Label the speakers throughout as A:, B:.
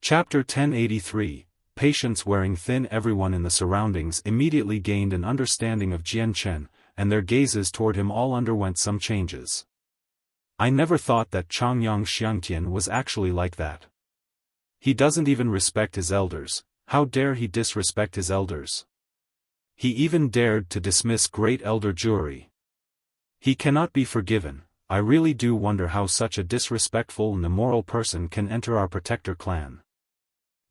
A: Chapter 1083, Patience wearing thin. Everyone in the surroundings immediately gained an understanding of Jian Chen, and their gazes toward him all underwent some changes. I never thought that Changyang Xiangtian was actually like that. He doesn't even respect his elders. How dare he disrespect his elders? He even dared to dismiss great elder jury. He cannot be forgiven. I really do wonder how such a disrespectful and immoral person can enter our protector clan.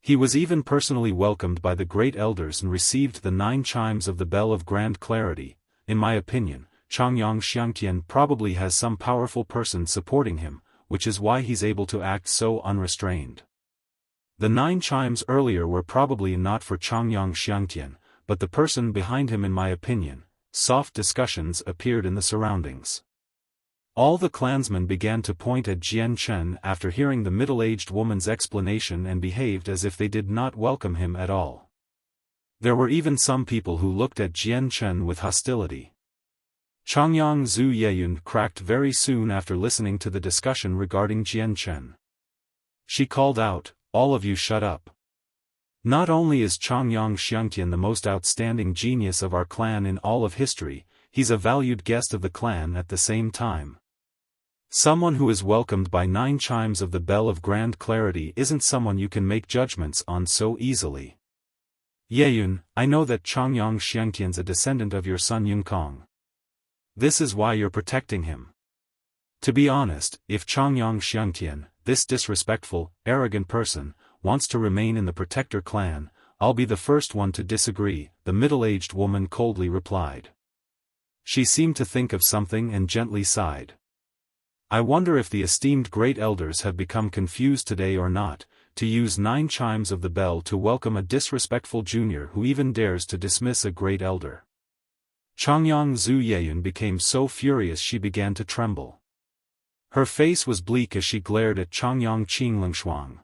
A: He was even personally welcomed by the great elders and received the 9 chimes of the bell of grand clarity. In my opinion, Changyang Xiangtian probably has some powerful person supporting him, which is why he's able to act so unrestrained. The 9 chimes earlier were probably not for Changyang Xiangtian, but the person behind him. In my opinion, soft discussions appeared in the surroundings. All the clansmen began to point at Jian Chen after hearing the middle-aged woman's explanation and behaved as if they did not welcome him at all. There were even some people who looked at Jian Chen with hostility. Changyang Zhu Yeyun cracked very soon after listening to the discussion regarding Jian Chen. She called out, "All of you shut up. Not only is Changyang Xiangtian the most outstanding genius of our clan in all of history, he's a valued guest of the clan at the same time. Someone who is welcomed by 9 chimes of the bell of grand clarity isn't someone you can make judgments on so easily. Yeyun, I know that Changyang Xiangtian's a descendant of your son Yungkong. This is why you're protecting him. To be honest, if Changyang Xiangtian, this disrespectful, arrogant person, wants to remain in the protector clan, I'll be the first one to disagree," the middle-aged woman coldly replied. She seemed to think of something and gently sighed. I wonder if the esteemed great elders have become confused today or not, to use 9 chimes of the bell to welcome a disrespectful junior who even dares to dismiss a great elder. Changyang Zhu Yeyun became so furious she began to tremble. Her face was bleak as she glared at Changyang Qing Lingshuang.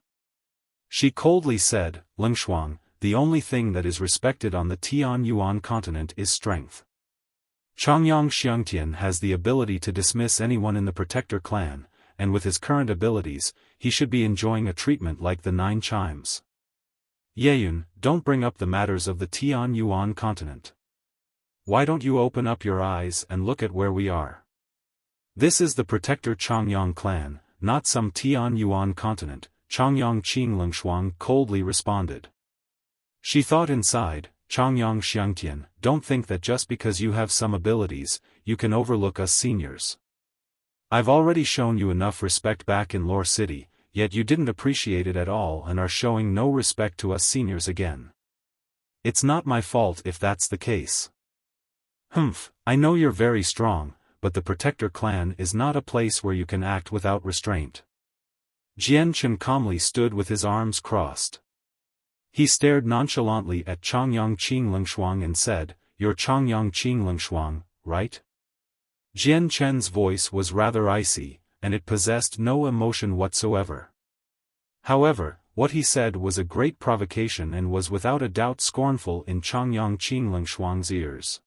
A: She coldly said, "Lingshuang, the only thing that is respected on the Tian Yuan continent is strength. Changyang Xiangtian has the ability to dismiss anyone in the protector clan, and with his current abilities, he should be enjoying a treatment like the 9 chimes. Yeyun, don't bring up the matters of the Tian Yuan continent. Why don't you open up your eyes and look at where we are? This is the protector Changyang clan, not some Tian Yuan continent," Changyang Qing Lingshuang coldly responded. She thought inside, "Changyang Xiangtian, don't think that just because you have some abilities, you can overlook us seniors. I've already shown you enough respect back in Lore City, yet you didn't appreciate it at all and are showing no respect to us seniors again. It's not my fault if that's the case. Humph, I know you're very strong, but the protector clan is not a place where you can act without restraint." Jian Chen calmly stood with his arms crossed. He stared nonchalantly at Changyang Qing Lingshuang and said, "You're Changyang Qing Lingshuang, right?" Jian Chen's voice was rather icy, and it possessed no emotion whatsoever. However, what he said was a great provocation and was without a doubt scornful in Changyang Qing Lingshuang's ears.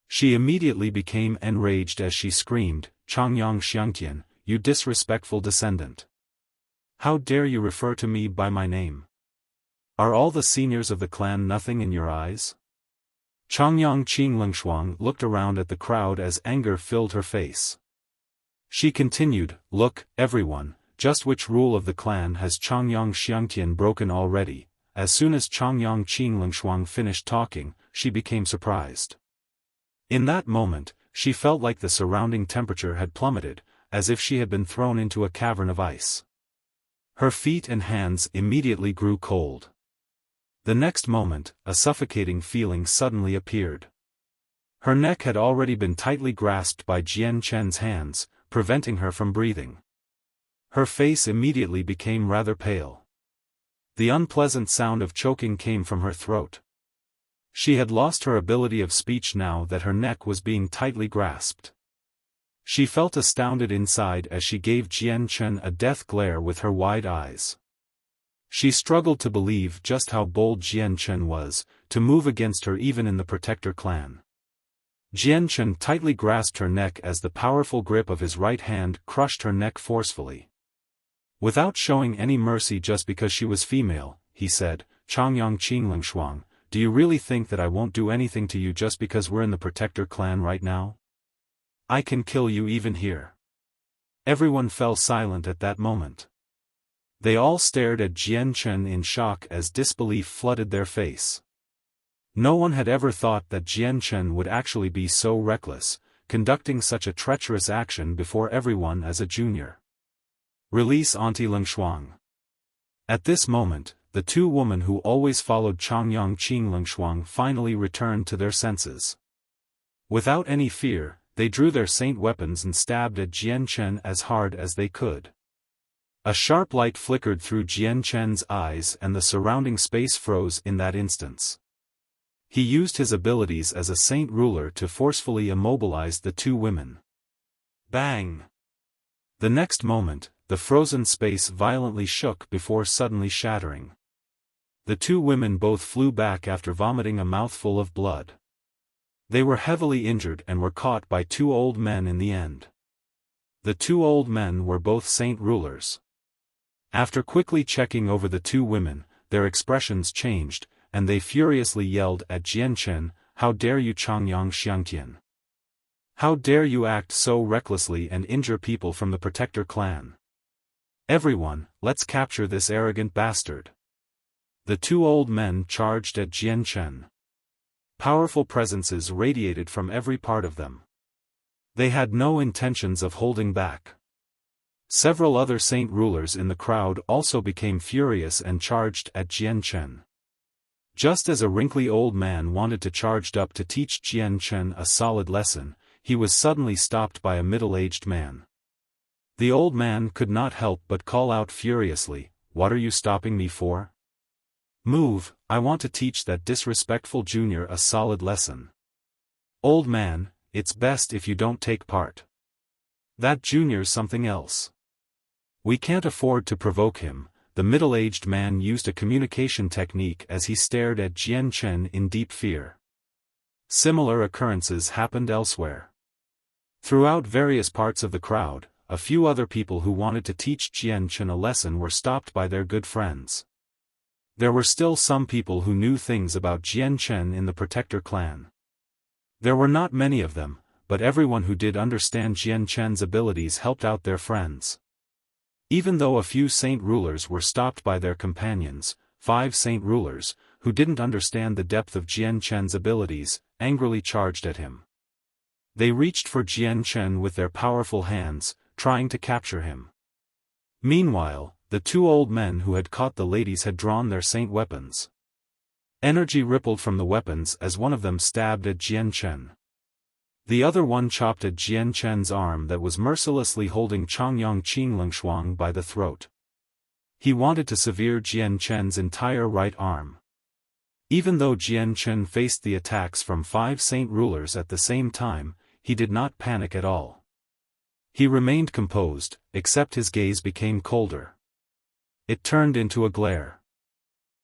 A: She immediately became enraged as she screamed, "Changyang Xiangtian, you disrespectful descendant! How dare you refer to me by my name? Are all the seniors of the clan nothing in your eyes?" Changyang Qing Lingshuang looked around at the crowd as anger filled her face. She continued, "Look, everyone, just which rule of the clan has Changyang Xiangtian broken already?" As soon as Changyang Qing Lingshuang finished talking, she became surprised. In that moment, she felt like the surrounding temperature had plummeted, as if she had been thrown into a cavern of ice. Her feet and hands immediately grew cold. The next moment, a suffocating feeling suddenly appeared. Her neck had already been tightly grasped by Jian Chen's hands, preventing her from breathing. Her face immediately became rather pale. The unpleasant sound of choking came from her throat. She had lost her ability of speech now that her neck was being tightly grasped. She felt astounded inside as she gave Jian Chen a death glare with her wide eyes. She struggled to believe just how bold Jian Chen was, to move against her even in the protector clan. Jian Chen tightly grasped her neck as the powerful grip of his right hand crushed her neck forcefully. Without showing any mercy just because she was female, he said, "Changyang Qinglingshuang, do you really think that I won't do anything to you just because we're in the Protector clan right now? I can kill you even here." Everyone fell silent at that moment. They all stared at Jian Chen in shock as disbelief flooded their face. No one had ever thought that Jian Chen would actually be so reckless, conducting such a treacherous action before everyone as a junior. Release Auntie Lingshuang. At this moment, the two women who always followed Changyang Qinglingshuang finally returned to their senses. Without any fear, they drew their saint weapons and stabbed at Jian Chen as hard as they could. A sharp light flickered through Jian Chen's eyes and the surrounding space froze in that instance. He used his abilities as a saint ruler to forcefully immobilize the two women. Bang! The next moment, the frozen space violently shook before suddenly shattering. The two women both flew back after vomiting a mouthful of blood. They were heavily injured and were caught by two old men in the end. The two old men were both saint rulers. After quickly checking over the two women, their expressions changed, and they furiously yelled at Jian Chen, "How dare you Changyang Xiangtian? How dare you act so recklessly and injure people from the Protector clan? Everyone, let's capture this arrogant bastard." The two old men charged at Jian Chen. Powerful presences radiated from every part of them. They had no intentions of holding back. Several other saint rulers in the crowd also became furious and charged at Jian Chen. Just as a wrinkly old man wanted to charge up to teach Jian Chen a solid lesson, he was suddenly stopped by a middle-aged man. The old man could not help but call out furiously, "What are you stopping me for? Move, I want to teach that disrespectful junior a solid lesson. Old man, it's best if you don't take part. That junior's something else. We can't afford to provoke him." The middle-aged man used a communication technique as he stared at Jian Chen in deep fear. Similar occurrences happened elsewhere. Throughout various parts of the crowd, a few other people who wanted to teach Jian Chen a lesson were stopped by their good friends. There were still some people who knew things about Jian Chen in the Protector clan. There were not many of them, but everyone who did understand Jian Chen's abilities helped out their friends. Even though a few saint rulers were stopped by their companions, 5 saint rulers, who didn't understand the depth of Jian Chen's abilities, angrily charged at him. They reached for Jian Chen with their powerful hands, trying to capture him. Meanwhile, the two old men who had caught the ladies had drawn their saint weapons. Energy rippled from the weapons as one of them stabbed at Jian Chen. The other one chopped at Jian Chen's arm that was mercilessly holding Changyang Qinglingshuang by the throat. He wanted to sever Jian Chen's entire right arm. Even though Jian Chen faced the attacks from 5 saint rulers at the same time, he did not panic at all. He remained composed, except his gaze became colder. It turned into a glare.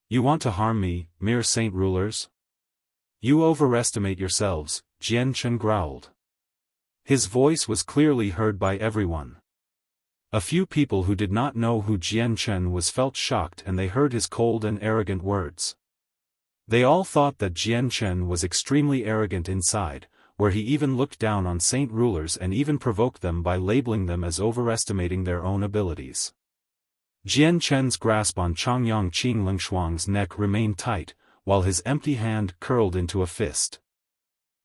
A: "You want to harm me, mere saint rulers? You overestimate yourselves," Jian Chen growled. His voice was clearly heard by everyone. A few people who did not know who Jian Chen was felt shocked and they heard his cold and arrogant words. They all thought that Jian Chen was extremely arrogant inside, where he even looked down on saint rulers and even provoked them by labeling them as overestimating their own abilities. Jian Chen's grasp on Changyang Qinglingshuang's neck remained tight, while his empty hand curled into a fist.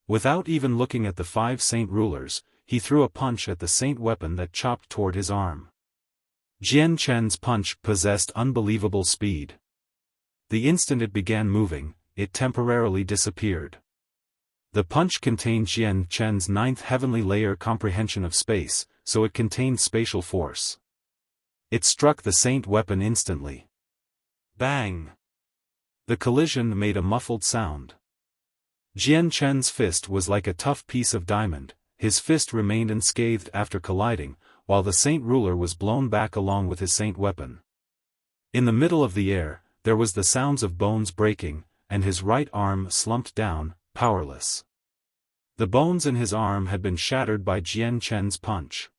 A: Without even looking at the 5 saint rulers, he threw a punch at the saint weapon that chopped toward his arm. Jian Chen's punch possessed unbelievable speed. The instant it began moving, it temporarily disappeared. The punch contained Jian Chen's 9th heavenly layer comprehension of space, so it contained spatial force. It struck the saint weapon instantly. Bang! The collision made a muffled sound. Jian Chen's fist was like a tough piece of diamond, his fist remained unscathed after colliding, while the saint ruler was blown back along with his saint weapon. In the middle of the air, there was the sounds of bones breaking, and his right arm slumped down, powerless. The bones in his arm had been shattered by Jian Chen's punch.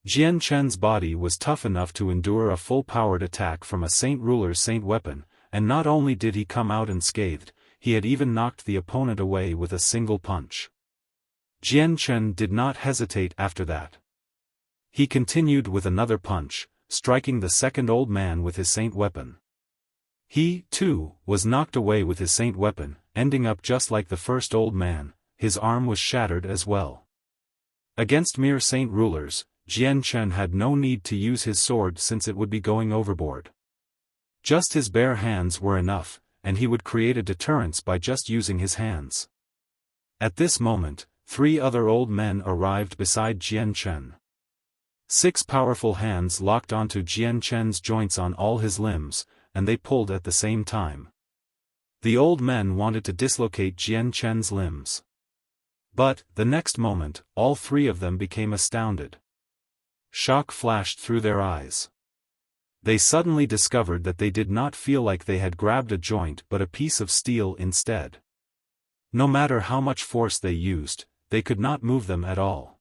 A: Jian Chen's body was tough enough to endure a full-powered attack from a Saint Ruler's Saint weapon, and not only did he come out unscathed, he had even knocked the opponent away with a single punch. Jian Chen did not hesitate after that. He continued with another punch, striking the second old man with his Saint weapon. He, too, was knocked away with his Saint weapon, ending up just like the first old man. His arm was shattered as well. Against mere Saint Rulers, Jian Chen had no need to use his sword since it would be going overboard. Just his bare hands were enough, and he would create a deterrence by just using his hands. At this moment, 3 other old men arrived beside Jian Chen. 6 powerful hands locked onto Jian Chen's joints on all his limbs, and they pulled at the same time. The old men wanted to dislocate Jian Chen's limbs. But, the next moment, all 3 of them became astounded. Shock flashed through their eyes. They suddenly discovered that they did not feel like they had grabbed a joint but a piece of steel instead. No matter how much force they used, they could not move them at all.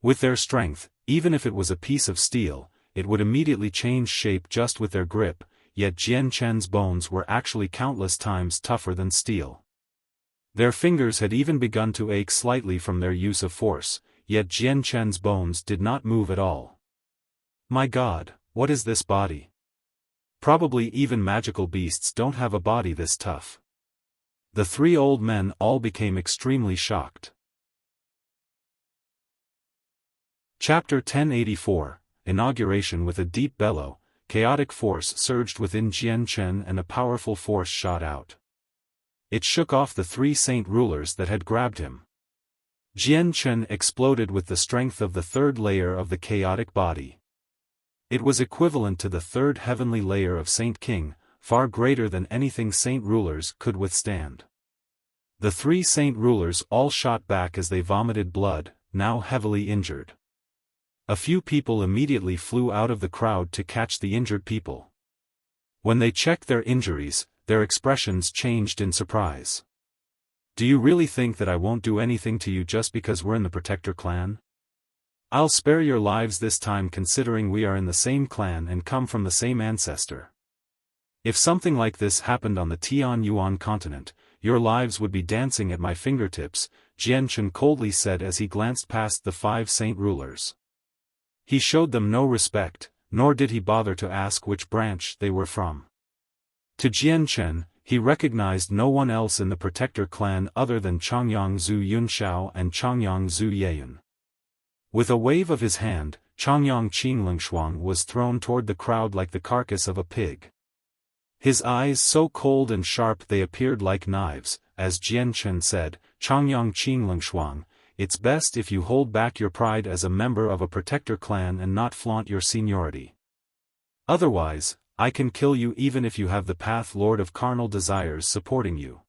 A: With their strength, even if it was a piece of steel, it would immediately change shape just with their grip, yet Jian Chen's bones were actually countless times tougher than steel. Their fingers had even begun to ache slightly from their use of force, yet Jian Chen's bones did not move at all. My God, what is this body? Probably even magical beasts don't have a body this tough. The 3 old men all became extremely shocked. Chapter 1084, Inauguration. With a deep bellow, chaotic force surged within Jian Chen and a powerful force shot out. It shook off the 3 Saint Rulers that had grabbed him. Jian Chen exploded with the strength of the 3rd layer of the chaotic body. It was equivalent to the 3rd heavenly layer of Saint King, far greater than anything Saint Rulers could withstand. The 3 Saint Rulers all shot back as they vomited blood, now heavily injured. A few people immediately flew out of the crowd to catch the injured people. When they checked their injuries, their expressions changed in surprise. Do you really think that I won't do anything to you just because we're in the Protector clan? I'll spare your lives this time considering we are in the same clan and come from the same ancestor. If something like this happened on the Tianyuan continent, your lives would be dancing at my fingertips, Jian Chen coldly said as he glanced past the 5 Saint Rulers. He showed them no respect, nor did he bother to ask which branch they were from. To Jian Chen, he recognized no one else in the Protector clan other than Changyang Zhu Yunxiao and Changyang Zhu Yeyun. With a wave of his hand, Changyang Qinglingshuang was thrown toward the crowd like the carcass of a pig. His eyes so cold and sharp they appeared like knives, as Jian Chen said, Changyang Qinglingshuang, it's best if you hold back your pride as a member of a Protector clan and not flaunt your seniority. Otherwise, I can kill you even if you have the Path Lord of Carnal Desires supporting you.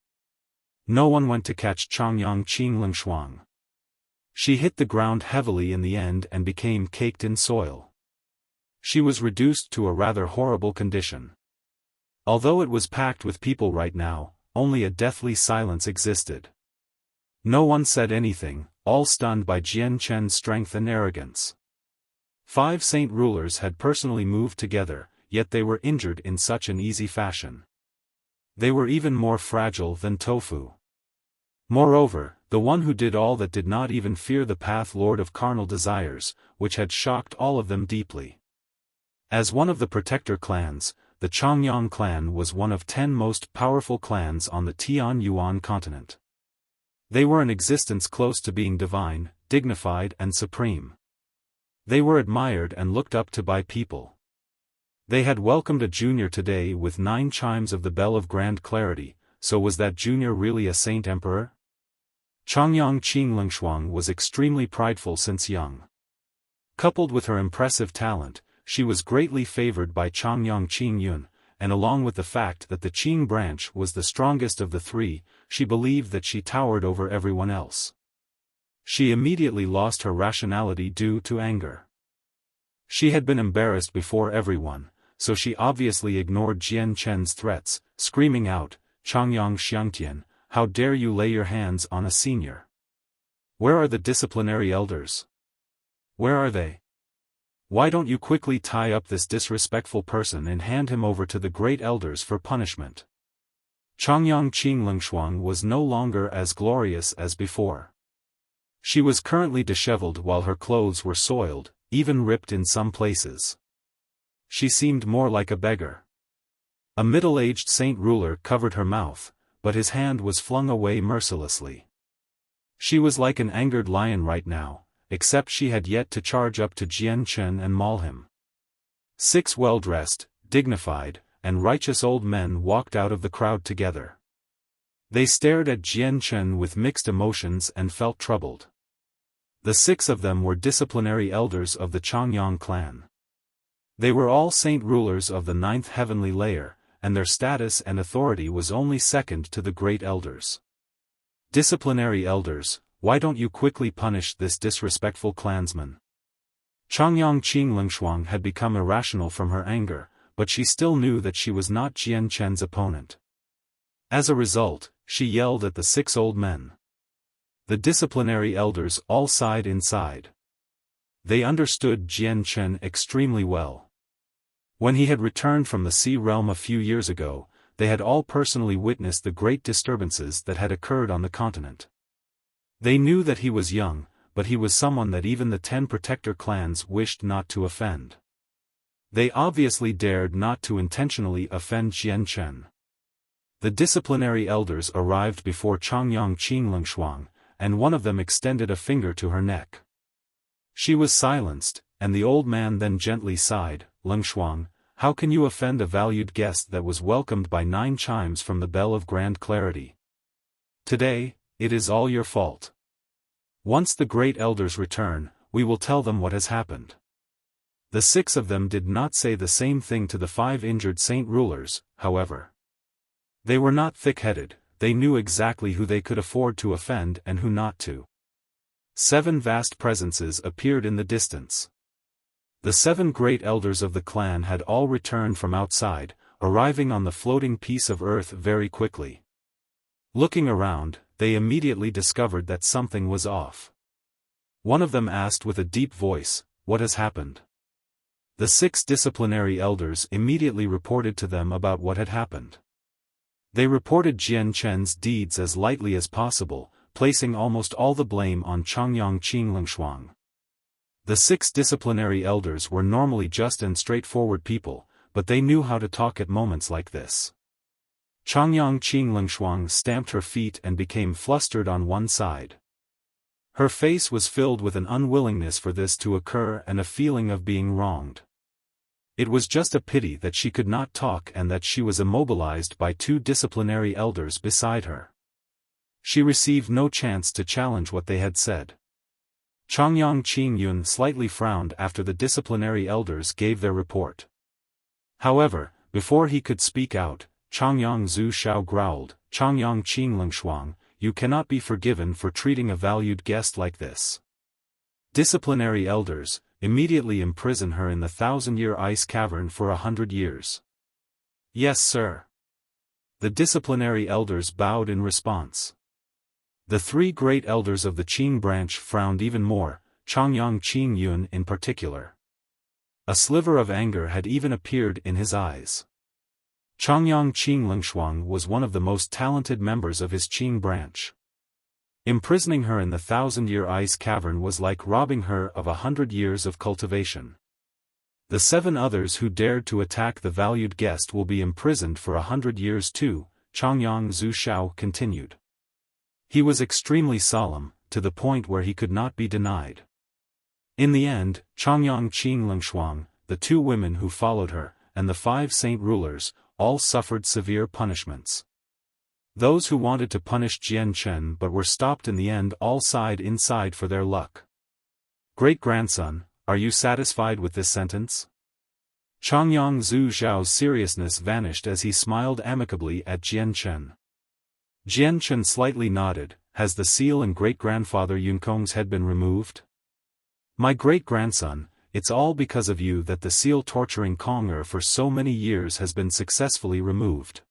A: No one went to catch Changyang Qinglingshuang. She hit the ground heavily in the end and became caked in soil. She was reduced to a rather horrible condition. Although it was packed with people right now, only a deathly silence existed. No one said anything, all stunned by Jian Chen's strength and arrogance. 5 Saint Rulers had personally moved together, yet they were injured in such an easy fashion. They were even more fragile than tofu. Moreover, the one who did all that did not even fear the Path Lord of Carnal Desires, which had shocked all of them deeply. As one of the Protector clans, the Changyang clan was one of 10 most powerful clans on the Tianyuan continent. They were an existence close to being divine, dignified and supreme. They were admired and looked up to by people. They had welcomed a junior today with 9 chimes of the Bell of Grand Clarity, so was that junior really a Saint Emperor? Changyang Qinglingshuang was extremely prideful since young. Coupled with her impressive talent, she was greatly favored by Changyang Qingyun, and along with the fact that the Qing branch was the strongest of the 3, she believed that she towered over everyone else. She immediately lost her rationality due to anger. She had been embarrassed before everyone, so she obviously ignored Jian Chen's threats, screaming out, Changyang Xiangtian, how dare you lay your hands on a senior? Where are the disciplinary elders? Where are they? Why don't you quickly tie up this disrespectful person and hand him over to the great elders for punishment? Changyang Qinglongxuang was no longer as glorious as before. She was currently disheveled while her clothes were soiled, even ripped in some places. She seemed more like a beggar. A middle-aged saint ruler covered her mouth, but his hand was flung away mercilessly. She was like an angered lion right now, except she had yet to charge up to Jian Chen and maul him. 6 well-dressed, dignified, and righteous old men walked out of the crowd together. They stared at Jian Chen with mixed emotions and felt troubled. The 6 of them were disciplinary elders of the Changyang clan. They were all saint rulers of the 9th heavenly layer, and their status and authority was only second to the great elders. Disciplinary elders, why don't you quickly punish this disrespectful clansman? Changyang Qinglongxuang had become irrational from her anger, but she still knew that she was not Jian Chen's opponent. As a result, she yelled at the 6 old men. The disciplinary elders all sighed inside. They understood Jian Chen extremely well. When he had returned from the Sea Realm a few years ago, they had all personally witnessed the great disturbances that had occurred on the continent. They knew that he was young, but he was someone that even the 10 protector clans wished not to offend. They obviously dared not to intentionally offend Jian Chen. The disciplinary elders arrived before Changyang Qinglongxuang, and one of them extended a finger to her neck. She was silenced, and the old man then gently sighed, "Longxuang, how can you offend a valued guest that was welcomed by 9 chimes from the bell of grand clarity? Today, it is all your fault. Once the great elders return, we will tell them what has happened." The 6 of them did not say the same thing to the 5 injured saint rulers, however. They were not thick-headed, they knew exactly who they could afford to offend and who not to. 7 vast presences appeared in the distance. The 7 great elders of the clan had all returned from outside, arriving on the floating piece of earth very quickly. Looking around, they immediately discovered that something was off. One of them asked with a deep voice, "What has happened?" The 6 disciplinary elders immediately reported to them about what had happened. They reported Jian Chen's deeds as lightly as possible, placing almost all the blame on Changyang Qinglongxuang. The 6 disciplinary elders were normally just and straightforward people, but they knew how to talk at moments like this. Changyang Qinglongxuang stamped her feet and became flustered on one side. Her face was filled with an unwillingness for this to occur and a feeling of being wronged. It was just a pity that she could not talk and that she was immobilized by 2 disciplinary elders beside her. She received no chance to challenge what they had said. Changyang Qingyun slightly frowned after the disciplinary elders gave their report. However, before he could speak out, Changyang Zhu Xiao growled, "Changyang Qinglongxuang, you cannot be forgiven for treating a valued guest like this. Disciplinary elders, immediately imprison her in the 1,000-year ice cavern for 100 years. "Yes, sir." The disciplinary elders bowed in response. The 3 great elders of the Qing branch frowned even more, Changyang Qingyun in particular. A sliver of anger had even appeared in his eyes. Changyang Qinglongxuang was one of the most talented members of his Qing branch. Imprisoning her in the 1,000-year ice cavern was like robbing her of 100 years of cultivation. The 7 others who dared to attack the valued guest will be imprisoned for 100 years too, Changyang Zhu Xiao continued. He was extremely solemn, to the point where he could not be denied. In the end, Changyang Qinglongxuang, the 2 women who followed her, and the 5 saint rulers, all suffered severe punishments. Those who wanted to punish Jian Chen but were stopped in the end all sighed inside for their luck. "Great-grandson, are you satisfied with this sentence?" Changyang Zhu Xiao's seriousness vanished as he smiled amicably at Jian Chen. Jian Chen slightly nodded. "Has the seal in great-grandfather Yunkong's head been removed?" "My great-grandson, it's all because of you that the seal torturing Kong for so many years has been successfully removed.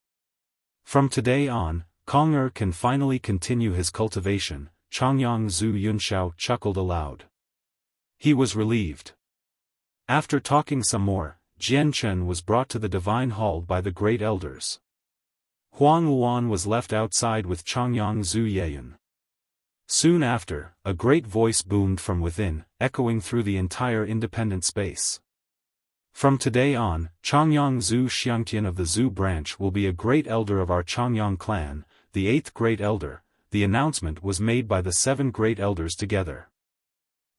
A: From today on, Kong can finally continue his cultivation." Changyang Zhu Yunxiao chuckled aloud. He was relieved. After talking some more, Jian Chen was brought to the divine hall by the great elders. Huang Luan was left outside with Changyang Zhu Yeyun. Soon after, a great voice boomed from within, echoing through the entire independent space. From today on, Changyang Zhu Xiangtian of the Zhu branch will be a great elder of our Changyang clan, the 8th great elder. The announcement was made by the 7 great elders together.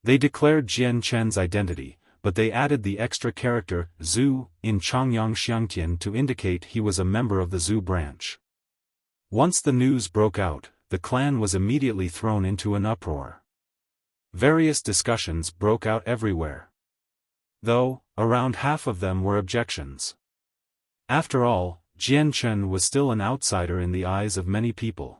A: They declared Jian Chen's identity, but they added the extra character, Zhu, in Changyang Xiangtian to indicate he was a member of the Zhu branch. Once the news broke out, the clan was immediately thrown into an uproar. Various discussions broke out everywhere. Though, around half of them were objections. After all, Jian Chen was still an outsider in the eyes of many people.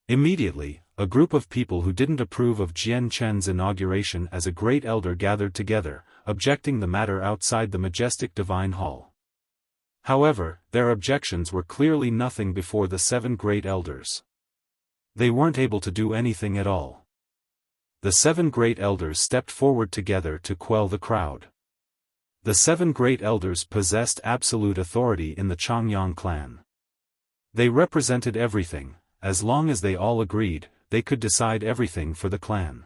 A: Immediately, a group of people who didn't approve of Jian Chen's inauguration as a great elder gathered together, objecting the matter outside the majestic divine hall. However, their objections were clearly nothing before the 7 great elders. They weren't able to do anything at all. The 7 great elders stepped forward together to quell the crowd. The 7 great elders possessed absolute authority in the Changyang clan. They represented everything. As long as they all agreed, they could decide everything for the clan.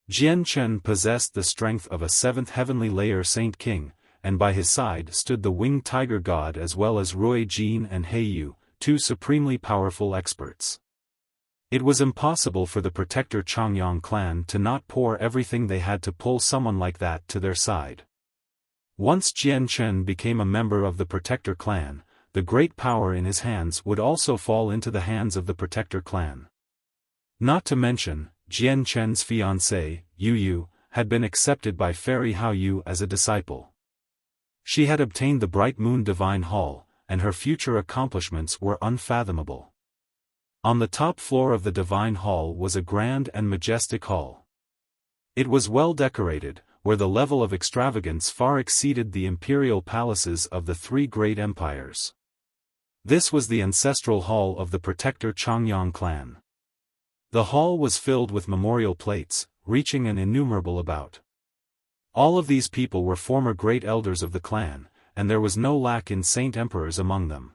A: Jian Chen possessed the strength of a 7th heavenly layer saint king, and by his side stood the winged tiger god as well as Rui Jin and He Yu, 2 supremely powerful experts. It was impossible for the protector Changyang clan to not pour everything they had to pull someone like that to their side. Once Jian Chen became a member of the protector clan, the great power in his hands would also fall into the hands of the protector clan. Not to mention, Jian Chen's fiancée, Yu Yu, had been accepted by Fairy Hao Yu as a disciple. She had obtained the Bright Moon Divine Hall, and her future accomplishments were unfathomable. On the top floor of the Divine Hall was a grand and majestic hall. It was well decorated, where the level of extravagance far exceeded the imperial palaces of the 3 great empires. This was the ancestral hall of the protector Changyang clan. The hall was filled with memorial plates, reaching an innumerable about. All of these people were former great elders of the clan, and there was no lack in saint emperors among them.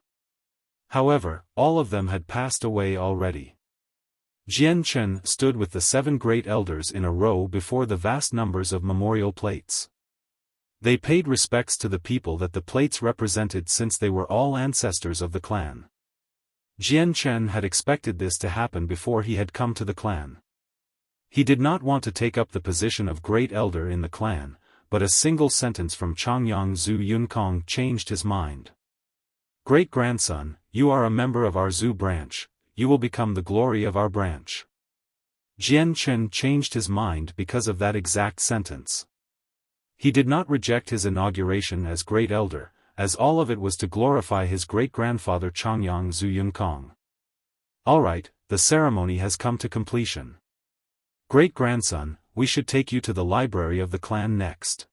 A: However, all of them had passed away already. Jian Chen stood with the 7 great elders in a row before the vast numbers of memorial plates. They paid respects to the people that the plates represented since they were all ancestors of the clan. Jian Chen had expected this to happen before he had come to the clan. He did not want to take up the position of great elder in the clan, but a single sentence from Changyang Zhu Yunkong changed his mind. Great-grandson, you are a member of our Zhu branch, you will become the glory of our branch. Jian Chen changed his mind because of that exact sentence. He did not reject his inauguration as great elder, as all of it was to glorify his great-grandfather Changyang Zhu Yunkong. Alright, the ceremony has come to completion. Great-grandson, we should take you to the library of the clan next.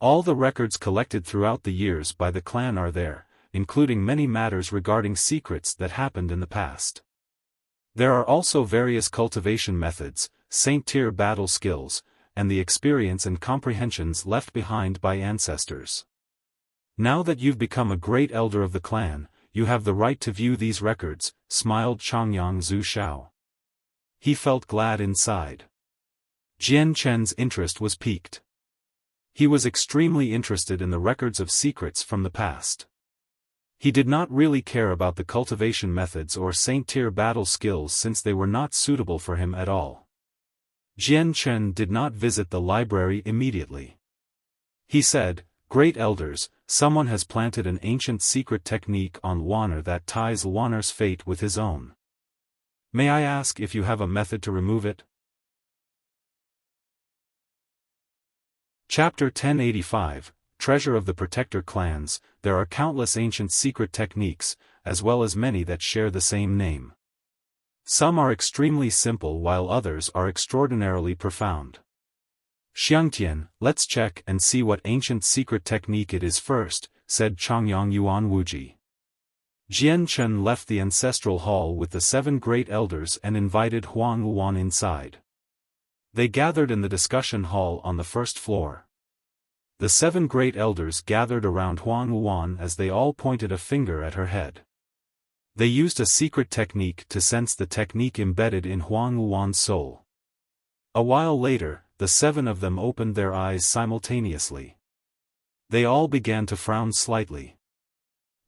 A: All the records collected throughout the years by the clan are there, including many matters regarding secrets that happened in the past. There are also various cultivation methods, saint-tier battle skills, and the experience and comprehensions left behind by ancestors. Now that you've become a great elder of the clan, you have the right to view these records, smiled Changyang Zhu Shao. He felt glad inside. Jian Chen's interest was piqued. He was extremely interested in the records of secrets from the past. He did not really care about the cultivation methods or saint-tier battle skills since they were not suitable for him at all. Jian Chen did not visit the library immediately. He said, Great elders, someone has planted an ancient secret technique on Wanner that ties Wanner's fate with his own. May I ask if you have a method to remove it? Chapter 1085, Treasure of the Protector Clans. There are countless ancient secret techniques, as well as many that share the same name. Some are extremely simple while others are extraordinarily profound. Xiangtian, let's check and see what ancient secret technique it is first, said Changyang Yuan Wuji. Jian Chen left the ancestral hall with the 7 great elders and invited Huang Luan inside. They gathered in the discussion hall on the first floor. The 7 great elders gathered around Huang Wuan as they all pointed a finger at her head. They used a secret technique to sense the technique embedded in Huang Wuan's soul. A while later, the 7 of them opened their eyes simultaneously. They all began to frown slightly.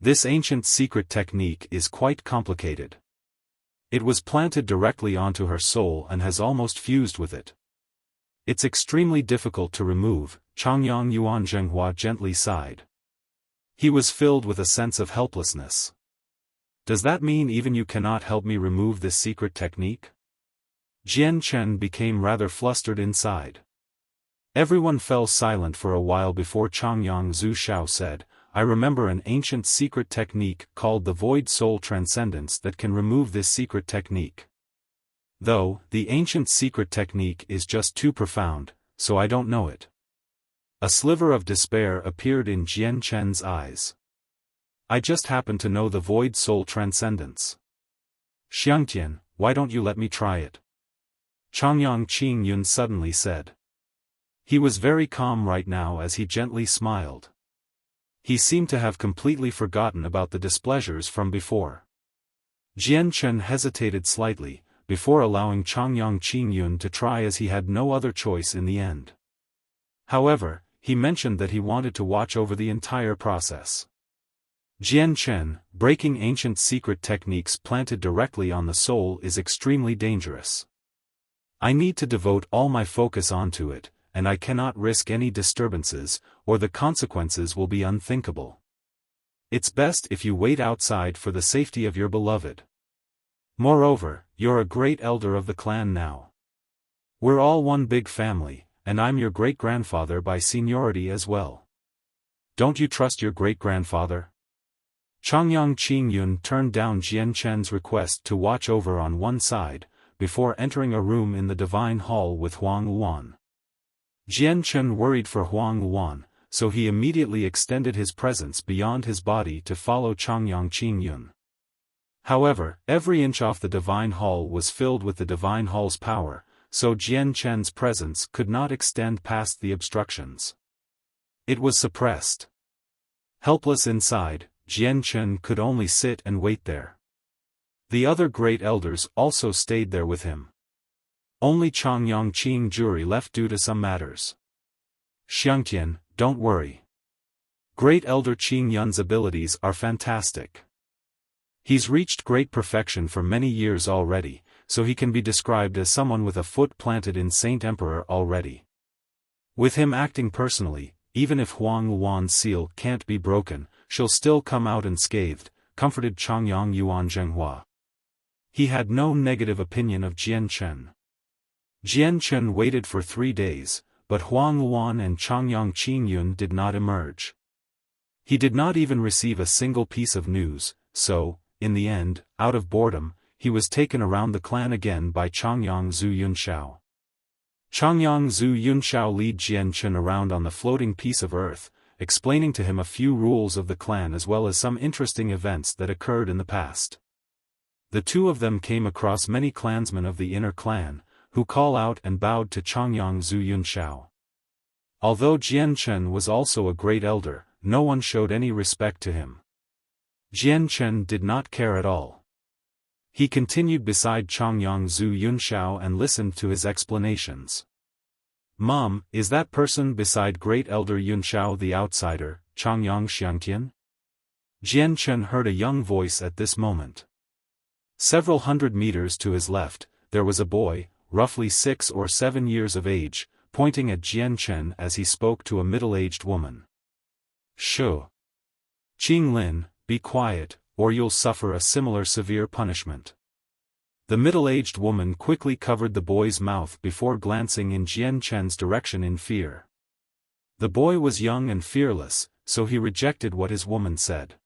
A: This ancient secret technique is quite complicated. It was planted directly onto her soul and has almost fused with it. It's extremely difficult to remove, Changyang Yuan Zhenghua gently sighed. He was filled with a sense of helplessness. Does that mean even you cannot help me remove this secret technique? Jian Chen became rather flustered inside. Everyone fell silent for a while before Changyang Zhu Xiao said, I remember an ancient secret technique called the Void Soul Transcendence that can remove this secret technique. Though, the ancient secret technique is just too profound, so I don't know it. A sliver of despair appeared in Jian Chen's eyes. I just happen to know the Void Soul Transcendence. Xiangtian, why don't you let me try it? Changyang Qingyun suddenly said. He was very calm right now as he gently smiled. He seemed to have completely forgotten about the displeasures from before. Jian Chen hesitated slightly, before allowing Changyang Qingyun to try as he had no other choice in the end. However, he mentioned that he wanted to watch over the entire process. Jian Chen, breaking ancient secret techniques planted directly on the soul is extremely dangerous. I need to devote all my focus onto it, and I cannot risk any disturbances, or the consequences will be unthinkable. It's best if you wait outside for the safety of your beloved. Moreover, you're a great elder of the clan now. We're all one big family, and I'm your great-grandfather by seniority as well. Don't you trust your great-grandfather? Changyang Qingyun turned down Jian Chen's request to watch over on one side, before entering a room in the Divine Hall with Huang Wuan. Jian Chen worried for Huang Wuan, so he immediately extended his presence beyond his body to follow Changyang Qingyun. However, every inch off the Divine Hall was filled with the Divine Hall's power, so Jian Chen's presence could not extend past the obstructions. It was suppressed. Helpless inside, Jian Chen could only sit and wait there. The other great elders also stayed there with him. Only Changyang Qingjuri left due to some matters. Xiangtian, don't worry. Great Elder Qingyun's abilities are fantastic. He's reached great perfection for many years already, so he can be described as someone with a foot planted in Saint Emperor already. With him acting personally, even if Huang Wuan's seal can't be broken, she'll still come out unscathed, comforted Changyang Yuan Zhenghua. He had no negative opinion of Jian Chen. Jian Chen waited for 3 days, but Huang Wuan and Changyang Qingyun did not emerge. He did not even receive a single piece of news, so, in the end, out of boredom, he was taken around the clan again by Changyang Zhu Yunxiao. Changyang Zhu Yunxiao led Jian Chen around on the floating piece of earth, explaining to him a few rules of the clan as well as some interesting events that occurred in the past. The two of them came across many clansmen of the inner clan, who call out and bowed to Changyang Zhu Yunxiao. Although Jian Chen was also a great elder, no one showed any respect to him. Jian Chen did not care at all. He continued beside Changyang Zhu Yunxiao and listened to his explanations. Mom, is that person beside Great Elder Yunxiao the outsider, Changyang Xiangtian? Jian Chen heard a young voice at this moment. Several hundred meters to his left, there was a boy, roughly 6 or 7 years of age, pointing at Jian Chen as he spoke to a middle-aged woman. Shu. Qing Lin, be quiet, or you'll suffer a similar severe punishment. The middle-aged woman quickly covered the boy's mouth before glancing in Jian Chen's direction in fear. The boy was young and fearless, so he rejected what his woman said.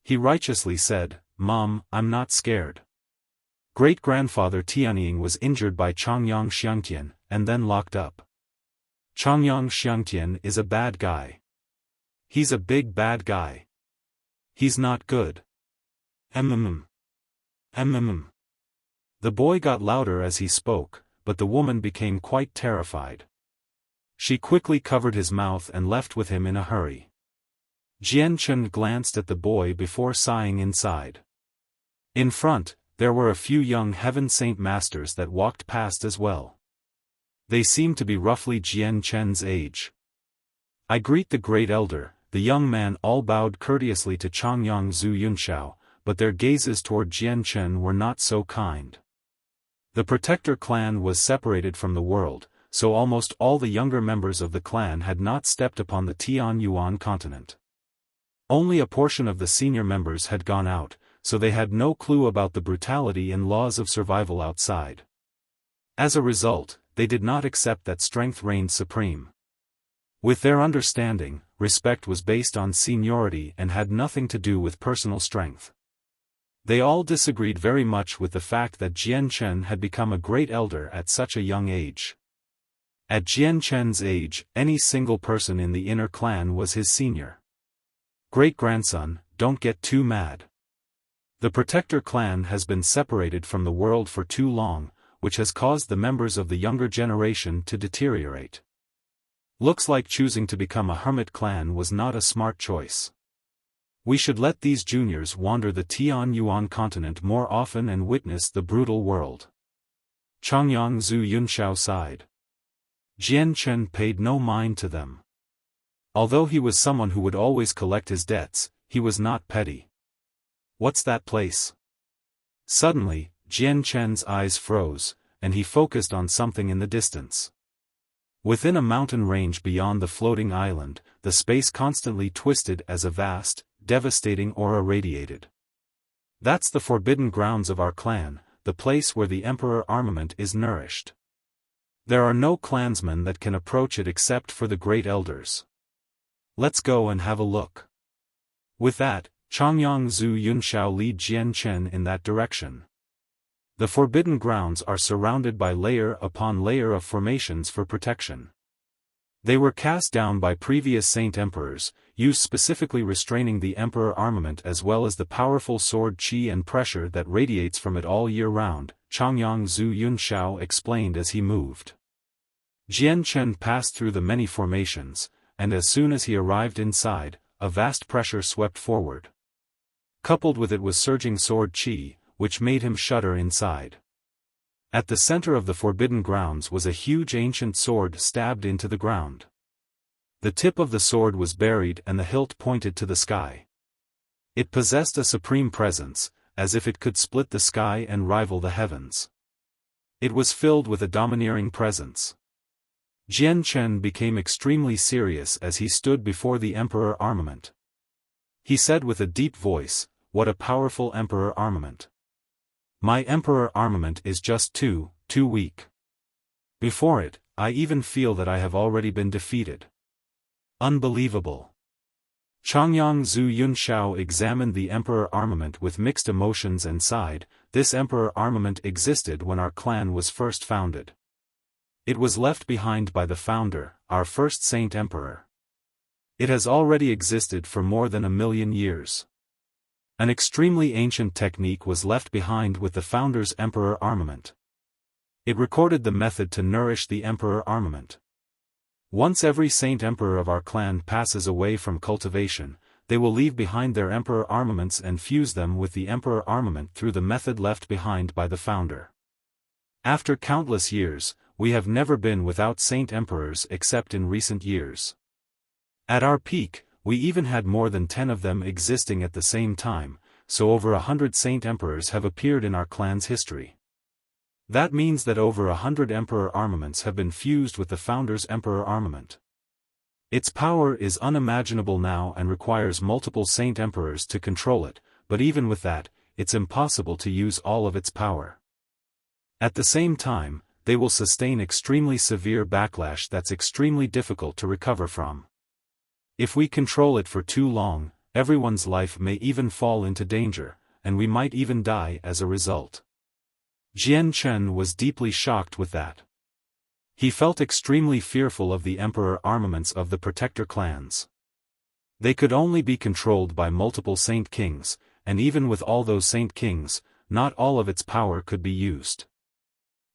A: He righteously said, Mom, I'm not scared. Great-grandfather Tianying was injured by Changyang Xiangtian, and then locked up. Changyang Xiangtian is a bad guy. He's a big bad guy. He's not good. Mm. The boy got louder as he spoke, but the woman became quite terrified. She quickly covered his mouth and left with him in a hurry. Jian Chen glanced at the boy before sighing inside. In front, there were a few young Heaven Saint Masters that walked past as well. They seemed to be roughly Jian Chen's age. "I greet the Great Elder." The young man all bowed courteously to Changyang Zhu Yunxiao, but their gazes toward Jian Chen were not so kind. The Protector clan was separated from the world, so almost all the younger members of the clan had not stepped upon the Tianyuan continent. Only a portion of the senior members had gone out, so they had no clue about the brutality and laws of survival outside. As a result, they did not accept that strength reigned supreme. With their understanding, respect was based on seniority and had nothing to do with personal strength. They all disagreed very much with the fact that Jian Chen had become a great elder at such a young age. At Jian Chen's age, any single person in the inner clan was his senior. "Great-grandson, don't get too mad. The Protector clan has been separated from the world for too long, which has caused the members of the younger generation to deteriorate. Looks like choosing to become a hermit clan was not a smart choice. We should let these juniors wander the Tianyuan continent more often and witness the brutal world." Changyang Zhu Yunxiao sighed. Jian Chen paid no mind to them. Although he was someone who would always collect his debts, he was not petty. "What's that place?" Suddenly, Jian Chen's eyes froze, and he focused on something in the distance. Within a mountain range beyond the floating island, the space constantly twisted as a vast, devastating aura radiated. "That's the forbidden grounds of our clan, the place where the Emperor armament is nourished. There are no clansmen that can approach it except for the great elders. Let's go and have a look." With that, Changyang Zhu Yunxiao led Jian Chen in that direction. The forbidden grounds are surrounded by layer upon layer of formations for protection. They were cast down by previous saint emperors, used specifically restraining the emperor armament as well as the powerful sword qi and pressure that radiates from it all year round, Changyang Zhu Yunxiao explained as he moved. Jian Chen passed through the many formations, and as soon as he arrived inside, a vast pressure swept forward. Coupled with it was surging sword qi, which made him shudder inside. At the center of the forbidden grounds was a huge ancient sword stabbed into the ground. The tip of the sword was buried and the hilt pointed to the sky. It possessed a supreme presence, as if it could split the sky and rival the heavens. It was filled with a domineering presence. Jian Chen became extremely serious as he stood before the emperor armament. He said with a deep voice, "What a powerful emperor armament. My emperor armament is just too weak. Before it, I even feel that I have already been defeated. Unbelievable." Changyang Zhu Yunxiao examined the emperor armament with mixed emotions and sighed. "This emperor armament existed when our clan was first founded. It was left behind by the founder, our first saint emperor. It has already existed for more than 1,000,000 years. An extremely ancient technique was left behind with the founder's emperor armament. It recorded the method to nourish the emperor armament. Once every saint emperor of our clan passes away from cultivation, they will leave behind their emperor armaments and fuse them with the emperor armament through the method left behind by the founder. After countless years, we have never been without saint emperors except in recent years. At our peak, we even had more than 10 of them existing at the same time, so over 100 saint emperors have appeared in our clan's history. That means that over 100 emperor armaments have been fused with the founder's emperor armament. Its power is unimaginable now and requires multiple saint emperors to control it, but even with that, it's impossible to use all of its power. At the same time, they will sustain extremely severe backlash that's extremely difficult to recover from. If we control it for too long, everyone's life may even fall into danger, and we might even die as a result." Jian Chen was deeply shocked with that. He felt extremely fearful of the emperor armaments of the protector clans. They could only be controlled by multiple saint kings, and even with all those saint kings, not all of its power could be used.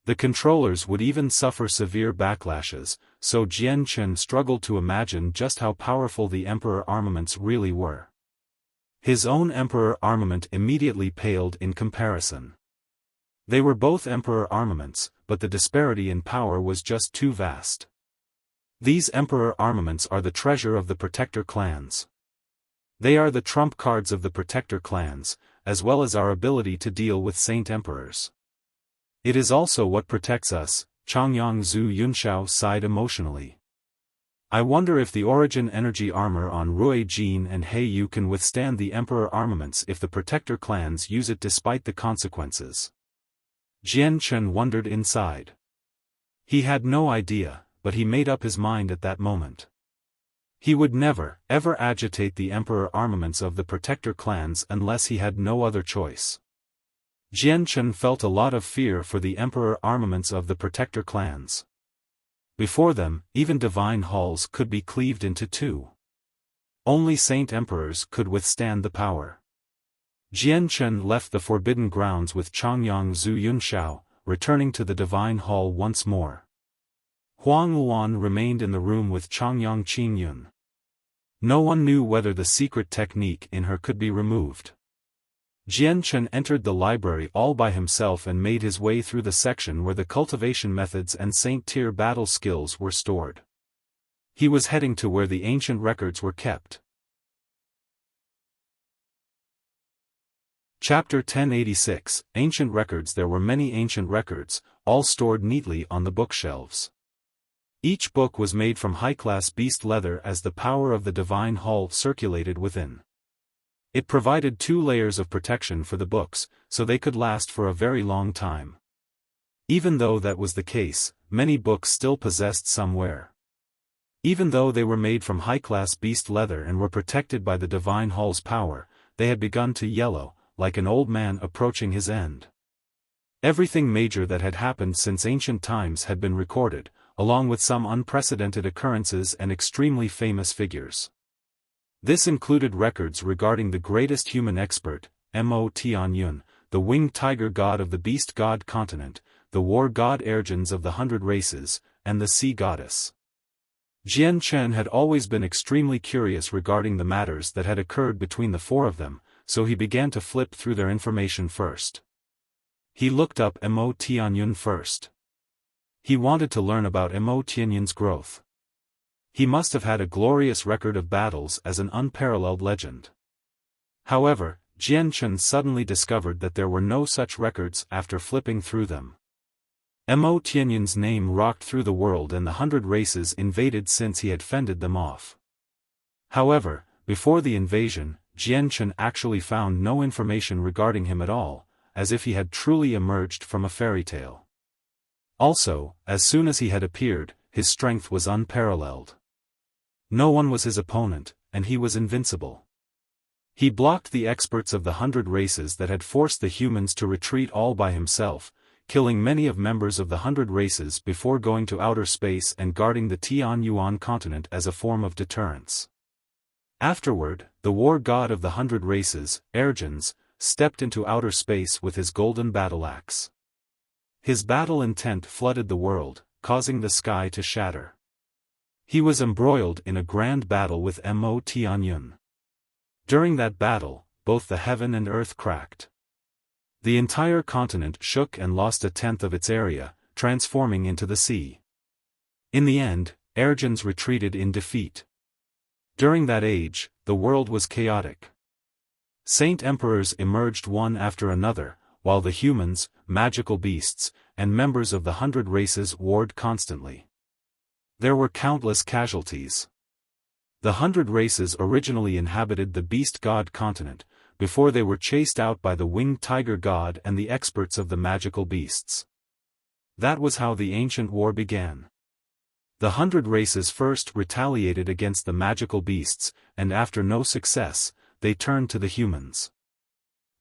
A: The controllers would even suffer severe backlashes, so Jian Chen struggled to imagine just how powerful the Emperor armaments really were. His own Emperor armament immediately paled in comparison. They were both Emperor armaments, but the disparity in power was just too vast. These Emperor armaments are the treasure of the Protector clans. They are the trump cards of the Protector clans, as well as our ability to deal with Saint Emperors. It is also what protects us, Changyang Zhu Yunshao sighed emotionally. I wonder if the Origin Energy armor on Rui Jin and He Yu can withstand the Emperor armaments if the Protector clans use it despite the consequences. Jian Chen wondered inside. He had no idea, but he made up his mind at that moment. He would never, ever agitate the Emperor armaments of the Protector clans unless he had no other choice. Jian Chen felt a lot of fear for the Emperor armaments of the Protector clans. Before them, even divine halls could be cleaved into two. Only Saint Emperors could withstand the power. Jian Chen left the Forbidden Grounds with Changyang Zhu Yunshao, returning to the Divine Hall once more. Huang Luan remained in the room with Changyang Qingyun. No one knew whether the secret technique in her could be removed. Jian Chen entered the library all by himself and made his way through the section where the cultivation methods and Saint-tier battle skills were stored. He was heading to where the ancient records were kept. Chapter 1086, Ancient Records. There were many ancient records, all stored neatly on the bookshelves. Each book was made from high-class beast leather as the power of the Divine Hall circulated within. It provided 2 layers of protection for the books, so they could last for a very long time. Even though that was the case, many books still possessed some wear. Even though they were made from high-class beast leather and were protected by the Divine Hall's power, they had begun to yellow, like an old man approaching his end. Everything major that had happened since ancient times had been recorded, along with some unprecedented occurrences and extremely famous figures. This included records regarding the greatest human expert, Mo Tianyun, the winged tiger god of the beast god continent, the war god Ergens of the 100 races, and the sea goddess. Jian Chen had always been extremely curious regarding the matters that had occurred between the 4 of them, so he began to flip through their information first. He looked up Mo Tianyun first. He wanted to learn about Mo Tianyun's growth. He must have had a glorious record of battles as an unparalleled legend. However, Jian Chen suddenly discovered that there were no such records after flipping through them. Mo Tianyun's name rocked through the world and the 100 races invaded since he had fended them off. However, before the invasion, Jian Chen actually found no information regarding him at all, as if he had truly emerged from a fairy tale. Also, as soon as he had appeared, his strength was unparalleled. No one was his opponent, and he was invincible. He blocked the experts of the 100 races that had forced the humans to retreat all by himself, killing many of members of the 100 races before going to outer space and guarding the Tianyuan continent as a form of deterrence. Afterward, the war god of the 100 races, Ergens, stepped into outer space with his golden battle axe. His battle intent flooded the world, causing the sky to shatter. He was embroiled in a grand battle with Mo Tianyun. During that battle, both the heaven and earth cracked. The entire continent shook and lost 1/10 of its area, transforming into the sea. In the end, Ergens retreated in defeat. During that age, the world was chaotic. Saint Emperors emerged one after another, while the humans, magical beasts, and members of the 100 races warred constantly. There were countless casualties. The 100 races originally inhabited the beast god continent, before they were chased out by the winged tiger god and the experts of the magical beasts. That was how the ancient war began. The 100 races first retaliated against the magical beasts, and after no success, they turned to the humans.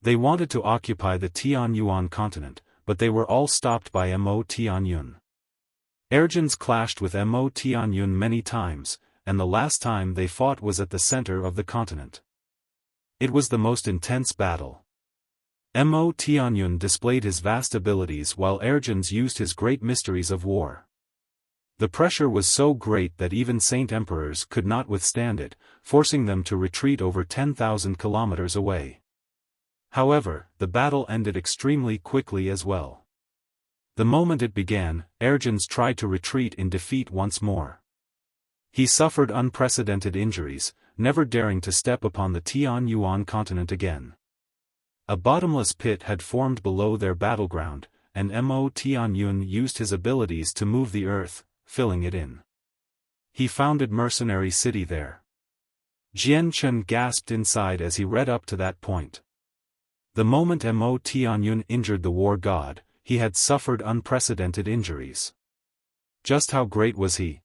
A: They wanted to occupy the Tianyuan continent, but they were all stopped by Mo Tianyun. Ergens clashed with Mo Tianyun many times, and the last time they fought was at the center of the continent. It was the most intense battle. Mo Tianyun displayed his vast abilities while Ergens used his great mysteries of war. The pressure was so great that even Saint Emperors could not withstand it, forcing them to retreat over 10,000 kilometers away. However, the battle ended extremely quickly as well. The moment it began, Ergens tried to retreat in defeat once more. He suffered unprecedented injuries, never daring to step upon the Tianyuan continent again. A bottomless pit had formed below their battleground, and Mo Tianyun used his abilities to move the earth, filling it in. He founded Mercenary City there. Jian Chen gasped inside as he read up to that point. The moment Mo Tianyun injured the war god, he had suffered unprecedented injuries. Just how great was he?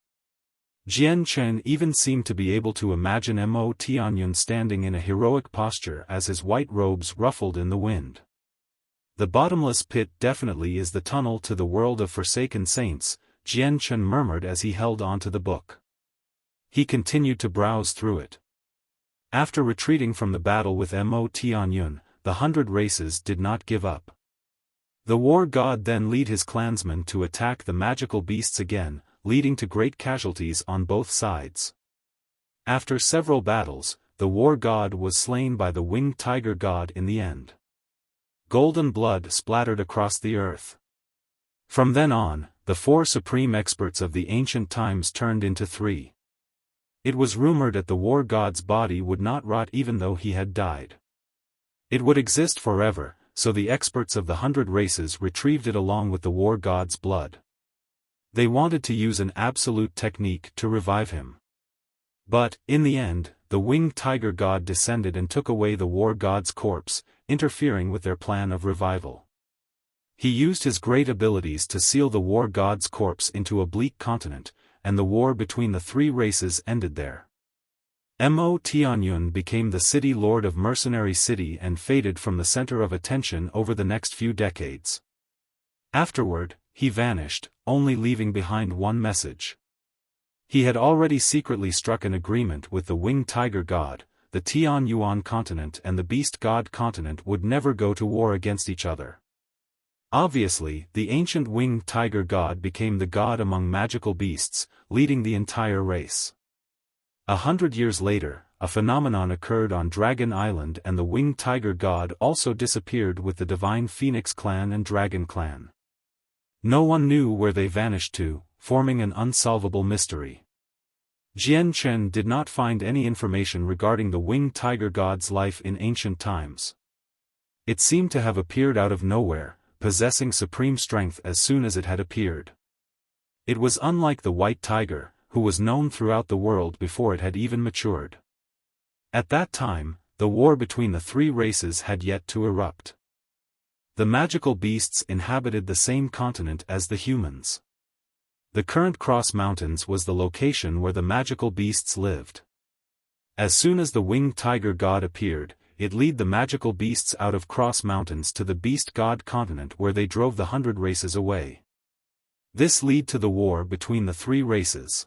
A: Jian Chen even seemed to be able to imagine Mo Tianyun standing in a heroic posture as his white robes ruffled in the wind. The bottomless pit definitely is the tunnel to the world of forsaken saints, Jian Chen murmured as he held onto the book. He continued to browse through it. After retreating from the battle with Mo Tianyun, the 100 races did not give up. The war god then led his clansmen to attack the magical beasts again, leading to great casualties on both sides. After several battles, the war god was slain by the winged tiger god in the end. Golden blood splattered across the earth. From then on, the 4 supreme experts of the ancient times turned into 3. It was rumored that the war god's body would not rot even though he had died. It would exist forever, so the experts of the 100 races retrieved it along with the war god's blood. They wanted to use an absolute technique to revive him. But, in the end, the winged tiger god descended and took away the war god's corpse, interfering with their plan of revival. He used his great abilities to seal the war god's corpse into a bleak continent, and the war between the 3 races ended there. Mo Tianyun became the city lord of Mercenary City and faded from the center of attention over the next few decades. Afterward, he vanished, only leaving behind one message. He had already secretly struck an agreement with the winged tiger god. The Tianyuan continent and the beast god continent would never go to war against each other. Obviously, the ancient winged tiger god became the god among magical beasts, leading the entire race. 100 years later, a phenomenon occurred on Dragon Island and the winged tiger god also disappeared with the divine Phoenix clan and Dragon clan. No one knew where they vanished to, forming an unsolvable mystery. Jian Chen did not find any information regarding the winged tiger god's life in ancient times. It seemed to have appeared out of nowhere, possessing supreme strength as soon as it had appeared. It was unlike the white tiger, who was known throughout the world before it had even matured. At that time, the war between the 3 races had yet to erupt. The magical beasts inhabited the same continent as the humans. The current Cross Mountains was the location where the magical beasts lived. As soon as the winged tiger god appeared, it led the magical beasts out of Cross Mountains to the beast god continent where they drove the 100 races away. This led to the war between the 3 races.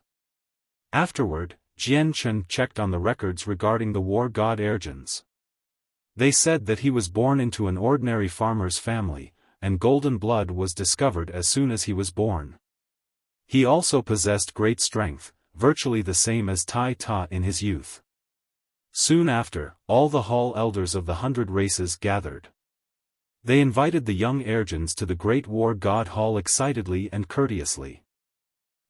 A: Afterward, Jian Chen checked on the records regarding the war god Ergens. They said that he was born into an ordinary farmer's family, and golden blood was discovered as soon as he was born. He also possessed great strength, virtually the same as Tai Ta in his youth. Soon after, all the hall elders of the 100 races gathered. They invited the young Ergens to the great war god hall excitedly and courteously.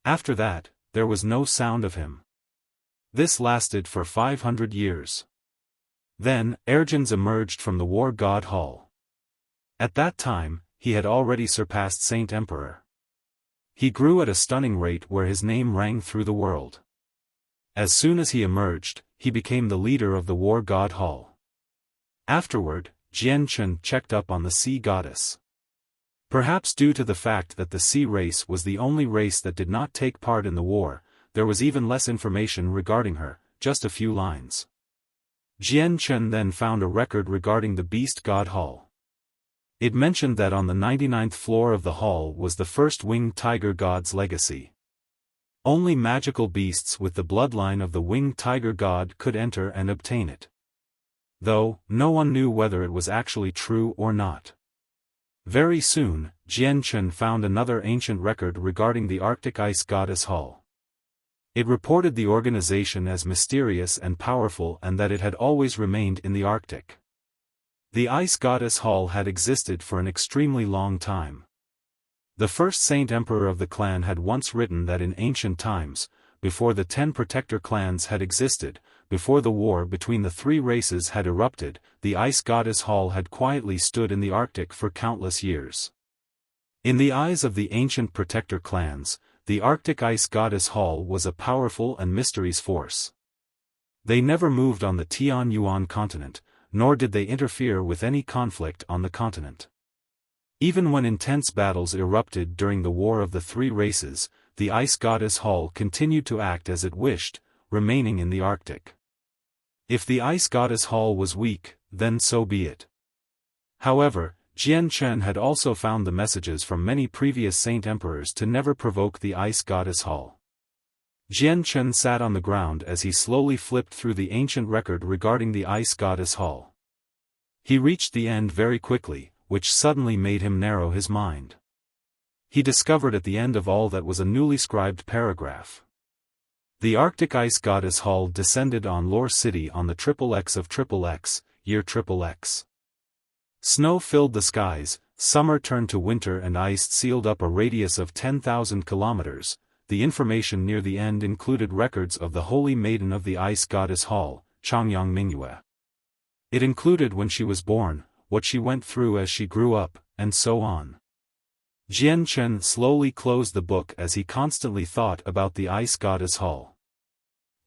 A: After that, there was no sound of him. This lasted for 500 years. Then, Ergens emerged from the war god hall. At that time, he had already surpassed Saint Emperor. He grew at a stunning rate where his name rang through the world. As soon as he emerged, he became the leader of the war god hall. Afterward, Jian Chen checked up on the sea goddess. Perhaps due to the fact that the sea race was the only race that did not take part in the war, there was even less information regarding her, just a few lines. Jian Chen then found a record regarding the beast god hall. It mentioned that on the 99th floor of the hall was the first winged tiger god's legacy. Only magical beasts with the bloodline of the winged tiger god could enter and obtain it. Though, no one knew whether it was actually true or not. Very soon, Jian Chen found another ancient record regarding the Arctic ice goddess Hall. It reported the organization as mysterious and powerful and that it had always remained in the Arctic. The ice goddess Hall had existed for an extremely long time. The first Saint Emperor of the clan had once written that in ancient times, before the 10 protector clans had existed, before the war between the 3 races had erupted, the ice goddess Hall had quietly stood in the Arctic for countless years. In the eyes of the ancient protector clans, the Arctic ice goddess Hall was a powerful and mysterious force. They never moved on the Tianyuan continent, nor did they interfere with any conflict on the continent. Even when intense battles erupted during the War of the 3 Races, the ice goddess Hall continued to act as it wished, remaining in the Arctic. If the ice goddess Hall was weak, then so be it. However, Jian Chen had also found the messages from many previous saint emperors to never provoke the ice goddess Hall. Jian Chen sat on the ground as he slowly flipped through the ancient record regarding the ice goddess Hall. He reached the end very quickly, which suddenly made him narrow his mind. He discovered at the end of all that was a newly scribed paragraph. The Arctic ice goddess Hall descended on Lore City on the XXX of XXX, year XXX. Snow filled the skies, summer turned to winter and ice sealed up a radius of 10,000 kilometers. The information near the end included records of the Holy Maiden of the Ice Goddess Hall, Changyang Mingyue. It included when she was born, what she went through as she grew up, and so on. Jian Chen slowly closed the book as he constantly thought about the Ice Goddess Hall.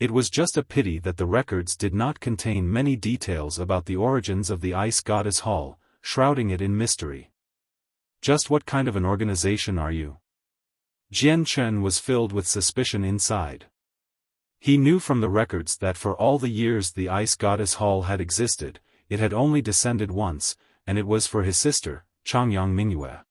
A: It was just a pity that the records did not contain many details about the origins of the Ice Goddess Hall, shrouding it in mystery. Just what kind of an organization are you? Jian Chen was filled with suspicion inside. He knew from the records that for all the years the Ice Goddess Hall had existed, it had only descended once, and it was for his sister, Changyang Mingyue.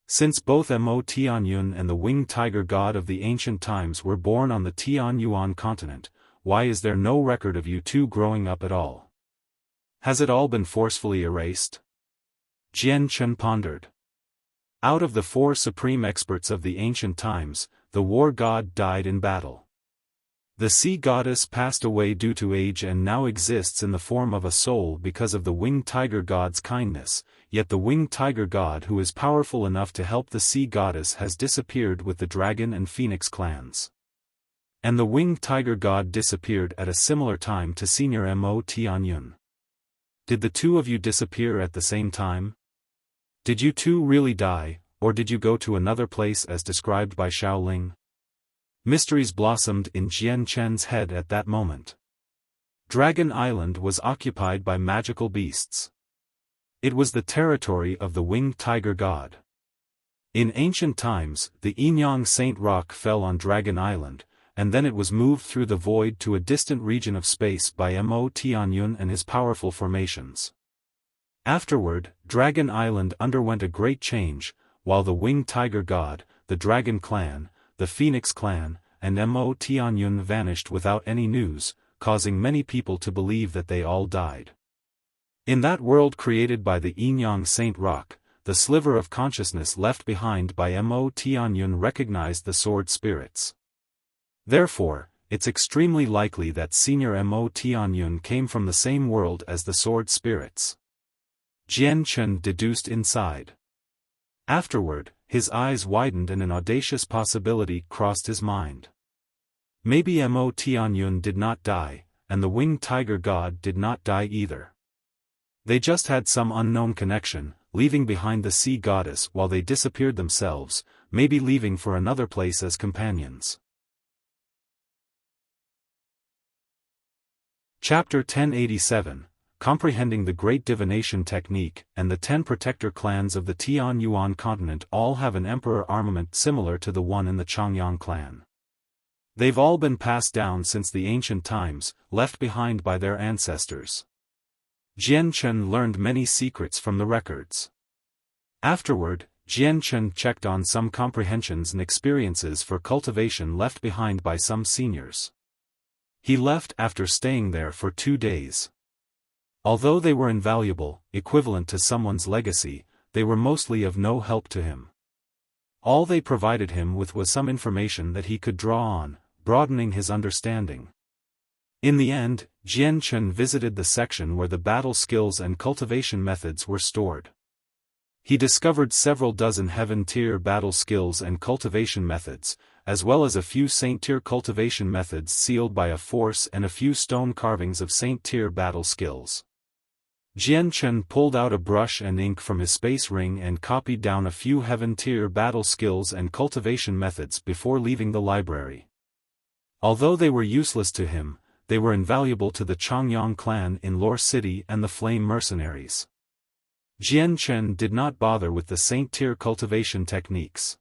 A: Since both Mo Tianyun and the winged tiger god of the ancient times were born on the Tianyuan continent, why is there no record of you two growing up at all? Has it all been forcefully erased? Jian Chen pondered. Out of the 4 supreme experts of the ancient times, the war god died in battle. The sea goddess passed away due to age and now exists in the form of a soul because of the winged tiger god's kindness, yet the winged tiger god who is powerful enough to help the sea goddess has disappeared with the dragon and phoenix clans. And the winged tiger god disappeared at a similar time to Senior Mo Tianyun. Did the 2 of you disappear at the same time? Did you 2 really die, or did you go to another place as described by Shaoling? Mysteries blossomed in Jian Chen's head at that moment. Dragon Island was occupied by magical beasts. It was the territory of the winged tiger god. In ancient times, the Yinyang Saint Rock fell on Dragon Island, and then it was moved through the void to a distant region of space by Mo Tianyun and his powerful formations. Afterward, Dragon Island underwent a great change, while the winged tiger god, the dragon clan, the phoenix clan, and Mo Tianyun vanished without any news, causing many people to believe that they all died. In that world created by the Yinyang Saint Rock, the sliver of consciousness left behind by Mo Tianyun recognized the sword spirits. Therefore, it's extremely likely that Senior Mo Tianyun came from the same world as the sword spirits. Jian Chen deduced inside. Afterward, his eyes widened and an audacious possibility crossed his mind. Maybe Mo Tianyun did not die, and the winged tiger god did not die either. They just had some unknown connection, leaving behind the sea goddess while they disappeared themselves, maybe leaving for another place as companions. Chapter 1087, Comprehending the Great Divination Technique, and the 10 protector clans of the Tianyuan continent all have an emperor armament similar to the one in the Changyang clan. They've all been passed down since the ancient times, left behind by their ancestors. Jian Chen learned many secrets from the records. Afterward, Jian Chen checked on some comprehensions and experiences for cultivation left behind by some seniors. He left after staying there for 2 days. Although they were invaluable, equivalent to someone's legacy, they were mostly of no help to him. All they provided him with was some information that he could draw on, broadening his understanding. In the end, Jian Chen visited the section where the battle skills and cultivation methods were stored. He discovered several dozen heaven-tier battle skills and cultivation methods, as well as a few saint-tier cultivation methods sealed by a force and a few stone carvings of saint-tier battle skills. Jian Chen pulled out a brush and ink from his space ring and copied down a few heaven-tier battle skills and cultivation methods before leaving the library. Although they were useless to him, they were invaluable to the Changyang clan in Lore City and the Flame Mercenaries. Jian Chen did not bother with the saint-tier cultivation techniques.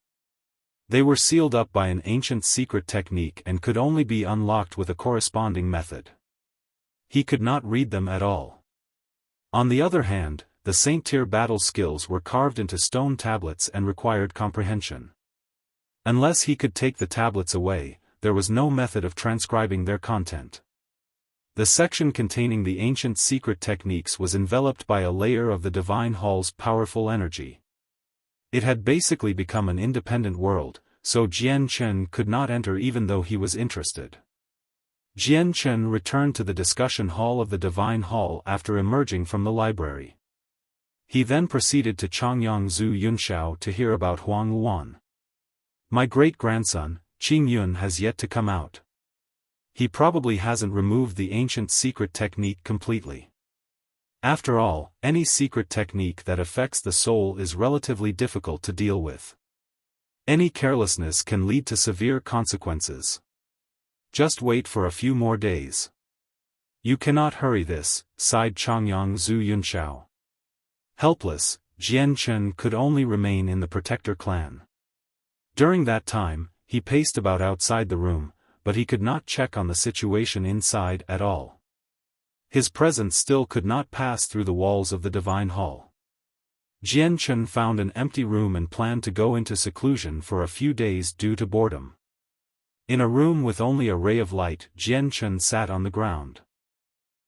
A: They were sealed up by an ancient secret technique and could only be unlocked with a corresponding method. He could not read them at all. On the other hand, the saint-tier battle skills were carved into stone tablets and required comprehension. Unless he could take the tablets away, there was no method of transcribing their content. The section containing the ancient secret techniques was enveloped by a layer of the Divine Hall's powerful energy. It had basically become an independent world, so Jian Chen could not enter even though he was interested. Jian Chen returned to the discussion hall of the Divine Hall after emerging from the library. He then proceeded to Changyang Zhu Yunshao to hear about Huang Luan. My great-grandson, Qing Yun, has yet to come out. He probably hasn't removed the ancient secret technique completely. After all, any secret technique that affects the soul is relatively difficult to deal with. Any carelessness can lead to severe consequences. Just wait for a few more days. You cannot hurry this, sighed Changyang Zhu Yunshao. Helpless, Jian Chen could only remain in the Protector clan. During that time, he paced about outside the room, but he could not check on the situation inside at all. His presence still could not pass through the walls of the Divine Hall. Jian Chen found an empty room and planned to go into seclusion for a few days due to boredom. In a room with only a ray of light, Jian Chen sat on the ground.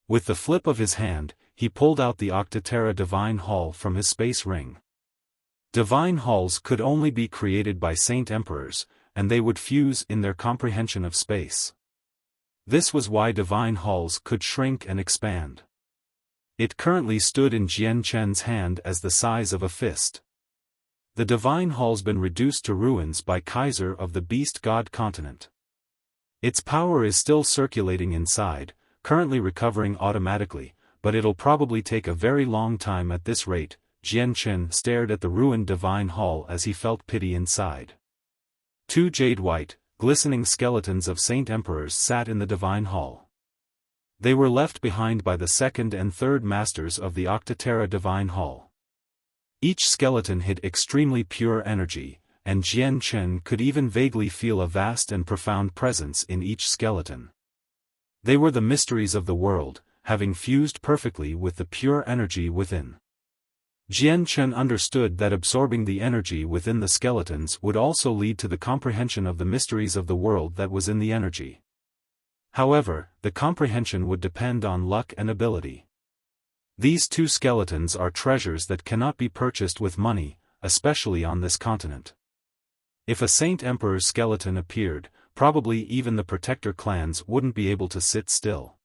A: With the flip of his hand, he pulled out the Octaterra Divine Hall from his space ring. Divine Halls could only be created by Saint Emperors, and they would fuse in their comprehension of space. This was why Divine Halls could shrink and expand. It currently stood in Jian Chen's hand as the size of a fist. The Divine Hall's been reduced to ruins by Kaiser of the Beast God continent. Its power is still circulating inside, currently recovering automatically, but it'll probably take a very long time at this rate. Jian Chen stared at the ruined Divine Hall as he felt pity inside. Two jade-white, glistening skeletons of Saint Emperors sat in the Divine Hall. They were left behind by the second and third masters of the Octaterra Divine Hall. Each skeleton hid extremely pure energy, and Jian Chen could even vaguely feel a vast and profound presence in each skeleton. They were the mysteries of the world, having fused perfectly with the pure energy within. Jian Chen understood that absorbing the energy within the skeletons would also lead to the comprehension of the mysteries of the world that was in the energy. However, the comprehension would depend on luck and ability. These two skeletons are treasures that cannot be purchased with money, especially on this continent. If a Saint Emperor's skeleton appeared, probably even the Protector clans wouldn't be able to sit still.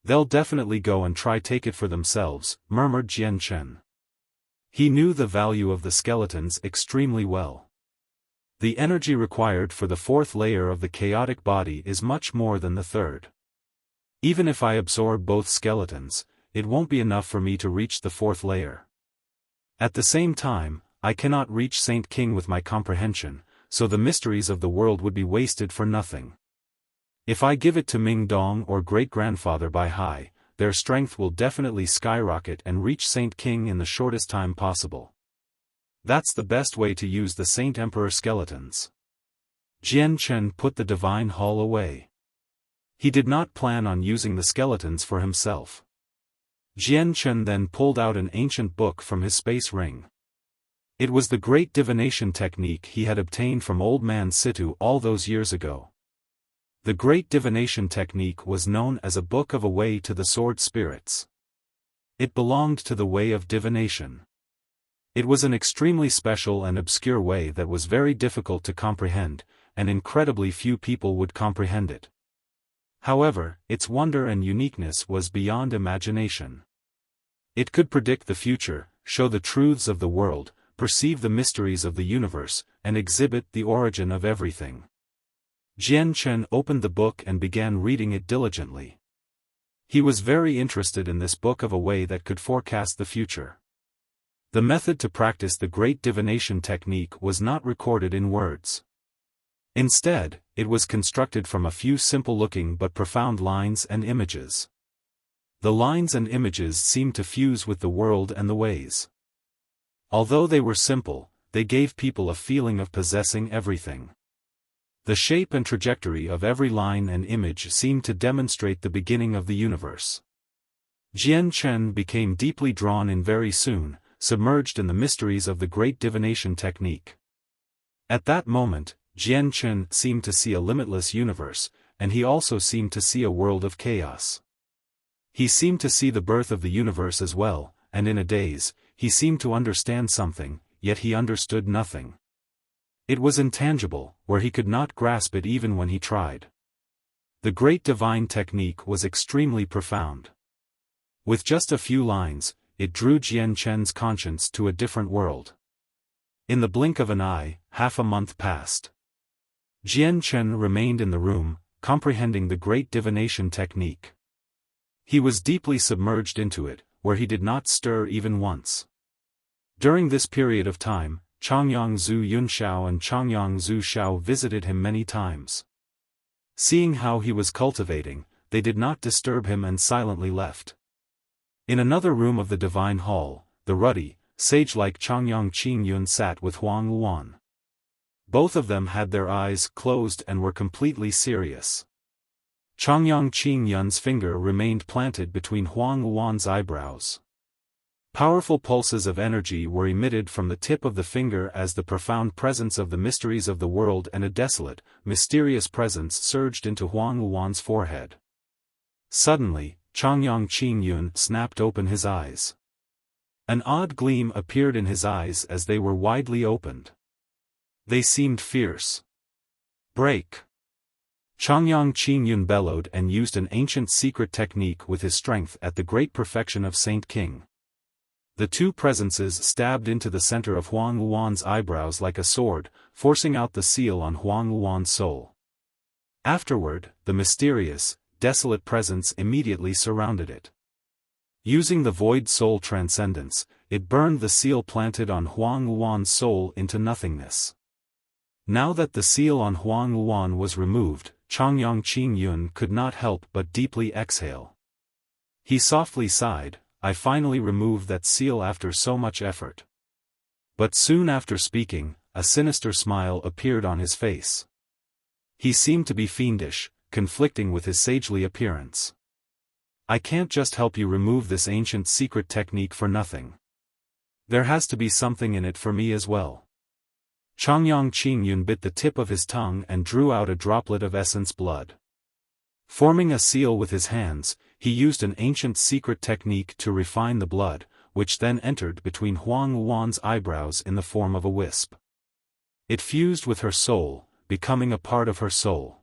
A: They'll definitely go and try take it for themselves, murmured Jian Chen. He knew the value of the skeletons extremely well. The energy required for the fourth layer of the chaotic body is much more than the third. Even if I absorb both skeletons, it won't be enough for me to reach the fourth layer. At the same time, I cannot reach Saint King with my comprehension, so the mysteries of the world would be wasted for nothing. If I give it to Ming Dong or great-grandfather Bai Hai, their strength will definitely skyrocket and reach Saint King in the shortest time possible. That's the best way to use the Saint Emperor skeletons. Jian Chen put the Divine Hall away. He did not plan on using the skeletons for himself. Jian Chen then pulled out an ancient book from his space ring. It was the great divination technique he had obtained from Old Man Situ all those years ago. The great divination technique was known as a book of a way to the sword spirits. It belonged to the way of divination. It was an extremely special and obscure way that was very difficult to comprehend, and incredibly few people would comprehend it. However, its wonder and uniqueness was beyond imagination. It could predict the future, show the truths of the world, perceive the mysteries of the universe, and exhibit the origin of everything. Jian Chen opened the book and began reading it diligently. He was very interested in this book of a way that could forecast the future. The method to practice the great divination technique was not recorded in words. Instead, it was constructed from a few simple-looking but profound lines and images. The lines and images seemed to fuse with the world and the ways. Although they were simple, they gave people a feeling of possessing everything. The shape and trajectory of every line and image seemed to demonstrate the beginning of the universe. Jian Chen became deeply drawn in very soon, submerged in the mysteries of the great divination technique. At that moment, Jian Chen seemed to see a limitless universe, and he also seemed to see a world of chaos. He seemed to see the birth of the universe as well, and in a daze, he seemed to understand something, yet he understood nothing. It was intangible, where he could not grasp it even when he tried. The great divine technique was extremely profound. With just a few lines, it drew Jian Chen's conscience to a different world. In the blink of an eye, half a month passed. Jian Chen remained in the room, comprehending the great divination technique. He was deeply submerged into it, where he did not stir even once. During this period of time, Changyang Zhu Yunxiao and Changyang Zhu Xiao visited him many times. Seeing how he was cultivating, they did not disturb him and silently left. In another room of the divine hall, the ruddy, sage-like Changyang Qingyun sat with Huang Luan. Both of them had their eyes closed and were completely serious. Changyang Qingyun's finger remained planted between Huang Luan's eyebrows. Powerful pulses of energy were emitted from the tip of the finger as the profound presence of the mysteries of the world and a desolate, mysterious presence surged into Huang Luan's forehead. Suddenly, Changyang Qingyun snapped open his eyes. An odd gleam appeared in his eyes as they were widely opened. They seemed fierce. Break! Changyang Qingyun bellowed and used an ancient secret technique with his strength at the great perfection of Saint King. The two presences stabbed into the center of Huang Luan's eyebrows like a sword, forcing out the seal on Huang Luan's soul. Afterward, the mysterious, desolate presence immediately surrounded it. Using the void soul transcendence, it burned the seal planted on Huang Luan's soul into nothingness. Now that the seal on Huang Luan was removed, Changyang Qingyun could not help but deeply exhale. He softly sighed, "I finally removed that seal after so much effort." But soon after speaking, a sinister smile appeared on his face. He seemed to be fiendish, conflicting with his sagely appearance. "I can't just help you remove this ancient secret technique for nothing. There has to be something in it for me as well." Changyang Qingyun bit the tip of his tongue and drew out a droplet of essence blood. Forming a seal with his hands, he used an ancient secret technique to refine the blood, which then entered between Huang Luan's eyebrows in the form of a wisp. It fused with her soul, becoming a part of her soul.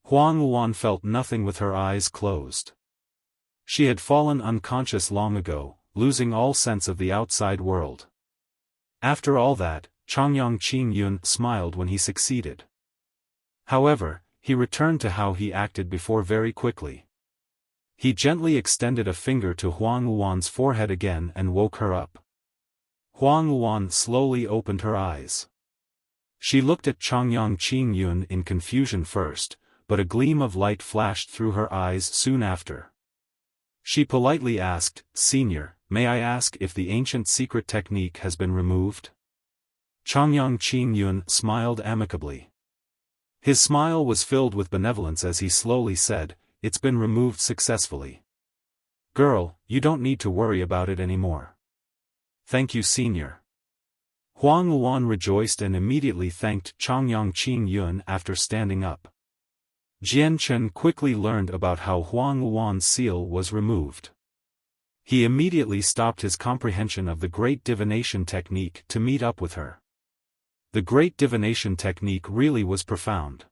A: Huang Luan felt nothing with her eyes closed. She had fallen unconscious long ago, losing all sense of the outside world. After all that, Changyang Qingyun smiled when he succeeded. However, he returned to how he acted before very quickly. He gently extended a finger to Huang Luan's forehead again and woke her up. Huang Luan slowly opened her eyes. She looked at Changyang Qingyun in confusion first, but a gleam of light flashed through her eyes soon after. She politely asked, "Senior, may I ask if the ancient secret technique has been removed?" Changyang Qingyun smiled amicably. His smile was filled with benevolence as he slowly said, "It's been removed successfully. Girl, you don't need to worry about it anymore." "Thank you, Senior." Huang Luan rejoiced and immediately thanked Changyang Qingyun after standing up. Jian Chen quickly learned about how Huang Luan's seal was removed. He immediately stopped his comprehension of the great divination technique to meet up with her. The great divination technique really was profound.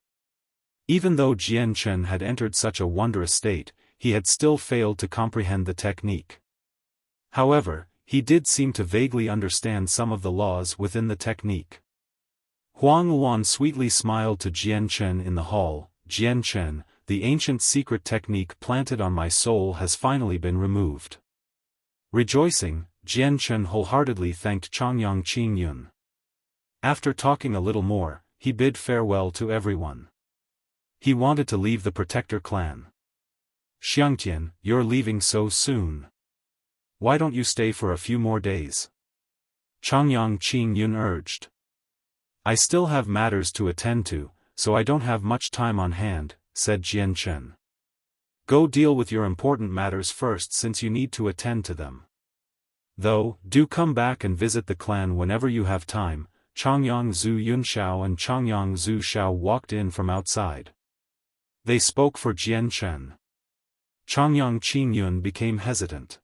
A: Even though Jian Chen had entered such a wondrous state, he had still failed to comprehend the technique. However, he did seem to vaguely understand some of the laws within the technique. Huang Luan sweetly smiled to Jian Chen in the hall. Jian Chen, the ancient secret technique planted on my soul has finally been removed. Rejoicing, Jian Chen wholeheartedly thanked Changyang Qingyun. After talking a little more, he bid farewell to everyone. He wanted to leave the Protector clan. Xiangtian, you're leaving so soon. Why don't you stay for a few more days? Changyang Qingyun urged. I still have matters to attend to, so I don't have much time on hand, said Jian Chen. Go deal with your important matters first since you need to attend to them. Though, do come back and visit the clan whenever you have time. Changyang Zhu Yunxiao and Changyang Zhu Xiao walked in from outside. They spoke for Jian Chen. Changyang Qingyun became hesitant.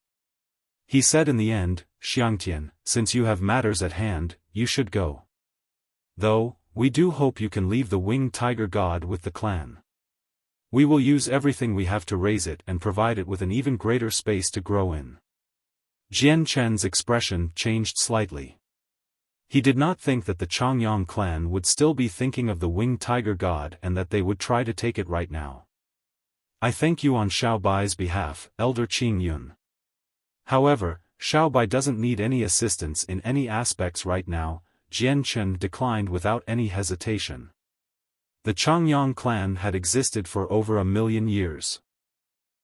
A: He said in the end, Xiangtian, since you have matters at hand, you should go. Though, we do hope you can leave the winged tiger god with the clan. We will use everything we have to raise it and provide it with an even greater space to grow in. Jian Chen's expression changed slightly. He did not think that the Changyang clan would still be thinking of the winged tiger god and that they would try to take it right now. I thank you on Xiao Bai's behalf, Elder Qingyun. However, Xiao Bai doesn't need any assistance in any aspects right now. Jian Chen declined without any hesitation. The Changyang clan had existed for over 1,000,000 years.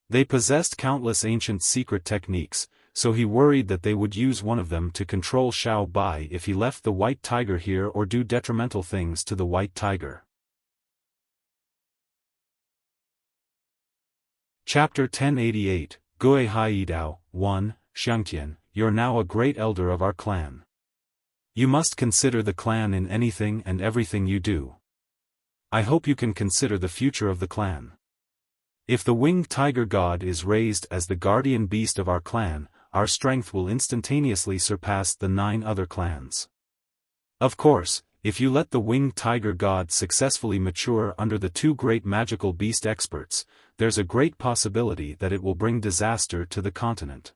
A: They possessed countless ancient secret techniques, so he worried that they would use one of them to control Xiao Bai if he left the white tiger here or do detrimental things to the white tiger. Chapter 1088, Gui Haidao, 1, Xiangtian, you're now a great elder of our clan. You must consider the clan in anything and everything you do. I hope you can consider the future of the clan. If the winged tiger god is raised as the guardian beast of our clan, our strength will instantaneously surpass the 9 other clans. Of course, if you let the winged tiger god successfully mature under the 2 great magical beast experts, there's a great possibility that it will bring disaster to the continent.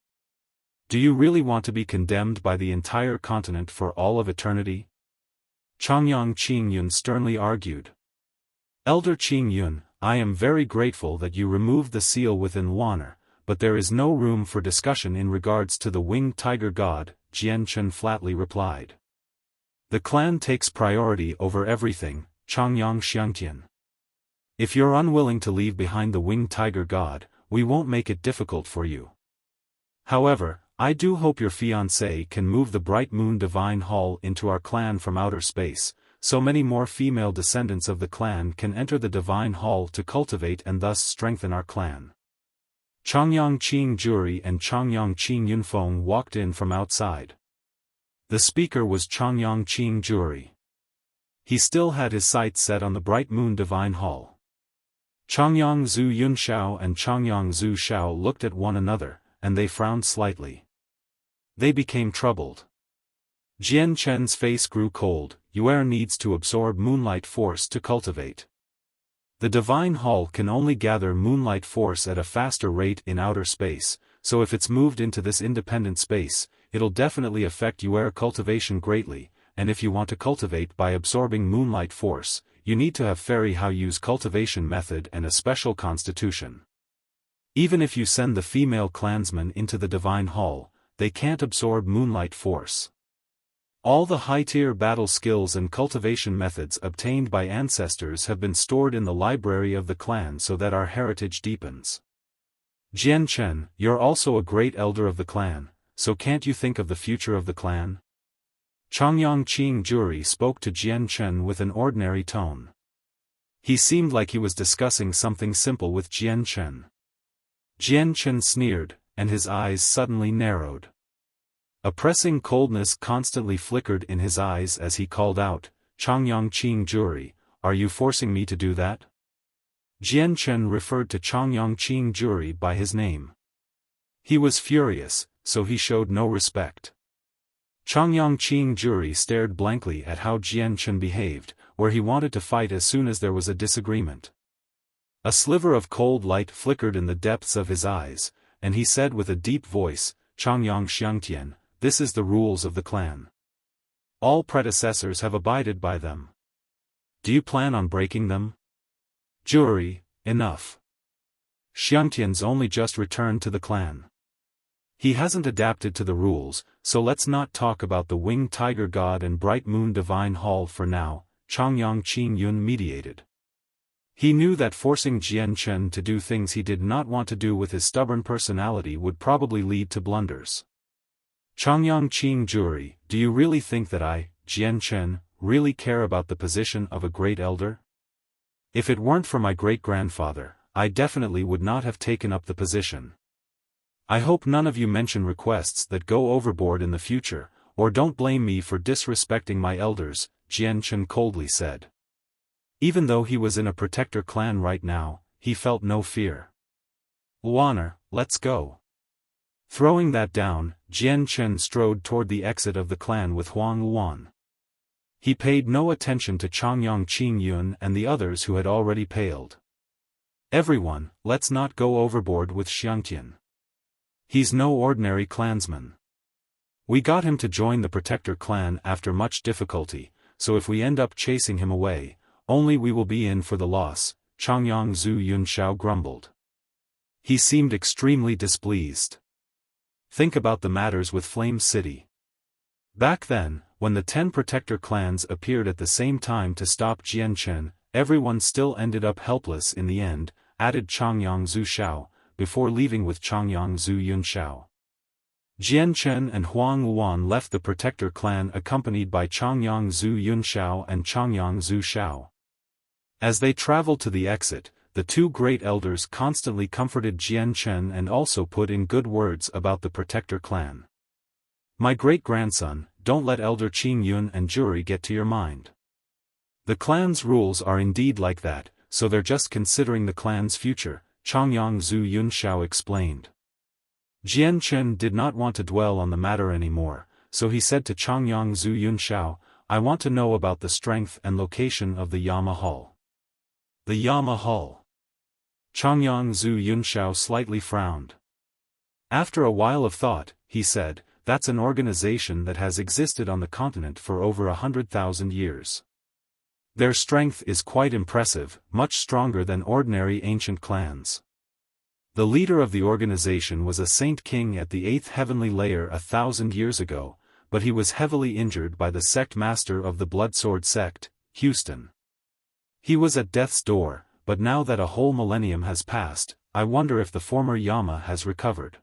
A: Do you really want to be condemned by the entire continent for all of eternity? Changyang Qingyun sternly argued. Elder Qingyun, I am very grateful that you removed the seal within Wanner, but there is no room for discussion in regards to the winged tiger god, Jian Chen flatly replied. The clan takes priority over everything, Changyang Xiangtian. If you're unwilling to leave behind the winged tiger god, we won't make it difficult for you. However, I do hope your fiancé can move the Bright Moon Divine Hall into our clan from outer space, so many more female descendants of the clan can enter the Divine Hall to cultivate and thus strengthen our clan. Changyang Qingjuri and Changyang Qingyunfeng walked in from outside. The speaker was Changyang Qingjuri. He still had his sights set on the Bright Moon Divine Hall. Changyang Zhu Yunxiao and Changyang Zhu Xiao looked at one another, and they frowned slightly. They became troubled. Jian Chen's face grew cold. Yuer needs to absorb moonlight force to cultivate. The Divine Hall can only gather moonlight force at a faster rate in outer space, so if it's moved into this independent space, it'll definitely affect Yuer cultivation greatly, and if you want to cultivate by absorbing moonlight force, you need to have Fairy Hao use cultivation method and a special constitution. Even if you send the female clansmen into the Divine Hall, they can't absorb moonlight force. All the high-tier battle skills and cultivation methods obtained by ancestors have been stored in the library of the clan so that our heritage deepens. Jian Chen, you're also a great elder of the clan, so can't you think of the future of the clan? Changyang Qingjuri spoke to Jian Chen with an ordinary tone. He seemed like he was discussing something simple with Jian Chen. Jian Chen sneered, and his eyes suddenly narrowed. A pressing coldness constantly flickered in his eyes as he called out, Changyang Qingjuri, are you forcing me to do that? Jian Chen referred to Changyang Qingjuri by his name. He was furious, so he showed no respect. Changyang Qing Juri stared blankly at how Jian Chen behaved, where he wanted to fight as soon as there was a disagreement. A sliver of cold light flickered in the depths of his eyes, and he said with a deep voice, "Changyang Xiangtian, this is the rules of the clan. All predecessors have abided by them. Do you plan on breaking them?" "Juri, enough. Xiangtian's only just returned to the clan. He hasn't adapted to the rules, so let's not talk about the Winged Tiger God and Bright Moon Divine Hall for now," Changyang Qing Yun mediated. He knew that forcing Jian Chen to do things he did not want to do with his stubborn personality would probably lead to blunders. "Changyang Qing Juri, do you really think that I, Jian Chen, really care about the position of a great elder? If it weren't for my great-grandfather, I definitely would not have taken up the position. I hope none of you mention requests that go overboard in the future, or don't blame me for disrespecting my elders," Jian Chen coldly said. Even though he was in a protector clan right now, he felt no fear. "Luaner, let's go." Throwing that down, Jian Chen strode toward the exit of the clan with Huang Luan. He paid no attention to Changyang Qing Yun and the others who had already paled. "Everyone, let's not go overboard with Xiangtian. He's no ordinary clansman. We got him to join the protector clan after much difficulty, so if we end up chasing him away, only we will be in for the loss," Changyang Zhu Yunshao grumbled. He seemed extremely displeased. Think about the matters with Flame City. Back then, when the 10 protector clans appeared at the same time to stop Jian Chen, everyone still ended up helpless in the end, added Changyang Zhu Shao, before leaving with Changyang Zhu Yunshao. Jian Chen and Huang Luan left the protector clan accompanied by Changyang Zhu Yunshao and Changyang Zhu Shao. As they traveled to the exit, the two great elders constantly comforted Jian Chen and also put in good words about the protector clan. "My great-grandson, don't let Elder Qing Yun and Juri get to your mind. The clan's rules are indeed like that, so they're just considering the clan's future," Changyang Zhu Yunshao explained. Jian Chen did not want to dwell on the matter anymore, so he said to Changyang Zhu Yunshao, "I want to know about the strength and location of the Yama Hall." "The Yama Hall?" Changyang Zhu Yunshao slightly frowned. After a while of thought, he said, "That's an organization that has existed on the continent for over 100,000 years. Their strength is quite impressive, much stronger than ordinary ancient clans. The leader of the organization was a Saint King at the 8th heavenly layer 1,000 years ago, but he was heavily injured by the sect master of the Bloodsword sect, Houston. He was at death's door, but now that a whole millennium has passed, I wonder if the former Yama has recovered.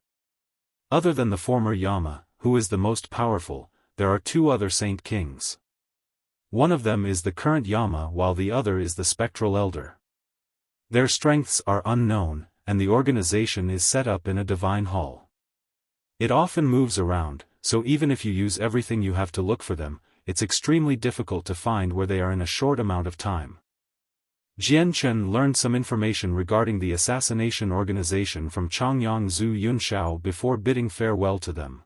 A: Other than the former Yama, who is the most powerful, there are 2 other Saint Kings. One of them is the current Yama while the other is the spectral elder. Their strengths are unknown, and the organization is set up in a divine hall. It often moves around, so even if you use everything you have to look for them, it's extremely difficult to find where they are in a short amount of time." Jian Chen learned some information regarding the assassination organization from Changyang Zhu Yunshao before bidding farewell to them.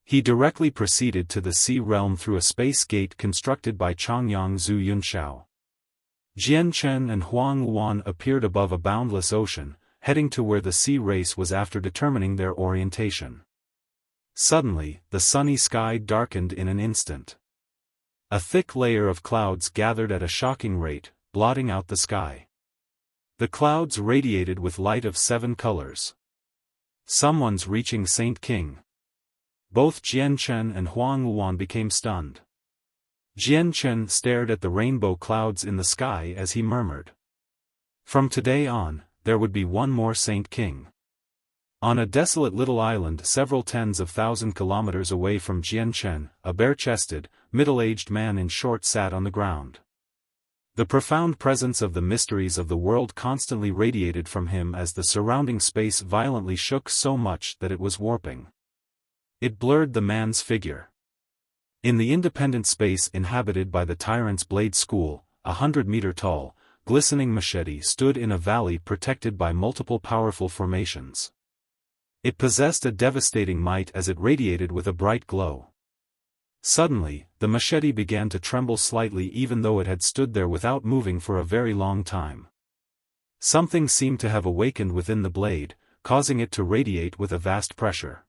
A: He directly proceeded to the sea realm through a space gate constructed by Changyang Zhu Yunshao. Jian Chen and Huang Luan appeared above a boundless ocean, heading to where the sea race was after determining their orientation. Suddenly, the sunny sky darkened in an instant. A thick layer of clouds gathered at a shocking rate, blotting out the sky. The clouds radiated with light of 7 colors. "Someone's reaching Saint King." Both Jian Chen and Huang Luan became stunned. Jian Chen stared at the rainbow clouds in the sky as he murmured. From today on, there would be one more Saint King. On a desolate little island several tens of thousand kilometers away from Jian Chen, a bare-chested, middle-aged man in short sat on the ground. The profound presence of the mysteries of the world constantly radiated from him as the surrounding space violently shook so much that it was warping. It blurred the man's figure. In the independent space inhabited by the Tyrant's Blade School, 100-meter tall, glistening machete stood in a valley protected by multiple powerful formations. It possessed a devastating might as it radiated with a bright glow. Suddenly, the machete began to tremble slightly even though it had stood there without moving for a very long time. Something seemed to have awakened within the blade, causing it to radiate with a vast pressure.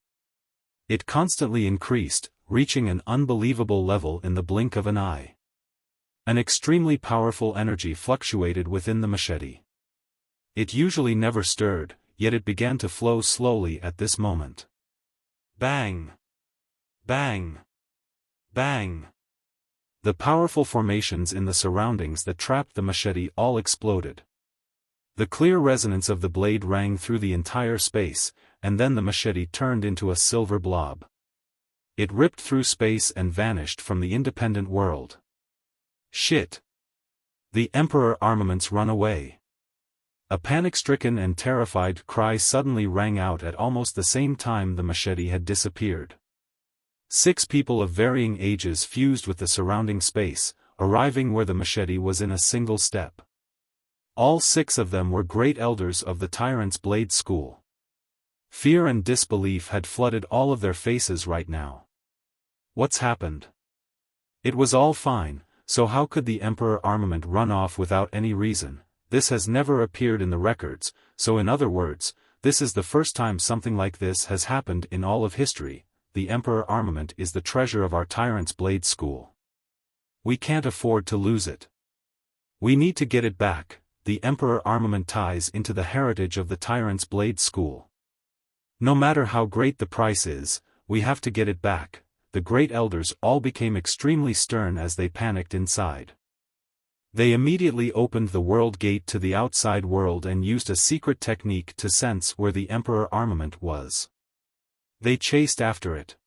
A: It constantly increased, reaching an unbelievable level in the blink of an eye. An extremely powerful energy fluctuated within the machete. It usually never stirred, yet it began to flow slowly at this moment. Bang! Bang! Bang! The powerful formations in the surroundings that trapped the machete all exploded. The clear resonance of the blade rang through the entire space, and then the machete turned into a silver blob. It ripped through space and vanished from the independent world. Shit! The Emperor armaments run away. A panic-stricken and terrified cry suddenly rang out at almost the same time the machete had disappeared. 6 people of varying ages fused with the surrounding space, arriving where the machete was in a single step. All 6 of them were great elders of the Tyrant's Blade School. Fear and disbelief had flooded all of their faces right now. What's happened? It was all fine, so how could the Emperor armament run off without any reason? This has never appeared in the records, so in other words, this is the first time something like this has happened in all of history. The Emperor armament is the treasure of our Tyrant's Blade School. We can't afford to lose it. We need to get it back. The Emperor armament ties into the heritage of the Tyrant's Blade School. No matter how great the price is, we have to get it back. The great elders all became extremely stern as they panicked inside. They immediately opened the world gate to the outside world and used a secret technique to sense where the Emperor armament was. They chased after it.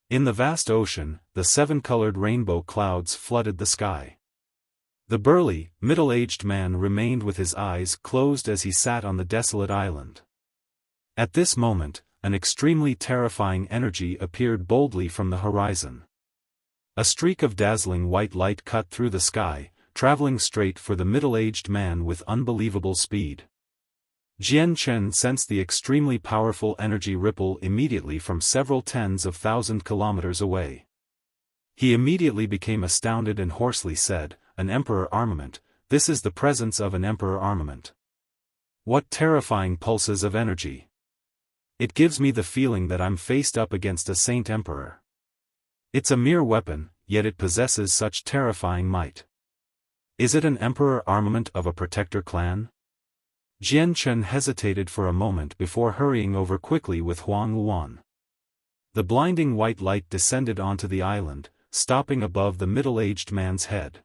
A: In the vast ocean, the 7-colored rainbow clouds flooded the sky. The burly, middle-aged man remained with his eyes closed as he sat on the desolate island. At this moment, an extremely terrifying energy appeared boldly from the horizon. A streak of dazzling white light cut through the sky, traveling straight for the middle-aged man with unbelievable speed. Jian Chen sensed the extremely powerful energy ripple immediately from several tens of thousand kilometers away. He immediately became astounded and hoarsely said, "An Emperor armament, this is the presence of an Emperor armament. What terrifying pulses of energy! It gives me the feeling that I'm faced up against a Saint Emperor. It's a mere weapon, yet it possesses such terrifying might. Is it an Emperor armament of a protector clan?" Jian Chen hesitated for a moment before hurrying over quickly with Huang Luan. The blinding white light descended onto the island, stopping above the middle-aged man's head.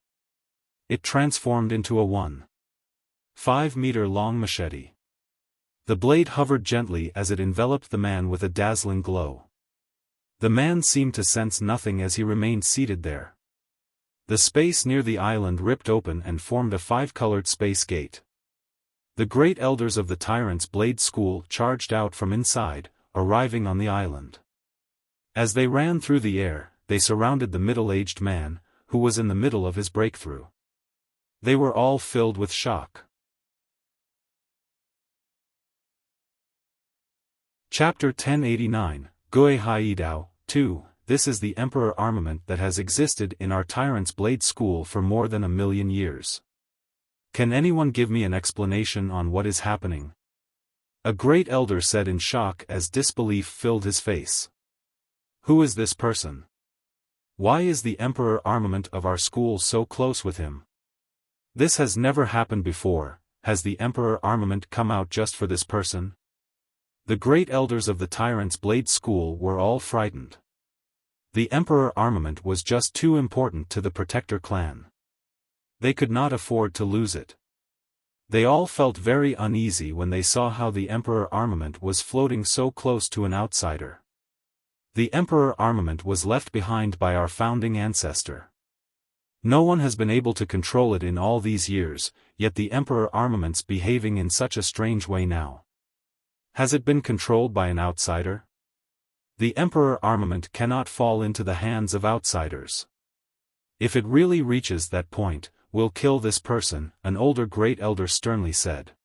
A: It transformed into a 1.5-meter-long machete. The blade hovered gently as it enveloped the man with a dazzling glow. The man seemed to sense nothing as he remained seated there. The space near the island ripped open and formed a 5-colored space gate. The great elders of the Tyrant's Blade School charged out from inside, arriving on the island. As they ran through the air, they surrounded the middle-aged man, who was in the middle of his breakthrough. They were all filled with shock. Chapter 1089, Gui Haidao, 2. This is the Emperor armament that has existed in our Tyrant's Blade School for more than 1,000,000 years. Can anyone give me an explanation on what is happening? A great elder said in shock as disbelief filled his face. Who is this person? Why is the Emperor armament of our school so close with him? This has never happened before. Has the Emperor armament come out just for this person? The great elders of the Tyrant's Blade School were all frightened. The Emperor armament was just too important to the Protector clan. They could not afford to lose it. They all felt very uneasy when they saw how the Emperor armament was floating so close to an outsider. The Emperor armament was left behind by our founding ancestor. No one has been able to control it in all these years, yet the Emperor armament's behaving in such a strange way now. Has it been controlled by an outsider? The Emperor armament cannot fall into the hands of outsiders. If it really reaches that point, we'll kill this person, an older great elder sternly said.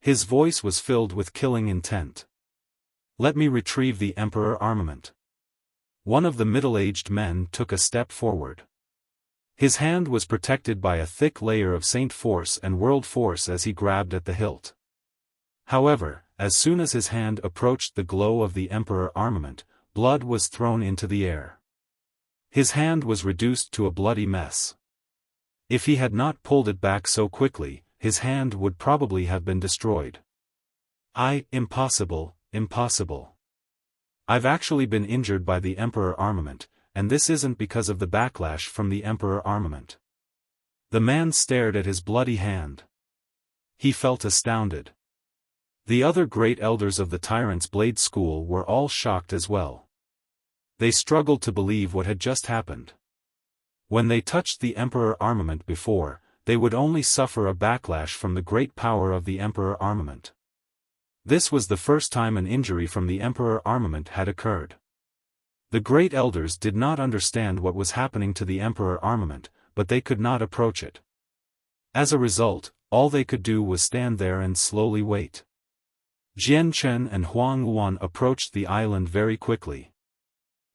A: His voice was filled with killing intent. Let me retrieve the Emperor armament. One of the middle-aged men took a step forward. His hand was protected by a thick layer of Saint Force and World Force as he grabbed at the hilt. However, as soon as his hand approached the glow of the Emperor armament, blood was thrown into the air. His hand was reduced to a bloody mess. If he had not pulled it back so quickly, his hand would probably have been destroyed. Impossible, impossible. I've actually been injured by the Emperor armament, and this isn't because of the backlash from the Emperor armament. The man stared at his bloody hand. He felt astounded. The other great elders of the Tyrant's Blade School were all shocked as well. They struggled to believe what had just happened. When they touched the Emperor armament before, they would only suffer a backlash from the great power of the Emperor armament. This was the first time an injury from the Emperor armament had occurred. The great elders did not understand what was happening to the Emperor armament, but they could not approach it. As a result, all they could do was stand there and slowly wait. Jian Chen and Huang Wuan approached the island very quickly.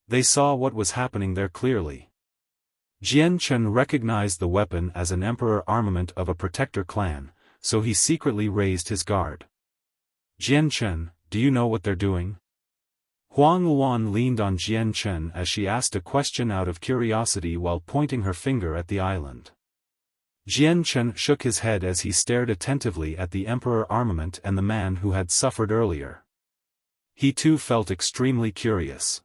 A: They saw what was happening there clearly. Jian Chen recognized the weapon as an Emperor armament of a protector clan, so he secretly raised his guard. Jian Chen, do you know what they're doing? Huang Wuan leaned on Jian Chen as she asked a question out of curiosity while pointing her finger at the island. Jian Chen shook his head as he stared attentively at the Emperor armament and the man who had suffered earlier. He too felt extremely curious.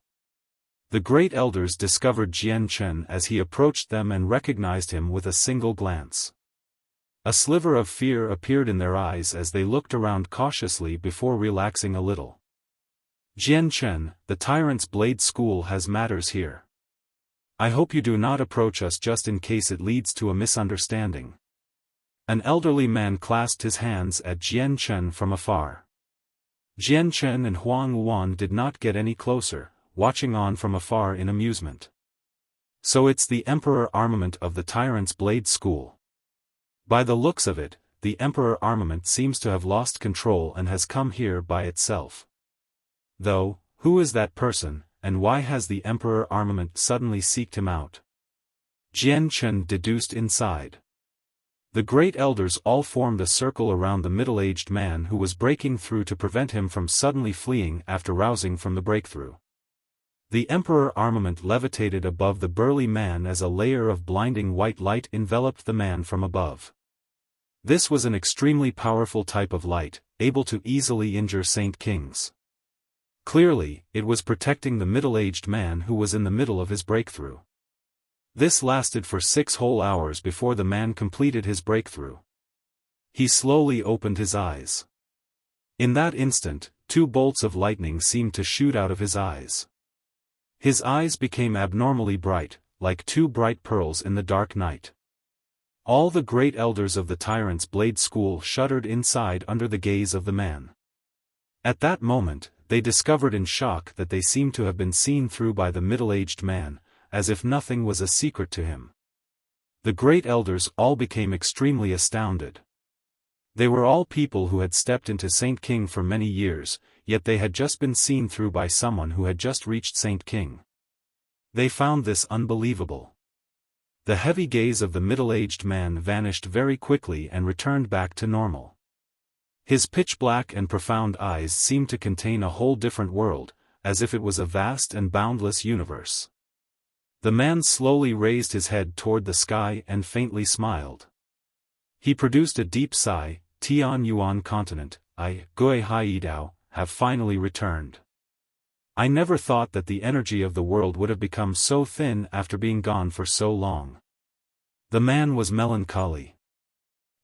A: The great elders discovered Jian Chen as he approached them and recognized him with a single glance. A sliver of fear appeared in their eyes as they looked around cautiously before relaxing a little. Jian Chen, the Tyrant's Blade School has matters here. I hope you do not approach us just in case it leads to a misunderstanding. An elderly man clasped his hands at Jian Chen from afar. Jian Chen and Huang Wuan did not get any closer, watching on from afar in amusement. So it's the Emperor armament of the Tyrant's Blade School. By the looks of it, the Emperor armament seems to have lost control and has come here by itself. Though, who is that person, and why has the Emperor armament suddenly seeked him out? Jian Chen deduced inside. The great elders all formed a circle around the middle-aged man who was breaking through to prevent him from suddenly fleeing after rousing from the breakthrough. The Emperor armament levitated above the burly man as a layer of blinding white light enveloped the man from above. This was an extremely powerful type of light, able to easily injure Saint Kings. Clearly, it was protecting the middle-aged man who was in the middle of his breakthrough. This lasted for 6 whole hours before the man completed his breakthrough. He slowly opened his eyes. In that instant, 2 bolts of lightning seemed to shoot out of his eyes. His eyes became abnormally bright, like 2 bright pearls in the dark night. All the great elders of the Tyrant's Blade School shuddered inside under the gaze of the man. At that moment, they discovered in shock that they seemed to have been seen through by the middle-aged man, as if nothing was a secret to him. The great elders all became extremely astounded. They were all people who had stepped into Saint King for many years, yet they had just been seen through by someone who had just reached Saint King. They found this unbelievable. The heavy gaze of the middle-aged man vanished very quickly and returned back to normal. His pitch-black and profound eyes seemed to contain a whole different world, as if it was a vast and boundless universe. The man slowly raised his head toward the sky and faintly smiled. He produced a deep sigh. Tian Yuan continent, Gui Haidao, have finally returned. I never thought that the energy of the world would have become so thin after being gone for so long. The man was melancholy.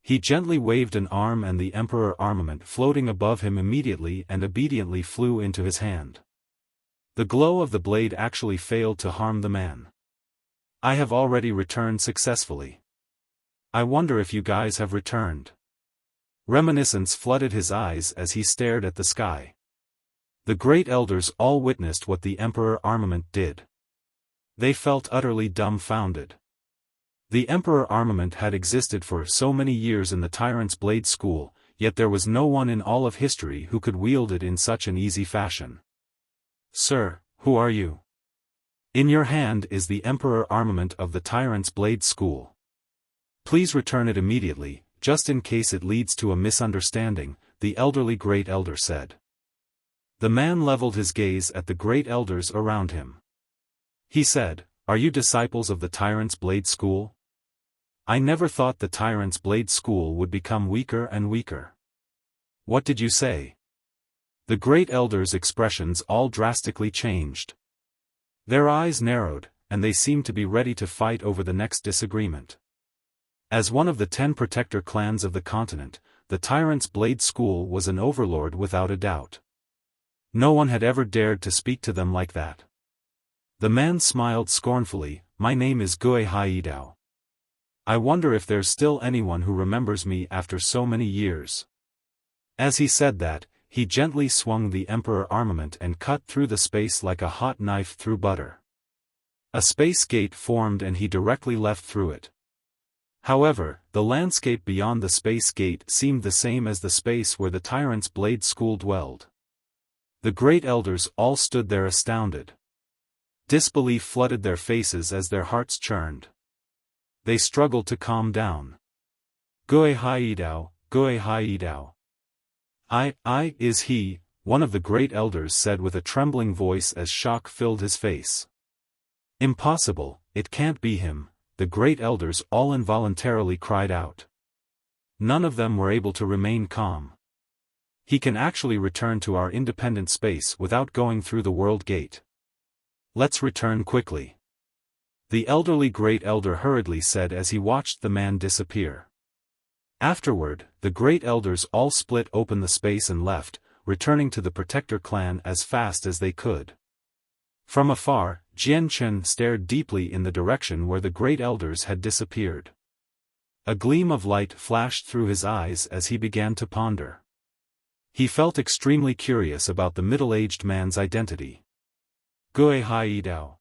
A: He gently waved an arm and the Emperor armament floating above him immediately and obediently flew into his hand. The glow of the blade actually failed to harm the man. I have already returned successfully. I wonder if you guys have returned. Reminiscence flooded his eyes as he stared at the sky. The great elders all witnessed what the Emperor armament did. They felt utterly dumbfounded. The Emperor armament had existed for so many years in the Tyrant's Blade School, yet there was no one in all of history who could wield it in such an easy fashion. "Sir, who are you?" "In your hand is the Emperor armament of the Tyrant's Blade School. Please return it immediately, just in case it leads to a misunderstanding," the elderly Great Elder said. The man leveled his gaze at the Great Elders around him. He said, "Are you disciples of the Tyrant's Blade School? I never thought the Tyrant's Blade School would become weaker and weaker." "What did you say?" The Great Elders' expressions all drastically changed. Their eyes narrowed, and they seemed to be ready to fight over the next disagreement. As one of the 10 protector clans of the continent, the Tyrant's Blade School was an overlord without a doubt. No one had ever dared to speak to them like that. The man smiled scornfully, "My name is Gui Haidao. I wonder if there's still anyone who remembers me after so many years." As he said that, he gently swung the Emperor armament and cut through the space like a hot knife through butter. A space gate formed and he directly left through it. However, the landscape beyond the space gate seemed the same as the space where the Tyrant's Blade School dwelled. The Great Elders all stood there astounded. Disbelief flooded their faces as their hearts churned. They struggled to calm down. "Gui Haidao, Gui Haidao. Is he?" one of the Great Elders said with a trembling voice as shock filled his face. "Impossible, it can't be him," the Great Elders all involuntarily cried out. None of them were able to remain calm. "He can actually return to our independent space without going through the World Gate. Let's return quickly," the elderly Great Elder hurriedly said as he watched the man disappear. Afterward, the Great Elders all split open the space and left, returning to the Protector clan as fast as they could. From afar, Jian Chen stared deeply in the direction where the Great Elders had disappeared. A gleam of light flashed through his eyes as he began to ponder. He felt extremely curious about the middle-aged man's identity. "Gui Haidao.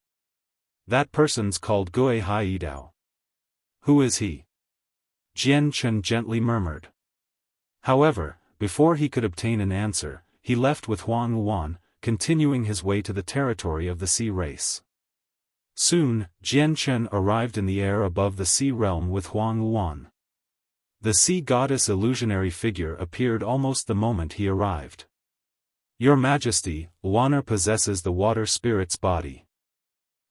A: That person's called Gui Haidao. Who is he?" Jian Chen gently murmured. However, before he could obtain an answer, he left with Huang Wuan, continuing his way to the territory of the sea race. Soon, Jian Chen arrived in the air above the sea realm with Huang Wuan. The sea goddess illusionary figure appeared almost the moment he arrived. "Your Majesty, Wuaner possesses the water spirit's body.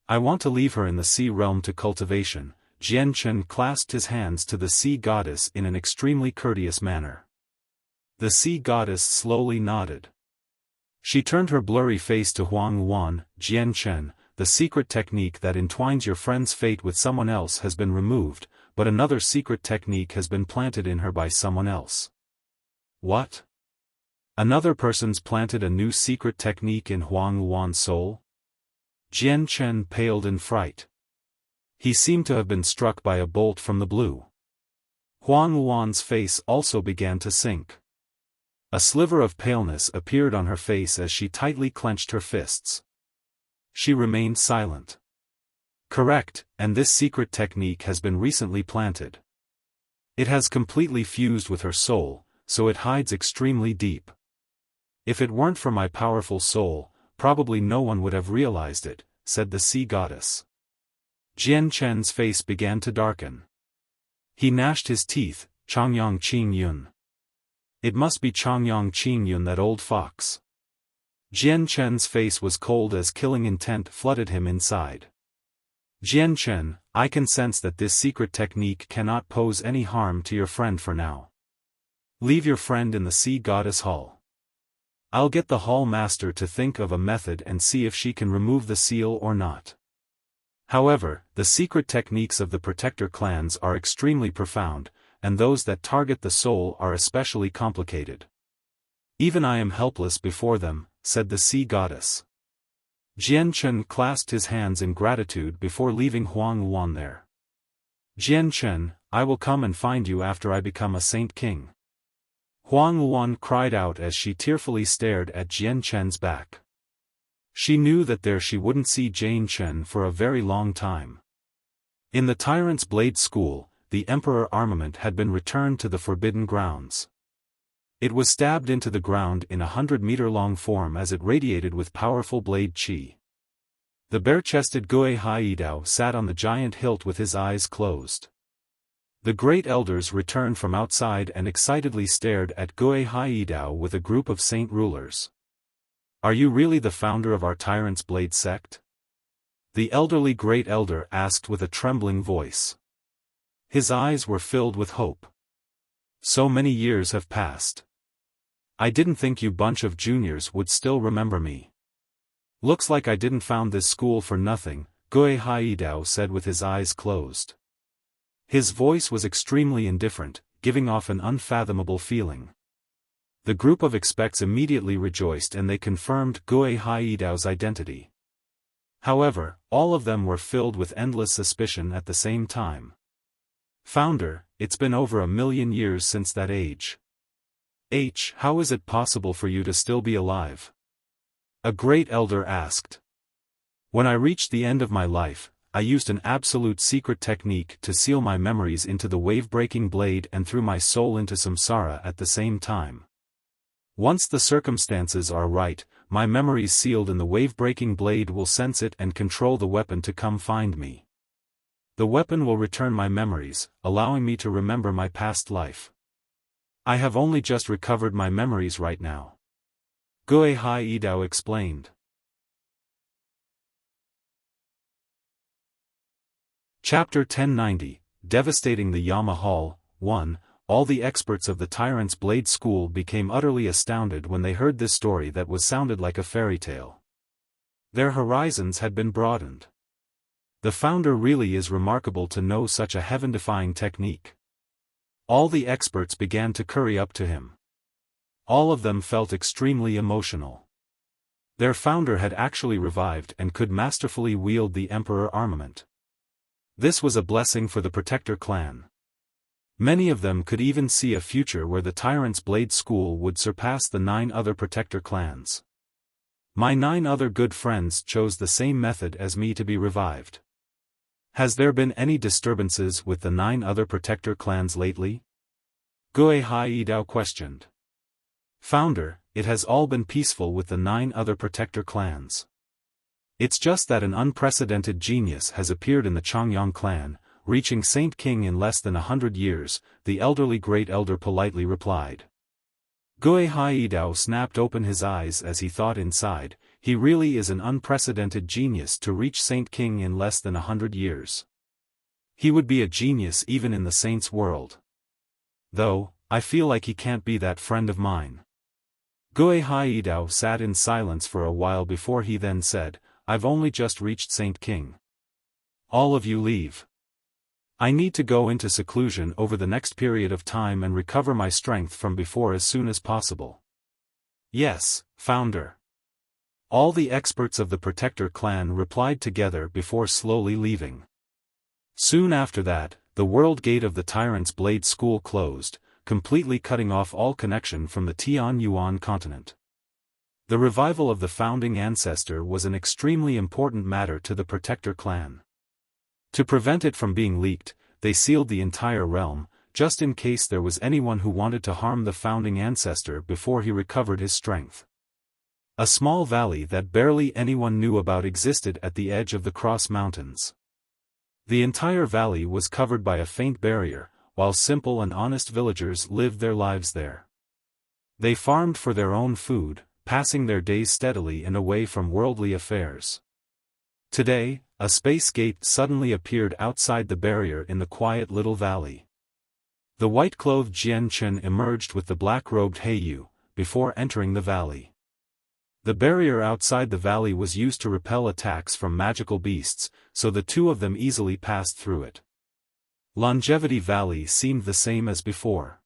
A: I want to leave her in the sea realm to cultivation." Jian Chen clasped his hands to the sea goddess in an extremely courteous manner. The sea goddess slowly nodded. She turned her blurry face to Huang Wuan. "Jian Chen, the secret technique that entwines your friend's fate with someone else has been removed, but another secret technique has been planted in her by someone else." "What? Another person's planted a new secret technique in Huang Wuan's soul?" Jian Chen paled in fright. He seemed to have been struck by a bolt from the blue. Huang Wuan's face also began to sink. A sliver of paleness appeared on her face as she tightly clenched her fists. She remained silent. "Correct, and this secret technique has been recently planted. It has completely fused with her soul, so it hides extremely deep. If it weren't for my powerful soul, probably no one would have realized it," said the sea goddess. Jian Chen's face began to darken. He gnashed his teeth. "Changyang Qing Yun. It must be Changyang Qing Yun, that old fox." Jian Chen's face was cold as killing intent flooded him inside. "Jian Chen, I can sense that this secret technique cannot pose any harm to your friend for now. Leave your friend in the sea goddess hall. I'll get the hall master to think of a method and see if she can remove the seal or not. However, the secret techniques of the protector clans are extremely profound, and those that target the soul are especially complicated. Even I am helpless before them," said the sea goddess. Jian Chen clasped his hands in gratitude before leaving Huang Wuan there. "Jian Chen, I will come and find you after I become a saint king." Huang Wuan cried out as she tearfully stared at Jian Chen's back. She knew that there she wouldn't see Jian Chen for a very long time. In the Tyrant's Blade School, the Emperor armament had been returned to the Forbidden Grounds. It was stabbed into the ground in a 100-meter-long form as it radiated with powerful blade qi. The bare-chested Guo Haidao sat on the giant hilt with his eyes closed. The great elders returned from outside and excitedly stared at Guo Haidao with a group of saint rulers. "Are you really the founder of our Tyrant's Blade sect?" the elderly great elder asked with a trembling voice. His eyes were filled with hope. "So many years have passed. I didn't think you bunch of juniors would still remember me. Looks like I didn't found this school for nothing," Guo Haidao said with his eyes closed. His voice was extremely indifferent, giving off an unfathomable feeling. The group of experts immediately rejoiced and they confirmed Guo Haidao's identity. However, all of them were filled with endless suspicion at the same time. "Founder, it's been over 1,000,000 years since that age. How is it possible for you to still be alive?" a great elder asked. "When I reached the end of my life, I used an absolute secret technique to seal my memories into the wave-breaking blade and threw my soul into samsara at the same time. Once the circumstances are right, my memories sealed in the wave-breaking blade will sense it and control the weapon to come find me. The weapon will return my memories, allowing me to remember my past life. I have only just recovered my memories right now," Guo Haidao explained. Chapter 1090, Devastating the Yama Hall. 1. All the experts of the Tyrant's Blade School became utterly astounded when they heard this story that was sounded like a fairy tale. Their horizons had been broadened. The founder really is remarkable to know such a heaven-defying technique. All the experts began to curry up to him. All of them felt extremely emotional. Their founder had actually revived and could masterfully wield the Emperor armament. This was a blessing for the Protector clan. Many of them could even see a future where the Tyrant's Blade School would surpass the 9 other Protector clans. My 9 other good friends chose the same method as me to be revived. Has there been any disturbances with the 9 other Protector clans lately? Guo Haidao questioned. Founder, it has all been peaceful with the 9 other Protector clans. It's just that an unprecedented genius has appeared in the Changyang clan, reaching Saint King in less than 100 years, the elderly great elder politely replied. Guo Haidao snapped open his eyes as he thought inside, he really is an unprecedented genius to reach Saint King in less than 100 years. He would be a genius even in the saints' world. Though, I feel like he can't be that friend of mine. Guo Haidao sat in silence for a while before he then said, I've only just reached Saint King. All of you leave. I need to go into seclusion over the next period of time and recover my strength from before as soon as possible. Yes, Founder. All the experts of the Protector clan replied together before slowly leaving. Soon after that, the world gate of the Tyrant's Blade School closed, completely cutting off all connection from the Tianyuan continent. The revival of the founding ancestor was an extremely important matter to the Protector clan. To prevent it from being leaked, they sealed the entire realm, just in case there was anyone who wanted to harm the founding ancestor before he recovered his strength. A small valley that barely anyone knew about existed at the edge of the Cross Mountains. The entire valley was covered by a faint barrier, while simple and honest villagers lived their lives there. They farmed for their own food, passing their days steadily and away from worldly affairs. Today, a space gate suddenly appeared outside the barrier in the quiet little valley. The white-clothed Jian Chen emerged with the black-robed Heiyu, before entering the valley. The barrier outside the valley was used to repel attacks from magical beasts, so the two of them easily passed through it. Longevity Valley seemed the same as before.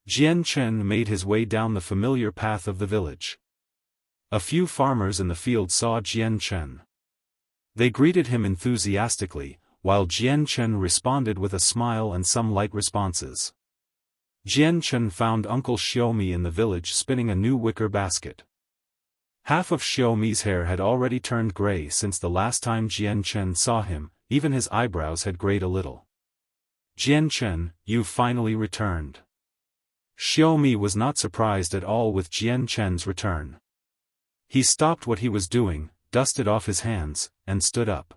A: Jian Chen made his way down the familiar path of the village. A few farmers in the field saw Jian Chen. They greeted him enthusiastically, while Jian Chen responded with a smile and some light responses. Jian Chen found Uncle Xiaomi in the village spinning a new wicker basket. Half of Xiaomi's hair had already turned gray since the last time Jian Chen saw him, even his eyebrows had grayed a little. Jian Chen, you've finally returned. Xiaomi was not surprised at all with Jian Chen's return. He stopped what he was doing, dusted off his hands, and stood up.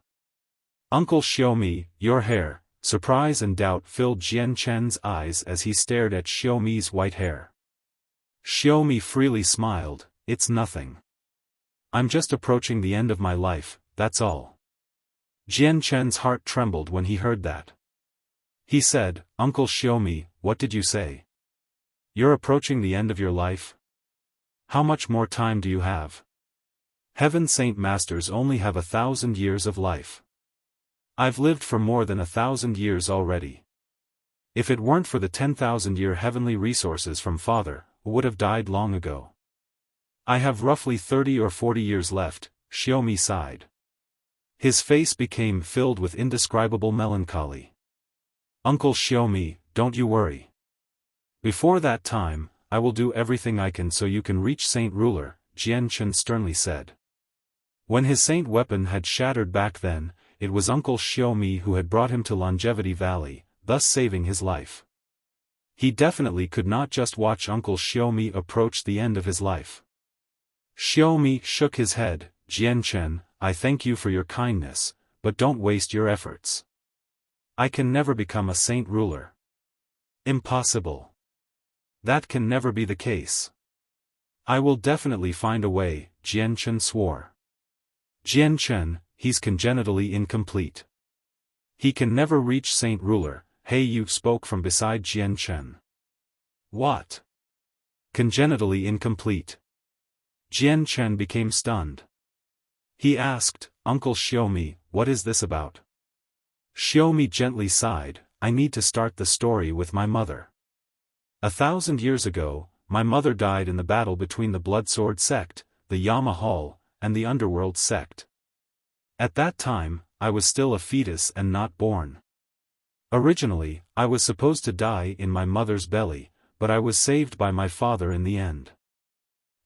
A: "Uncle Xiaomi, your hair." Surprise and doubt filled Jian Chen's eyes as he stared at Xiaomi's white hair. Xiaomi freely smiled, "It's nothing. I'm just approaching the end of my life, that's all." Jian Chen's heart trembled when he heard that. He said, "Uncle Xiaomi, what did you say? You're approaching the end of your life? How much more time do you have? Heaven Saint Masters only have 1,000 years of life. I've lived for more than 1,000 years already. If it weren't for the 10,000-year heavenly resources from Father, I would have died long ago. I have roughly 30 or 40 years left," Xiaomi sighed. His face became filled with indescribable melancholy. "Uncle Xiaomi, don't you worry. Before that time, I will do everything I can so you can reach Saint Ruler," Jian Chen sternly said. When his saint weapon had shattered back then, it was Uncle Xiaomi who had brought him to Longevity Valley, thus saving his life. He definitely could not just watch Uncle Xiaomi approach the end of his life. Xiaomi shook his head, "Jian Chen, I thank you for your kindness, but don't waste your efforts. I can never become a saint ruler." "Impossible. That can never be the case." "I will definitely find a way," Jian Chen swore. "Jian Chen, he's congenitally incomplete. He can never reach Saint Ruler." Hey Yu spoke from beside Jian Chen. "What? Congenitally incomplete?" Jian Chen became stunned. He asked, "Uncle Xiaomi, what is this about?" Xiaomi gently sighed, "I need to start the story with my mother. 1,000 years ago, my mother died in the battle between the Bloodsword sect, the Yama Hall, and the Underworld sect. At that time, I was still a fetus and not born. Originally, I was supposed to die in my mother's belly, but I was saved by my father in the end.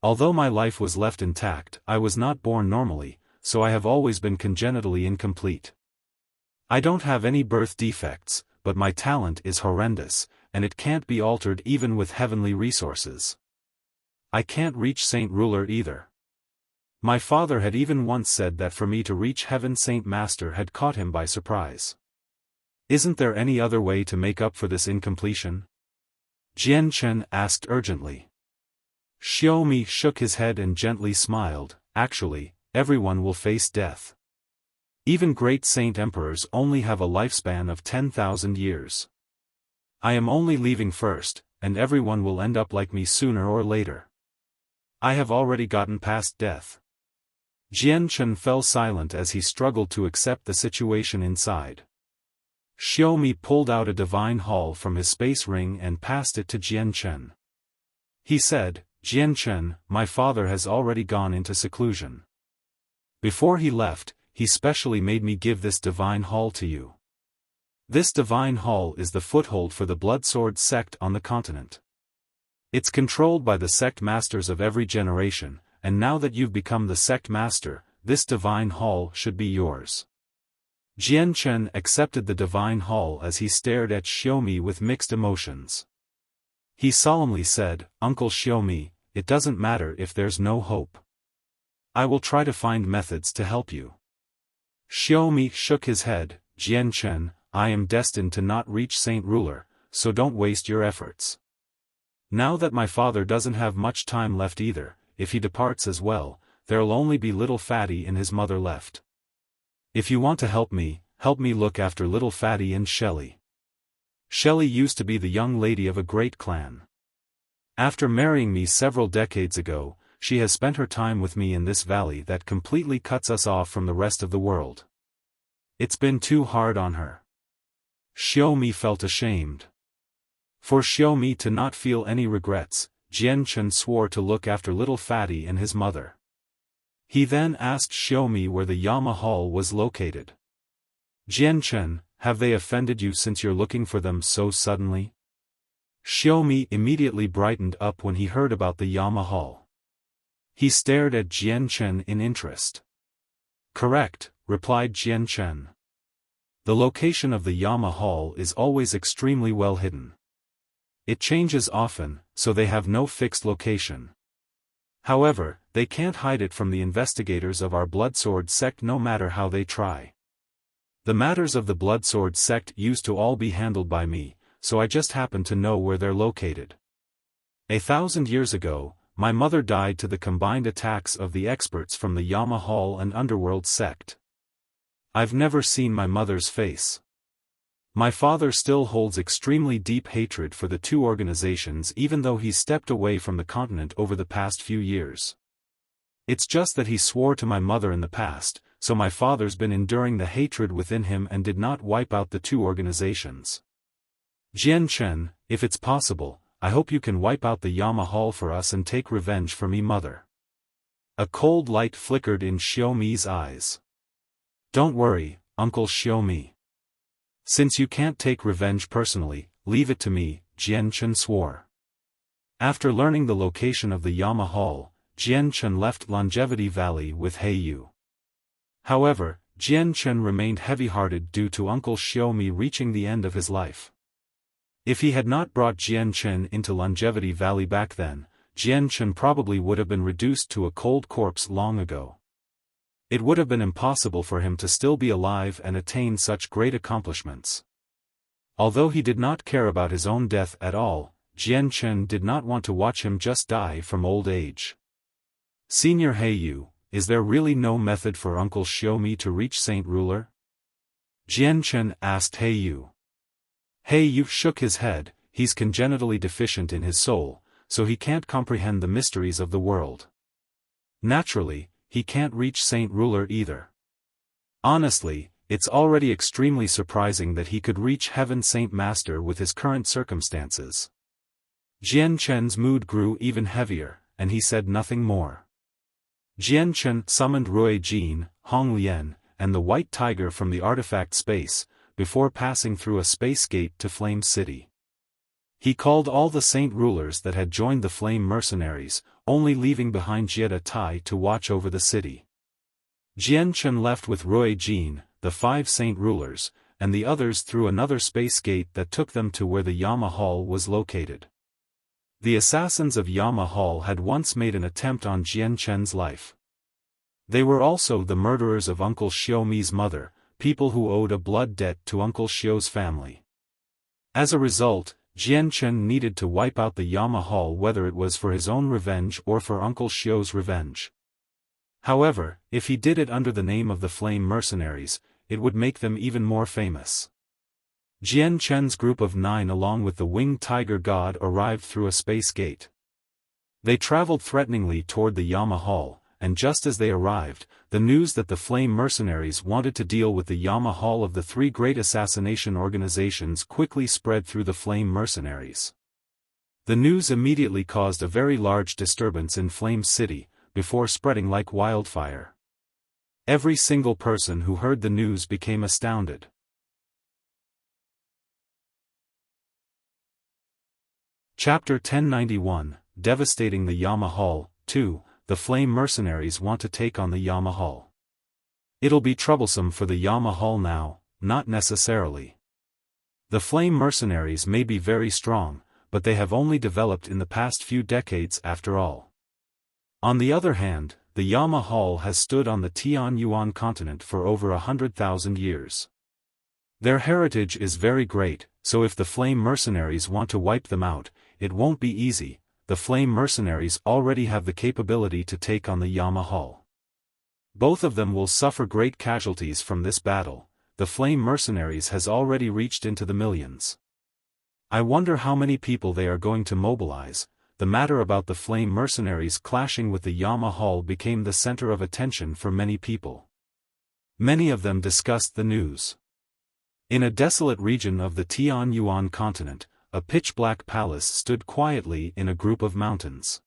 A: Although my life was left intact, I was not born normally, so I have always been congenitally incomplete. I don't have any birth defects, but my talent is horrendous, and it can't be altered even with heavenly resources. I can't reach Saint Ruler either. My father had even once said that for me to reach Heaven Saint Master had caught him by surprise. Isn't there any other way to make up for this incompletion?" Jian Chen asked urgently. Xiaomi shook his head and gently smiled, "Actually, everyone will face death. Even great saint emperors only have a lifespan of 10,000 years. I am only leaving first, and everyone will end up like me sooner or later. I have already gotten past death." Jian Chen fell silent as he struggled to accept the situation inside. Xiaomi pulled out a divine hall from his space ring and passed it to Jian Chen. He said, "Jian Chen, my father has already gone into seclusion. Before he left, he specially made me give this divine hall to you. This divine hall is the foothold for the Bloodsword sect on the continent. It's controlled by the sect masters of every generation, and now that you've become the sect master, this divine hall should be yours." Jian Chen accepted the divine hall as he stared at Xiaomi with mixed emotions. He solemnly said, "Uncle Xiaomi, it doesn't matter if there's no hope. I will try to find methods to help you." Xiaomi shook his head, "Jian Chen, I am destined to not reach Saint Ruler, so don't waste your efforts. Now that my father doesn't have much time left either, if he departs as well, there'll only be little Fatty and his mother left. If you want to help me look after little Fatty and Shelly. Shelly used to be the young lady of a great clan. After marrying me several decades ago, she has spent her time with me in this valley that completely cuts us off from the rest of the world. It's been too hard on her." Xiaomi felt ashamed. For Xiaomi to not feel any regrets, Jian Chen swore to look after little Fatty and his mother. He then asked Xiaomi where the Yama Hall was located. "Jian Chen, have they offended you since you're looking for them so suddenly?" Xiaomi immediately brightened up when he heard about the Yama Hall. He stared at Jian Chen in interest. "Correct," replied Jian Chen. "The location of the Yama Hall is always extremely well hidden. It changes often, so they have no fixed location. However, they can't hide it from the investigators of our Bloodsword sect no matter how they try. The matters of the Bloodsword sect used to all be handled by me, so I just happen to know where they're located. 1,000 years ago, my mother died to the combined attacks of the experts from the Yama Hall and Underworld sect. I've never seen my mother's face. My father still holds extremely deep hatred for the two organizations even though he stepped away from the continent over the past few years. It's just that he swore to my mother in the past, so my father's been enduring the hatred within him and did not wipe out the two organizations. Jian Chen, if it's possible, I hope you can wipe out the Yama Hall for us and take revenge for me, mother. A cold light flickered in Xiaomi's eyes. Don't worry, Uncle Xiaomi. Since you can't take revenge personally, leave it to me, Jian Chen swore. After learning the location of the Yama Hall, Jian Chen left Longevity Valley with Heiyu. However, Jian Chen remained heavy-hearted due to Uncle Xiaomi reaching the end of his life. If he had not brought Jian Chen into Longevity Valley back then, Jian Chen probably would have been reduced to a cold corpse long ago. It would have been impossible for him to still be alive and attain such great accomplishments. Although he did not care about his own death at all, Jian Chen did not want to watch him just die from old age. Senior Heiyu, is there really no method for Uncle Xiaomi to reach Saint Ruler? Jian Chen asked Heiyu. Heiyu shook his head. He's congenitally deficient in his soul, so he can't comprehend the mysteries of the world. Naturally, he can't reach Saint Ruler either. Honestly, it's already extremely surprising that he could reach Heaven Saint Master with his current circumstances. Jian Chen's mood grew even heavier, and he said nothing more. Jian Chen summoned Rui Jin, Hong Lian, and the White Tiger from the artifact space, before passing through a space gate to Flame City. He called all the Saint Rulers that had joined the Flame Mercenaries, only leaving behind Jieda Tai to watch over the city. Jian Chen left with Rui Jin, the 5 Saint Rulers, and the others through another space gate that took them to where the Yama Hall was located. The assassins of Yama Hall had once made an attempt on Jian Chen's life. They were also the murderers of Uncle Xiaomi's mother, people who owed a blood debt to Uncle Xiao's family. As a result, Jian Chen needed to wipe out the Yama Hall whether it was for his own revenge or for Uncle Xiao's revenge. However, if he did it under the name of the Flame Mercenaries, it would make them even more famous. Jian Chen's group of 9 along with the Winged Tiger God arrived through a space gate. They traveled threateningly toward the Yama Hall, and just as they arrived, the news that the Flame Mercenaries wanted to deal with the Yama Hall of the 3 great assassination organizations quickly spread through the Flame Mercenaries. The news immediately caused a very large disturbance in Flame City, before spreading like wildfire. Every single person who heard the news became astounded. Chapter 1091, Devastating the Yama Hall, 2. The Flame Mercenaries want to take on the Yama Hall. It'll be troublesome for the Yama Hall now, not necessarily. The Flame Mercenaries may be very strong, but they have only developed in the past few decades after all. On the other hand, the Yama Hall has stood on the Tianyuan continent for over 100,000 years. Their heritage is very great, so if the Flame Mercenaries want to wipe them out, it won't be easy. The Flame Mercenaries already have the capability to take on the Yama Hall. Both of them will suffer great casualties from this battle. The Flame Mercenaries has already reached into the millions. I wonder how many people they are going to mobilize. The matter about the Flame Mercenaries clashing with the Yama Hall became the center of attention for many people. Many of them discussed the news. In a desolate region of the Tianyuan continent, a pitch-black palace stood quietly in a group of mountains.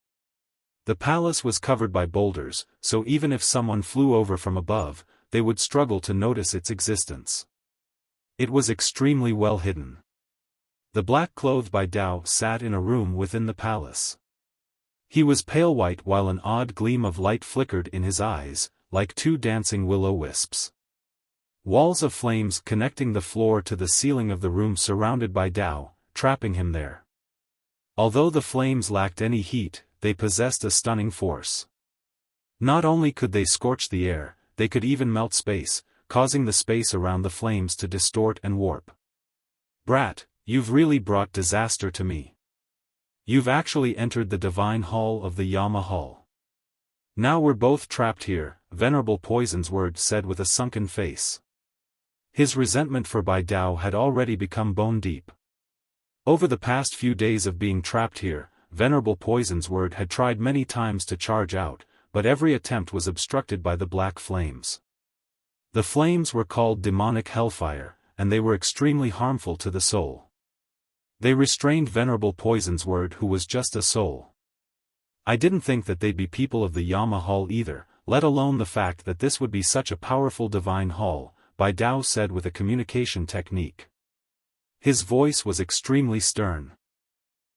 A: The palace was covered by boulders, so even if someone flew over from above, they would struggle to notice its existence. It was extremely well hidden. The black-clothed Bai Dao sat in a room within the palace. He was pale white while an odd gleam of light flickered in his eyes, like 2 dancing will-o-wisps. Walls of flames connecting the floor to the ceiling of the room surrounded Bai Dao, trapping him there. Although the flames lacked any heat, they possessed a stunning force. Not only could they scorch the air, they could even melt space, causing the space around the flames to distort and warp. Brat, you've really brought disaster to me. You've actually entered the divine hall of the Yama Hall. Now we're both trapped here, Venerable Poison's Word said with a sunken face. His resentment for Bai Dao had already become bone deep. Over the past few days of being trapped here, Venerable Poison's Word had tried many times to charge out, but every attempt was obstructed by the black flames. The flames were called demonic hellfire, and they were extremely harmful to the soul. They restrained Venerable Poison's Word, who was just a soul. I didn't think that they'd be people of the Yama Hall either, let alone the fact that this would be such a powerful divine hall, Bai Dao said with a communication technique. His voice was extremely stern.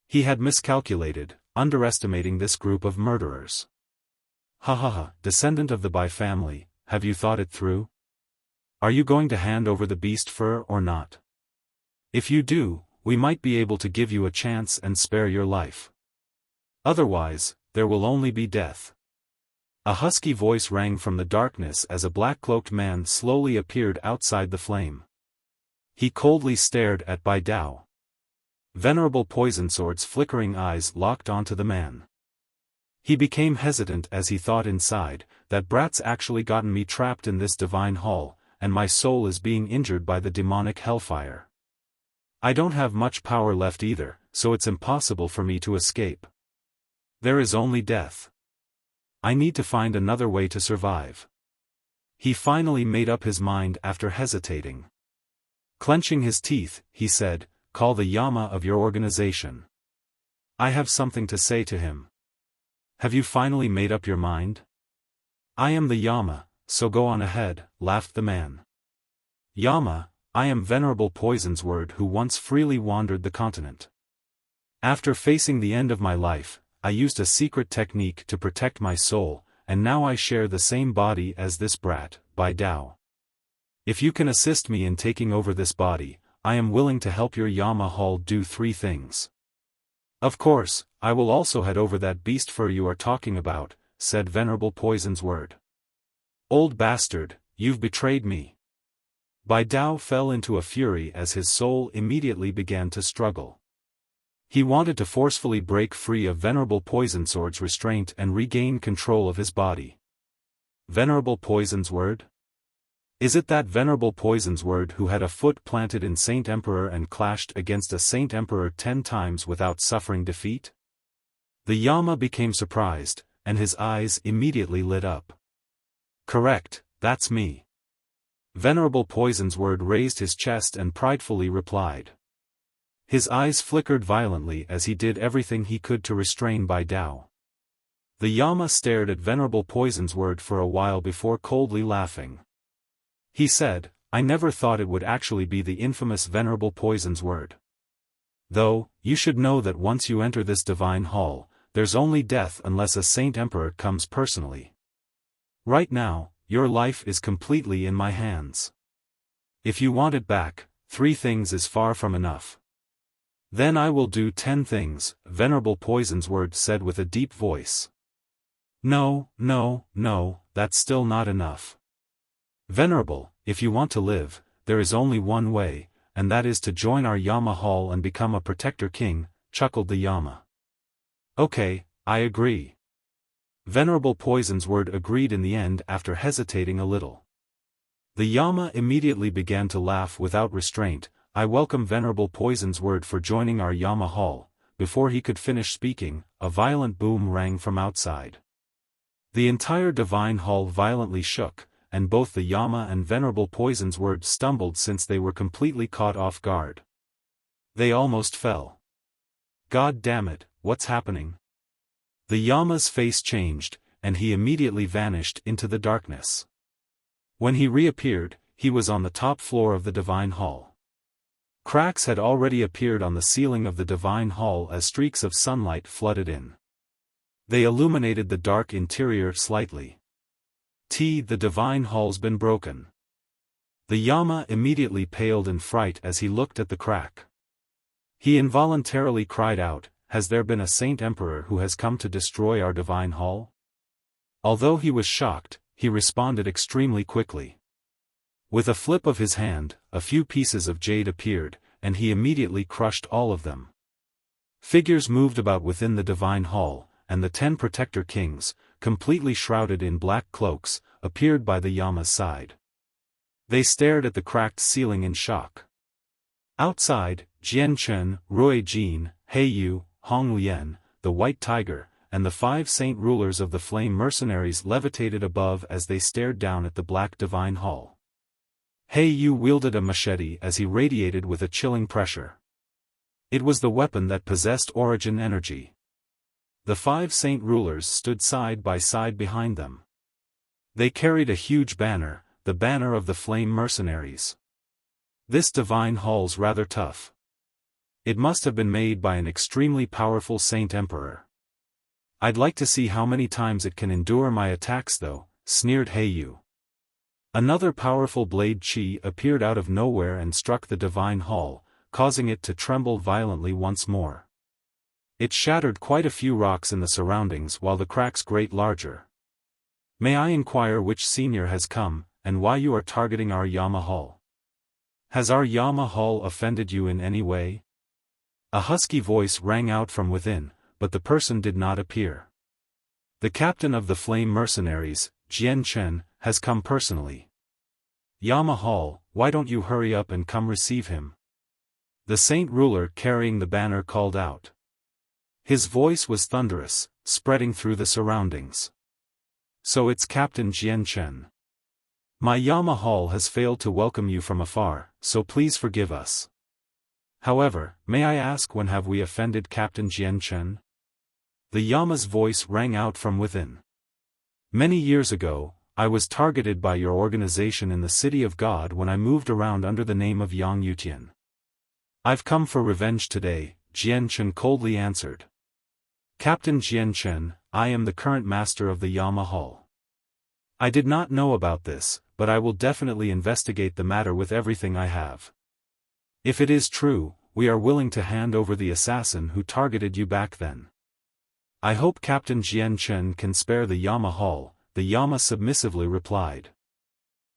A: He had miscalculated, underestimating this group of murderers. Ha ha ha, descendant of the Bai family, have you thought it through? Are you going to hand over the beast fur or not? If you do, we might be able to give you a chance and spare your life. Otherwise, there will only be death. A husky voice rang from the darkness as a black-cloaked man slowly appeared outside the flame. He coldly stared at Bai Dao. Venerable Poisonsword's flickering eyes locked onto the man. He became hesitant as he thought inside, that brat's actually gotten me trapped in this divine hall, and my soul is being injured by the demonic hellfire. I don't have much power left either, so it's impossible for me to escape. There is only death. I need to find another way to survive. He finally made up his mind after hesitating. Clenching his teeth, he said, "Call the Yama of your organization. I have something to say to him." Have you finally made up your mind? I am the Yama, so go on ahead, laughed the man. Yama, I am Venerable Poison's Word who once freely wandered the continent. After facing the end of my life, I used a secret technique to protect my soul, and now I share the same body as this brat, Bai Dao. If you can assist me in taking over this body, I am willing to help your Yama Hall do 3 things. Of course, I will also head over that beast fur you are talking about, said Venerable Poison's Word. Old bastard, you've betrayed me. Bai Dao fell into a fury as his soul immediately began to struggle. He wanted to forcefully break free of Venerable Poisonsword's restraint and regain control of his body. Venerable Poison's Word? Is it that Venerable Poison's Word who had a foot planted in Saint Emperor and clashed against a Saint Emperor 10 times without suffering defeat? The Yama became surprised, and his eyes immediately lit up. Correct, that's me. Venerable Poison's Word raised his chest and pridefully replied. His eyes flickered violently as he did everything he could to restrain Bai Dao. The Yama stared at Venerable Poison's Word for a while before coldly laughing. He said, I never thought it would actually be the infamous Venerable Poison's Word. Though, you should know that once you enter this divine hall, there's only death unless a Saint Emperor comes personally. Right now, your life is completely in my hands. If you want it back, 3 things is far from enough. Then I will do 10 things, Venerable Poison's Word said with a deep voice. No, that's still not enough. Venerable, if you want to live, there is only one way, and that is to join our Yama Hall and become a Protector King, chuckled the Yama. Okay, I agree. Venerable Poison's Word agreed in the end after hesitating a little. The Yama immediately began to laugh without restraint. I welcome Venerable Poison's Word for joining our Yama Hall. Before he could finish speaking, a violent boom rang from outside. The entire divine hall violently shook, and both the Yama and Venerable Poison's Word stumbled since they were completely caught off guard. They almost fell. God damn it, what's happening? The Yama's face changed, and he immediately vanished into the darkness. When he reappeared, he was on the top floor of the divine hall. Cracks had already appeared on the ceiling of the divine hall as streaks of sunlight flooded in. They illuminated the dark interior slightly. The divine hall's been broken. The Yama immediately paled in fright as he looked at the crack. He involuntarily cried out, has there been a Saint Emperor who has come to destroy our divine hall? Although he was shocked, he responded extremely quickly. With a flip of his hand, a few pieces of jade appeared, and he immediately crushed all of them. Figures moved about within the divine hall, and the 10 protector kings, completely shrouded in black cloaks, appeared by the Yama's side. They stared at the cracked ceiling in shock. Outside, Jian Chen, Rui Jin, He Yu, Hong Lian, the White Tiger, and the 5 saint rulers of the flame mercenaries levitated above as they stared down at the black divine hall. He Yu wielded a machete as he radiated with a chilling pressure. It was the weapon that possessed origin energy. The 5 saint rulers stood side by side behind them. They carried a huge banner, the banner of the flame mercenaries. This divine hall's rather tough. It must have been made by an extremely powerful saint emperor. I'd like to see how many times it can endure my attacks though, sneered He Yu. Another powerful blade chi appeared out of nowhere and struck the divine hall, causing it to tremble violently once more. It shattered quite a few rocks in the surroundings while the cracks grew larger. May I inquire which senior has come, and why you are targeting our Yama hall? Has our Yama hall offended you in any way? A husky voice rang out from within, but the person did not appear. The captain of the flame mercenaries, Jian Chen, has come personally. Yama hall, why don't you hurry up and come receive him? The saint ruler carrying the banner called out. His voice was thunderous, spreading through the surroundings. So it's Captain Jian Chen. My Yama hall has failed to welcome you from afar, so please forgive us. However, may I ask when have we offended Captain Jian Chen? The Yama's voice rang out from within. Many years ago, I was targeted by your organization in the City of God when I moved around under the name of Yang Yutian. I've come for revenge today, Jian Chen coldly answered. Captain Jian Chen, I am the current master of the Yama hall. I did not know about this, but I will definitely investigate the matter with everything I have. If it is true, we are willing to hand over the assassin who targeted you back then. I hope Captain Jian Chen can spare the Yama hall, the Yama submissively replied.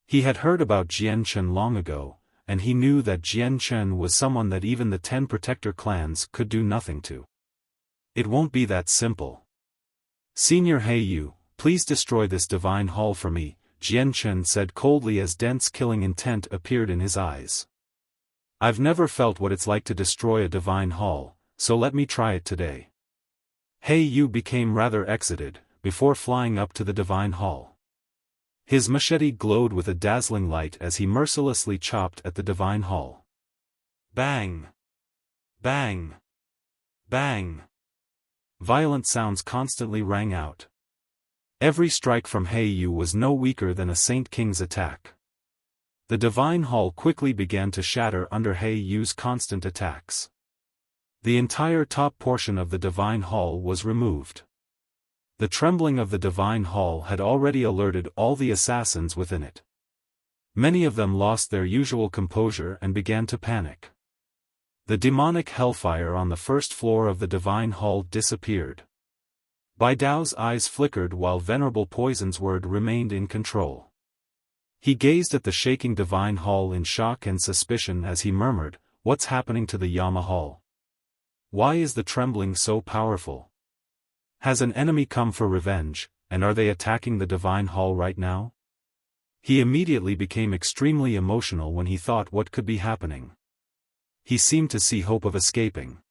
A: He had heard about Jian Chen long ago, and he knew that Jian Chen was someone that even the 10 protector clans could do nothing to. It won't be that simple. Senior He Yu, please destroy this divine hall for me, Jian Chen said coldly as dense killing intent appeared in his eyes. I've never felt what it's like to destroy a divine hall, so let me try it today. He Yu became rather excited, before flying up to the divine hall. His machete glowed with a dazzling light as he mercilessly chopped at the divine hall. Bang! Bang! Bang! Violent sounds constantly rang out. Every strike from He Yu was no weaker than a Saint King's attack. The divine hall quickly began to shatter under He Yu's constant attacks. The entire top portion of the divine hall was removed. The trembling of the divine hall had already alerted all the assassins within it. Many of them lost their usual composure and began to panic. The demonic hellfire on the first floor of the divine hall disappeared. Bai Dao's eyes flickered while Venerable Poison's word remained in control. He gazed at the shaking divine hall in shock and suspicion as he murmured, "What's happening to the Yama hall? Why is the trembling so powerful? Has an enemy come for revenge, and are they attacking the divine hall right now?" He immediately became extremely emotional when he thought what could be happening. He seemed to see hope of escaping.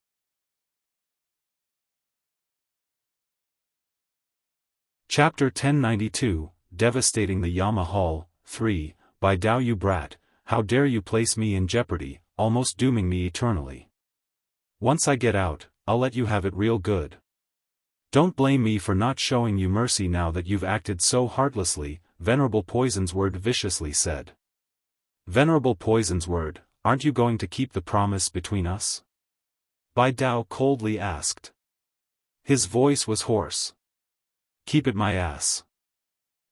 A: Chapter 1092, Devastating the Yama Hall, 3, Bai Dao you brat, how dare you place me in jeopardy, almost dooming me eternally. Once I get out, I'll let you have it real good. Don't blame me for not showing you mercy now that you've acted so heartlessly, Venerable Poison's word viciously said. Venerable Poison's word, aren't you going to keep the promise between us? Bai Dao coldly asked. His voice was hoarse. Keep it my ass.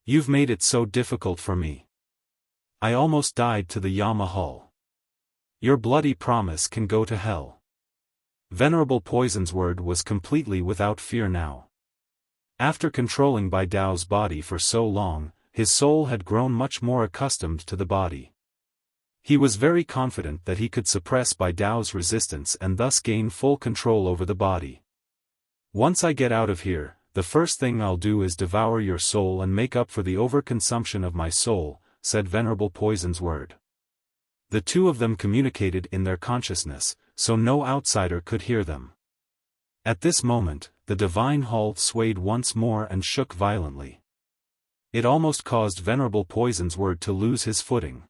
A: You've made it so difficult for me. I almost died to the Yama hall. Your bloody promise can go to hell. Venerable Poison's word was completely without fear now. After controlling Bai Dao's body for so long, his soul had grown much more accustomed to the body. He was very confident that he could suppress Bai Dao's resistance and thus gain full control over the body. Once I get out of here, the first thing I'll do is devour your soul and make up for the overconsumption of my soul, said Venerable Poison's word. The two of them communicated in their consciousness, so no outsider could hear them. At this moment, the divine hall swayed once more and shook violently. It almost caused Venerable Poison's word to lose his footing.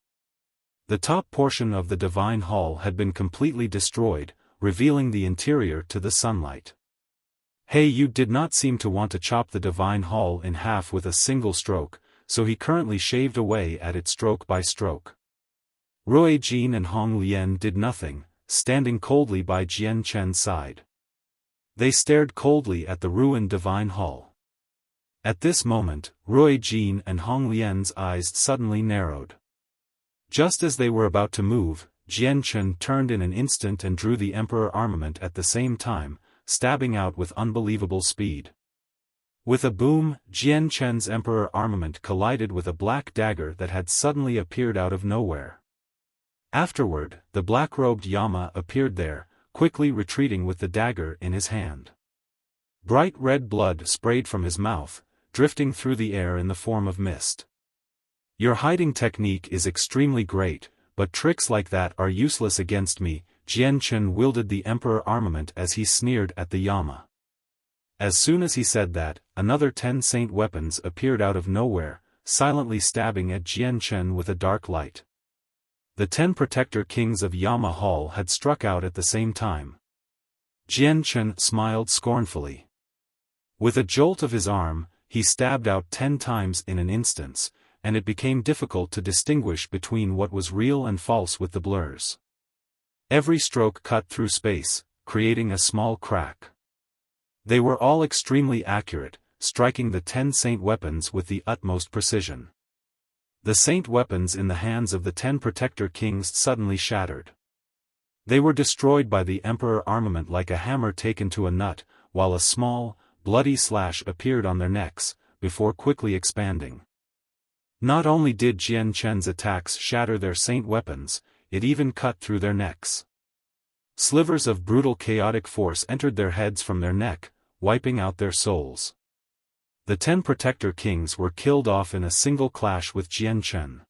A: The top portion of the divine hall had been completely destroyed, revealing the interior to the sunlight. Hey, you did not seem to want to chop the divine hall in half with a single stroke, so he currently shaved away at it stroke by stroke. Rui Jin and Hong Lian did nothing, standing coldly by Jian Chen's side. They stared coldly at the ruined divine hall. At this moment, Rui Jin and Hong Lian's eyes suddenly narrowed. Just as they were about to move, Jian Chen turned in an instant and drew the Emperor armament at the same time, stabbing out with unbelievable speed. With a boom, Jian Chen's Emperor armament collided with a black dagger that had suddenly appeared out of nowhere. Afterward, the black-robed Yama appeared there, quickly retreating with the dagger in his hand. Bright red blood sprayed from his mouth, drifting through the air in the form of mist. Your hiding technique is extremely great, but tricks like that are useless against me, Jian Chen wielded the Emperor armament as he sneered at the Yama. As soon as he said that, another 10 saint weapons appeared out of nowhere, silently stabbing at Jian Chen with a dark light. The 10 protector kings of Yama Hall had struck out at the same time. Jian Chen smiled scornfully. With a jolt of his arm, he stabbed out 10 times in an instant, and it became difficult to distinguish between what was real and false with the blurs. Every stroke cut through space, creating a small crack. They were all extremely accurate, striking the 10 saint weapons with the utmost precision. The saint weapons in the hands of the 10 protector kings suddenly shattered. They were destroyed by the Emperor armament like a hammer taken to a nut, while a small, bloody slash appeared on their necks, before quickly expanding. Not only did Jian Chen's attacks shatter their saint weapons, it even cut through their necks. Slivers of brutal chaotic force entered their heads from their neck, wiping out their souls. The 10 protector kings were killed off in a single clash with Jian Chen.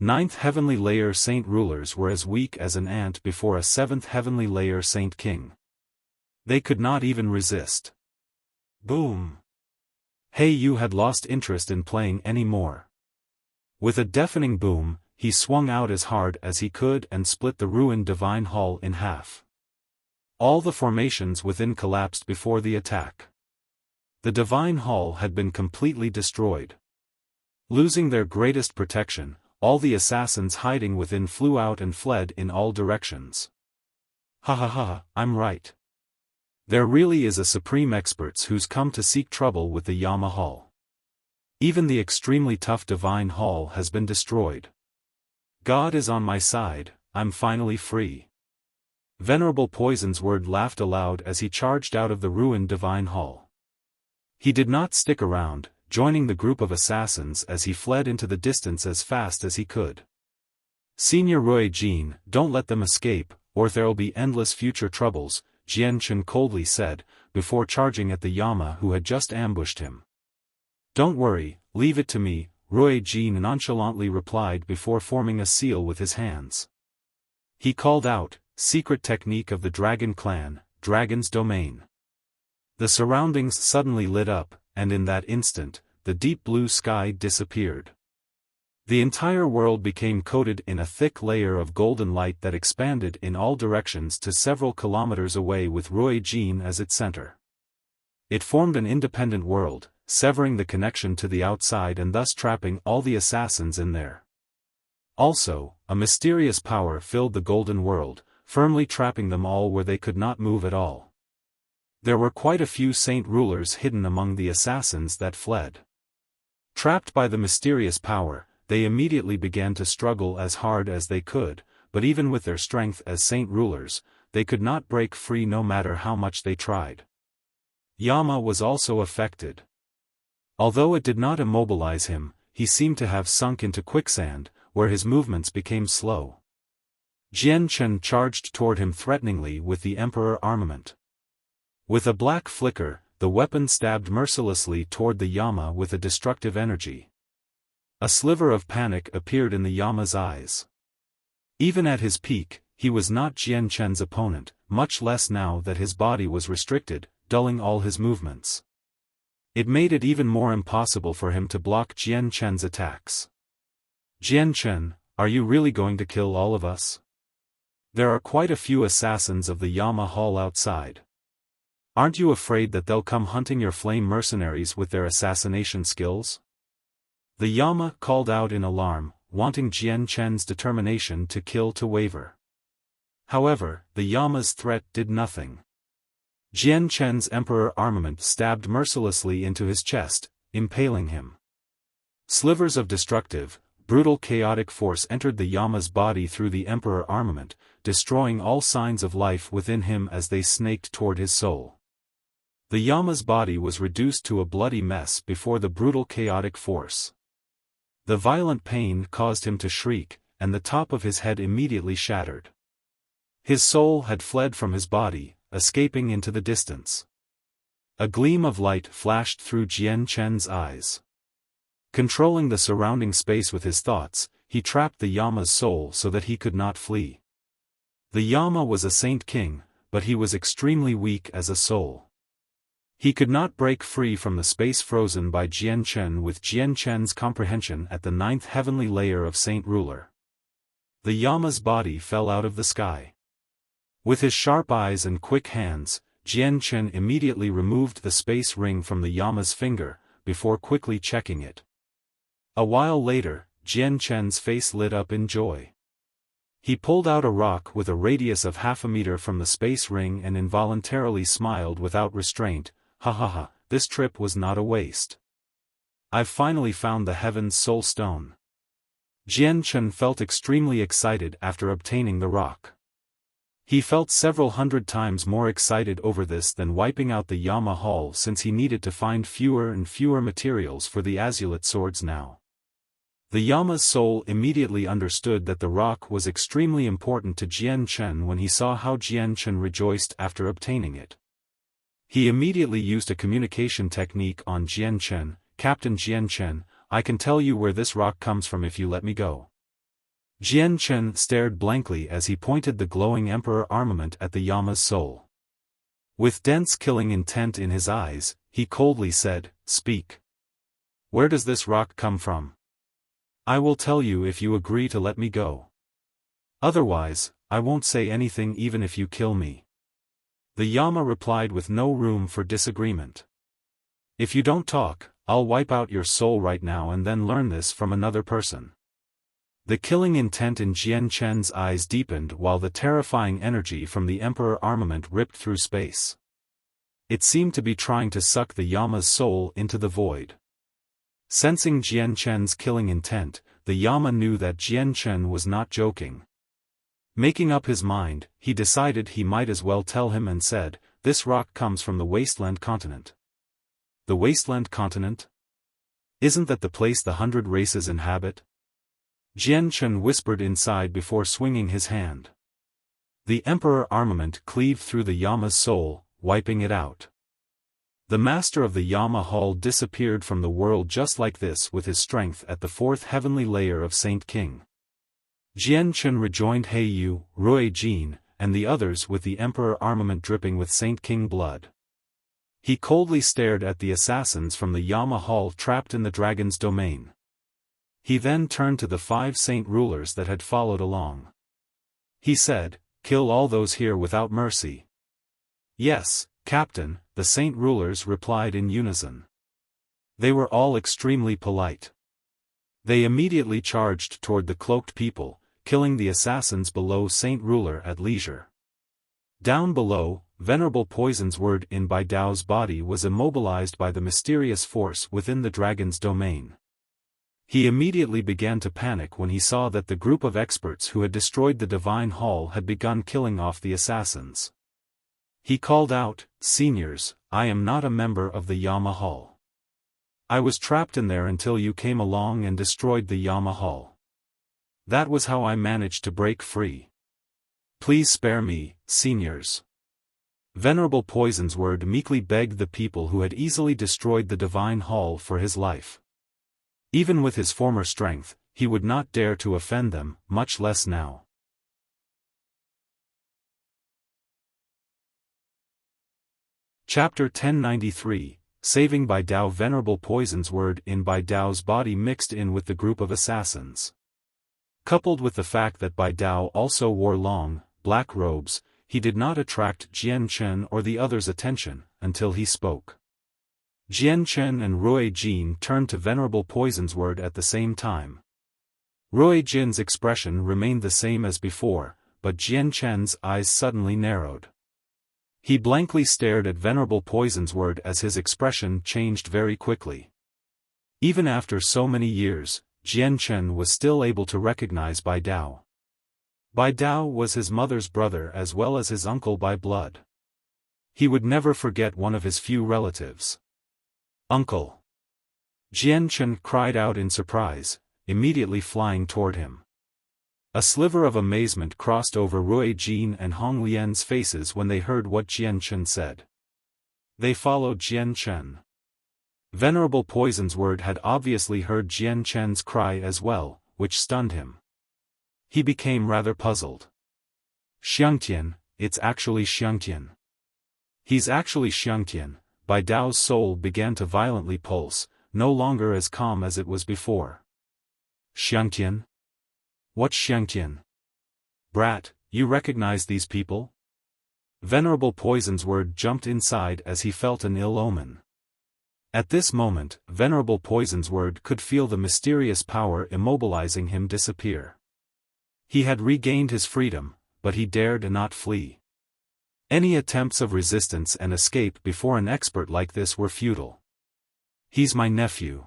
A: 9th heavenly layer saint rulers were as weak as an ant before a 7th heavenly layer saint king. They could not even resist. Boom! Hey, you had lost interest in playing any more. With a deafening boom, he swung out as hard as he could and split the ruined divine hall in half. All the formations within collapsed before the attack. The divine hall had been completely destroyed. Losing their greatest protection, all the assassins hiding within flew out and fled in all directions. Ha ha ha, I'm right. There really is a supreme experts who's come to seek trouble with the Yama Hall. Even the extremely tough divine hall has been destroyed. God is on my side, I'm finally free. Venerable Poison's word laughed aloud as he charged out of the ruined divine hall. He did not stick around, joining the group of assassins as he fled into the distance as fast as he could. Senior Rui Jin, don't let them escape, or there'll be endless future troubles, Jian Chen coldly said, before charging at the Yama who had just ambushed him. Don't worry, leave it to me, Rui Jin nonchalantly replied before forming a seal with his hands. He called out, secret technique of the Dragon Clan, Dragon's Domain. The surroundings suddenly lit up, and in that instant, the deep blue sky disappeared. The entire world became coated in a thick layer of golden light that expanded in all directions to several kilometers away with Rui Jin as its center. It formed an independent world, severing the connection to the outside and thus trapping all the assassins in there. Also, a mysterious power filled the golden world, firmly trapping them all where they could not move at all. There were quite a few saint rulers hidden among the assassins that fled. Trapped by the mysterious power, they immediately began to struggle as hard as they could, but even with their strength as saint rulers, they could not break free no matter how much they tried. Yama was also affected. Although it did not immobilize him, he seemed to have sunk into quicksand, where his movements became slow. Jian Chen charged toward him threateningly with the Emperor armament. With a black flicker, the weapon stabbed mercilessly toward the Yama with a destructive energy. A sliver of panic appeared in the Yama's eyes. Even at his peak, he was not Jian Chen's opponent, much less now that his body was restricted, dulling all his movements. It made it even more impossible for him to block Jian Chen's attacks. Jian Chen, are you really going to kill all of us? There are quite a few assassins of the Yama Hall outside. Aren't you afraid that they'll come hunting your flame mercenaries with their assassination skills? The Yama called out in alarm, wanting Jian Chen's determination to kill to waver. However, the Yama's threat did nothing. Jian Chen's Emperor armament stabbed mercilessly into his chest, impaling him. Slivers of destructive, brutal chaotic force entered the Yama's body through the Emperor armament, destroying all signs of life within him as they snaked toward his soul. The Yama's body was reduced to a bloody mess before the brutal chaotic force. The violent pain caused him to shriek, and the top of his head immediately shattered. His soul had fled from his body, escaping into the distance. A gleam of light flashed through Jian Chen's eyes. Controlling the surrounding space with his thoughts, he trapped the Yama's soul so that he could not flee. The Yama was a saint king, but he was extremely weak as a soul. He could not break free from the space frozen by Jian Chen with Jian Chen's comprehension at the 9th heavenly layer of Saint Ruler. The Yama's body fell out of the sky. With his sharp eyes and quick hands, Jian Chen immediately removed the space ring from the Yama's finger, before quickly checking it. A while later, Jian Chen's face lit up in joy. He pulled out a rock with a radius of half a meter from the space ring and involuntarily smiled without restraint. Ha ha ha, this trip was not a waste. I've finally found the Heaven's Soul Stone. Jian Chen felt extremely excited after obtaining the rock. He felt several hundred times more excited over this than wiping out the Yama Hall, since he needed to find fewer and fewer materials for the azulate swords now. The Yama's soul immediately understood that the rock was extremely important to Jian Chen when he saw how Jian Chen rejoiced after obtaining it. He immediately used a communication technique on Jian Chen. Captain Jian Chen, I can tell you where this rock comes from if you let me go. Jian Chen stared blankly as he pointed the glowing Emperor armament at the Yama's soul. With dense killing intent in his eyes, he coldly said, Speak. Where does this rock come from? I will tell you if you agree to let me go. Otherwise, I won't say anything even if you kill me. The Yama replied with no room for disagreement. If you don't talk, I'll wipe out your soul right now and then learn this from another person. The killing intent in Jian Chen's eyes deepened while the terrifying energy from the Emperor armament ripped through space. It seemed to be trying to suck the Yama's soul into the void. Sensing Jian Chen's killing intent, the Yama knew that Jian Chen was not joking. Making up his mind, he decided he might as well tell him and said, This rock comes from the Wasteland Continent. The Wasteland Continent? Isn't that the place the 100 races inhabit? Jian Chen whispered inside before swinging his hand. The Emperor armament cleaved through the Yama's soul, wiping it out. The master of the Yama Hall disappeared from the world just like this with his strength at the 4th heavenly layer of Saint King. Jian Chen rejoined He Yu, Rui Jin, and the others with the Emperor armament dripping with Saint King blood. He coldly stared at the assassins from the Yama Hall trapped in the dragon's domain. He then turned to the 5 saint rulers that had followed along. He said, Kill all those here without mercy. Yes, Captain, the saint rulers replied in unison. They were all extremely polite. They immediately charged toward the cloaked people, killing the assassins below Saint Ruler at leisure. Down below, Venerable Poison's word in Bai Dao's body was immobilized by the mysterious force within the dragon's domain. He immediately began to panic when he saw that the group of experts who had destroyed the Divine Hall had begun killing off the assassins. He called out, "Seniors, I am not a member of the Yama Hall. I was trapped in there until you came along and destroyed the Yama Hall. That was how I managed to break free. Please spare me, seniors." Venerable Poison's Word meekly begged the people who had easily destroyed the Divine Hall for his life. Even with his former strength, he would not dare to offend them, much less now. Chapter 1093, Saving Bai Dao. Venerable Poison's Word in Bai Dao's body mixed in with the group of assassins. Coupled with the fact that Bai Dao also wore long, black robes, he did not attract Jian Chen or the others' attention, until he spoke. Jian Chen and Rui Jin turned to Venerable Poison's Word at the same time. Rui Jin's expression remained the same as before, but Jian Chen's eyes suddenly narrowed. He blankly stared at Venerable Poison's Word as his expression changed very quickly. Even after so many years, Jian Chen was still able to recognize Bai Dao. Bai Dao was his mother's brother as well as his uncle by blood. He would never forget one of his few relatives. "Uncle!" Jian Chen cried out in surprise, immediately flying toward him. A sliver of amazement crossed over Rui Jin and Hong Lian's faces when they heard what Jian Chen said. They followed Jian Chen. Venerable Poison's Word had obviously heard Jian Chen's cry as well, which stunned him. He became rather puzzled. "Xiangtian, it's actually Xiangtian. He's actually Xiangtian." Bai Dao's soul began to violently pulse, no longer as calm as it was before. "Xiangtian? What's Xiangtian? Brat, you recognize these people?" Venerable Poison's Word jumped inside as he felt an ill omen. At this moment, Venerable Poison's Word could feel the mysterious power immobilizing him disappear. He had regained his freedom, but he dared not flee. Any attempts of resistance and escape before an expert like this were futile. "He's my nephew.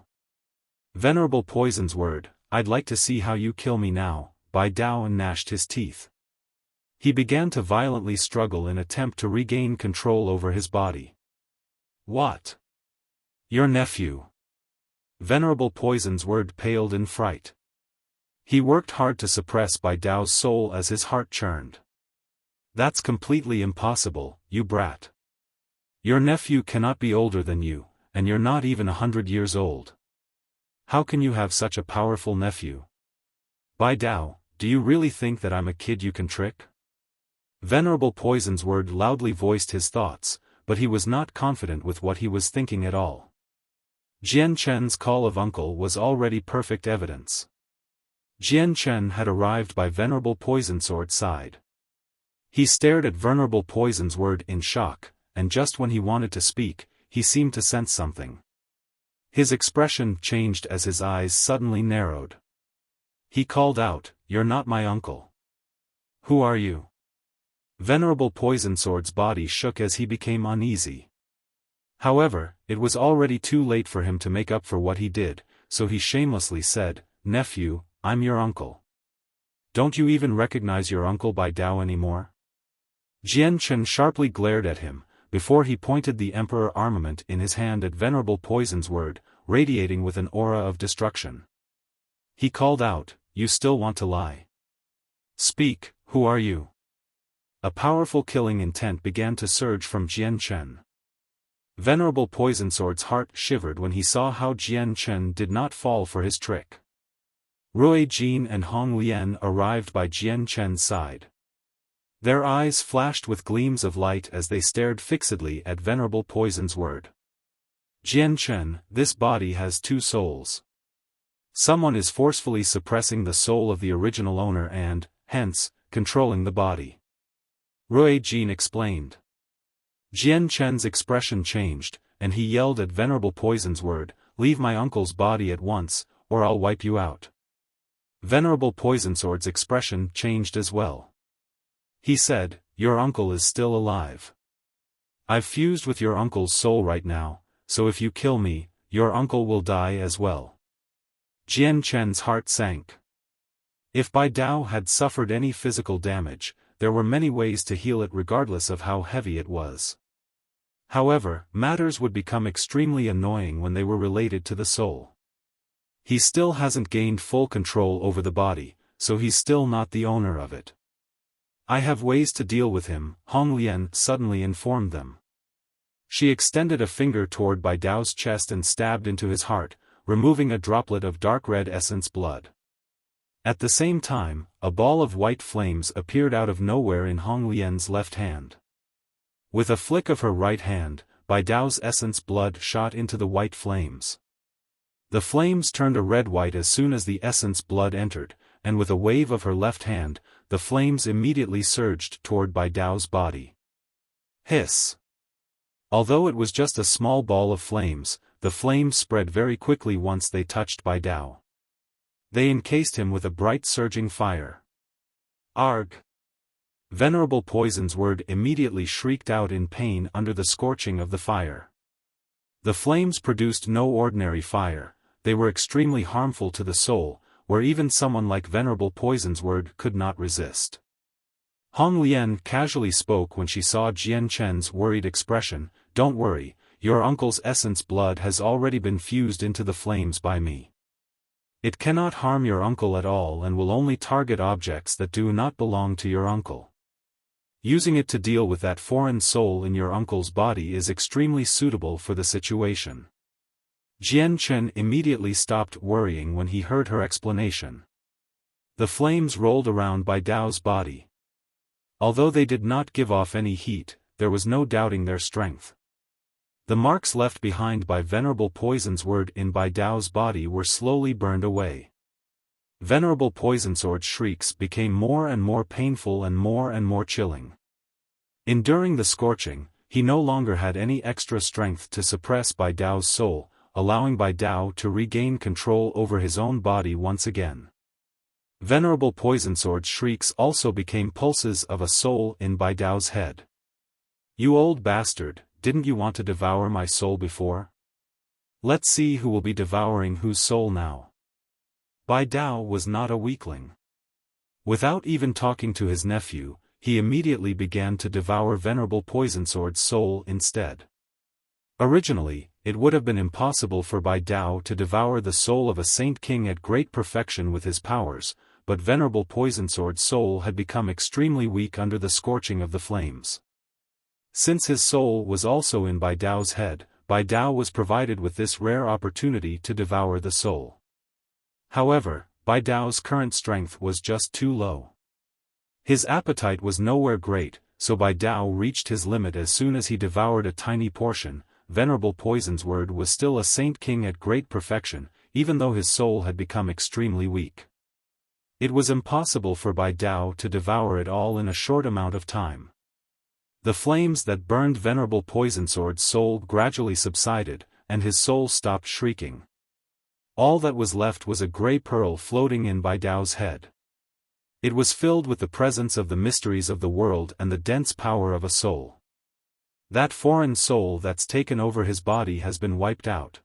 A: Venerable Poison's Word, I'd like to see how you kill me now." Bai Dao gnashed his teeth. He began to violently struggle in attempt to regain control over his body. "What? Your nephew?" Venerable Poison's Word paled in fright. He worked hard to suppress Bai Dao's soul as his heart churned. "That's completely impossible, you brat. Your nephew cannot be older than you, and you're not even 100 years old. How can you have such a powerful nephew? Bai Dao, do you really think that I'm a kid you can trick?" Venerable Poison's Word loudly voiced his thoughts, but he was not confident with what he was thinking at all. Jian Chen's call of uncle was already perfect evidence. Jian Chen had arrived by Venerable Poison's Sword's side. He stared at Venerable Poison's Word in shock, and just when he wanted to speak, he seemed to sense something. His expression changed as his eyes suddenly narrowed. He called out, "You're not my uncle. Who are you?" Venerable Poison Sword's body shook as he became uneasy. However, it was already too late for him to make up for what he did, so he shamelessly said, "Nephew, I'm your uncle. Don't you even recognize your uncle Bai Dao anymore?" Jian Chen sharply glared at him, before he pointed the Emperor armament in his hand at Venerable Poison's Word, radiating with an aura of destruction. He called out, "You still want to lie? Speak, who are you?" A powerful killing intent began to surge from Jian Chen. Venerable Poison Sword's heart shivered when he saw how Jian Chen did not fall for his trick. Rui Jin and Hong Lian arrived by Jian Chen's side. Their eyes flashed with gleams of light as they stared fixedly at Venerable Poison's Word. "Jian Chen, this body has two souls. Someone is forcefully suppressing the soul of the original owner and, hence, controlling the body," Rui Jin explained. Jian Chen's expression changed, and he yelled at Venerable Poison's Word, "Leave my uncle's body at once, or I'll wipe you out." Venerable Poison Sword's expression changed as well. He said, "Your uncle is still alive. I've fused with your uncle's soul right now, so if you kill me, your uncle will die as well." Jian Chen's heart sank. If Bai Dao had suffered any physical damage, there were many ways to heal it regardless of how heavy it was. However, matters would become extremely annoying when they were related to the soul. He still hasn't gained full control over the body, so he's still not the owner of it. I have ways to deal with him, Hong Lian suddenly informed them. She extended a finger toward Bai Dao's chest and stabbed into his heart, removing a droplet of dark red essence blood. At the same time, a ball of white flames appeared out of nowhere in Hong Lian's left hand. With a flick of her right hand, Bai Dao's essence blood shot into the white flames. The flames turned a red-white as soon as the essence blood entered, and with a wave of her left hand, the flames immediately surged toward Bai Dao's body. Hiss! Although it was just a small ball of flames, the flames spread very quickly once they touched Bai Dao. They encased him with a bright surging fire. Arg! Venerable Poison's word immediately shrieked out in pain under the scorching of the fire. The flames produced no ordinary fire, they were extremely harmful to the soul, where even someone like Venerable Poison's word could not resist. Hong Lian casually spoke when she saw Jian Chen's worried expression. Don't worry, your uncle's essence blood has already been fused into the flames by me. It cannot harm your uncle at all and will only target objects that do not belong to your uncle. Using it to deal with that foreign soul in your uncle's body is extremely suitable for the situation. Jian Chen immediately stopped worrying when he heard her explanation. The flames rolled around Bai Dao's body. Although they did not give off any heat, there was no doubting their strength. The marks left behind by Venerable Poison's word in Bai Dao's body were slowly burned away. Venerable Poison Sword's shrieks became more and more painful and more chilling. Enduring the scorching, he no longer had any extra strength to suppress Bai Dao's soul, allowing Bai Dao to regain control over his own body once again. Venerable Poison Sword's shrieks also became pulses of a soul in Bai Dao's head. You old bastard, didn't you want to devour my soul before? Let's see who will be devouring whose soul now. Bai Dao was not a weakling. Without even talking to his nephew, he immediately began to devour Venerable Poison Sword's soul instead. Originally, it would have been impossible for Bai Dao to devour the soul of a Saint King at great perfection with his powers, but Venerable Poison Sword's soul had become extremely weak under the scorching of the flames. Since his soul was also in Bai Dao's head, Bai Dao was provided with this rare opportunity to devour the soul. However, Bai Dao's current strength was just too low. His appetite was nowhere great, so Bai Dao reached his limit as soon as he devoured a tiny portion. Venerable Poison's word was still a Saint King at great perfection, even though his soul had become extremely weak. It was impossible for Bai Dao to devour it all in a short amount of time. The flames that burned Venerable Poison Sword's soul gradually subsided, and his soul stopped shrieking. All that was left was a grey pearl floating in Bai Dao's head. It was filled with the presence of the mysteries of the world and the dense power of a soul. That foreign soul that's taken over his body has been wiped out.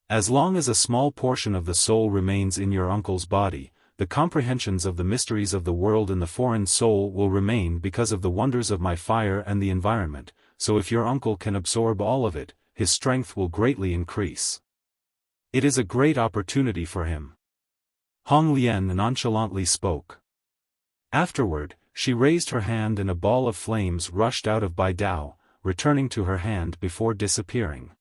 A: As long as a small portion of the soul remains in your uncle's body, the comprehensions of the mysteries of the world in the foreign soul will remain because of the wonders of my fire and the environment, so if your uncle can absorb all of it, his strength will greatly increase. It is a great opportunity for him. Hong Lian nonchalantly spoke. Afterward, she raised her hand and a ball of flames rushed out of Bai Dao, returning to her hand before disappearing.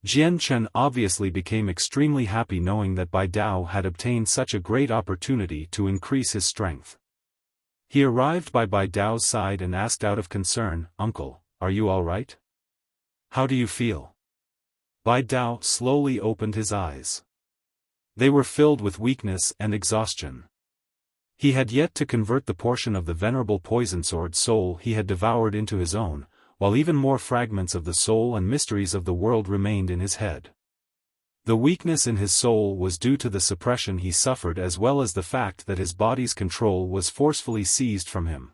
A: Jian Chen obviously became extremely happy knowing that Bai Dao had obtained such a great opportunity to increase his strength. He arrived by Bai Dao's side and asked out of concern, "Uncle, are you all right? How do you feel?" Bai Dao slowly opened his eyes. They were filled with weakness and exhaustion. He had yet to convert the portion of the Venerable Poison Sword soul he had devoured into his own, while even more fragments of the soul and mysteries of the world remained in his head. The weakness in his soul was due to the suppression he suffered as well as the fact that his body's control was forcefully seized from him.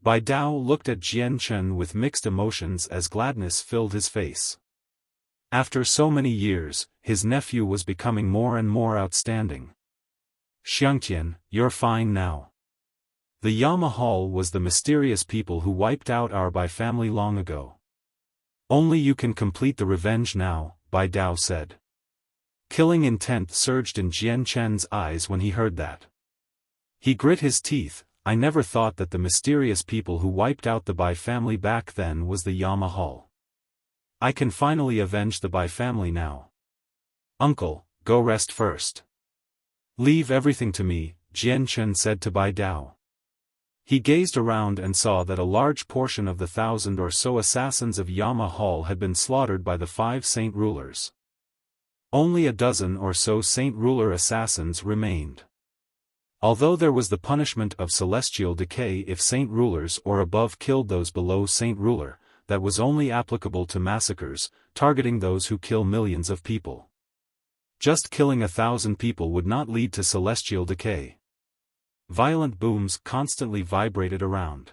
A: Bai Dao looked at Jian Chen with mixed emotions as gladness filled his face. After so many years, his nephew was becoming more and more outstanding. Xiangtian, you're fine now. The Yama Hall was the mysterious people who wiped out our Bai family long ago. Only you can complete the revenge now, Bai Dao said. Killing intent surged in Jian Chen's eyes when he heard that. He grit his teeth. I never thought that the mysterious people who wiped out the Bai family back then was the Yama Hall. I can finally avenge the Bai family now. Uncle, go rest first. Leave everything to me, Jian Chen said to Bai Dao. He gazed around and saw that a large portion of the 1,000 or so assassins of Yama Hall had been slaughtered by the 5 saint rulers. Only a dozen or so saint ruler assassins remained. Although there was the punishment of celestial decay if saint rulers or above killed those below saint ruler, that was only applicable to massacres, targeting those who kill millions of people. Just killing 1,000 people would not lead to celestial decay. Violent booms constantly vibrated around.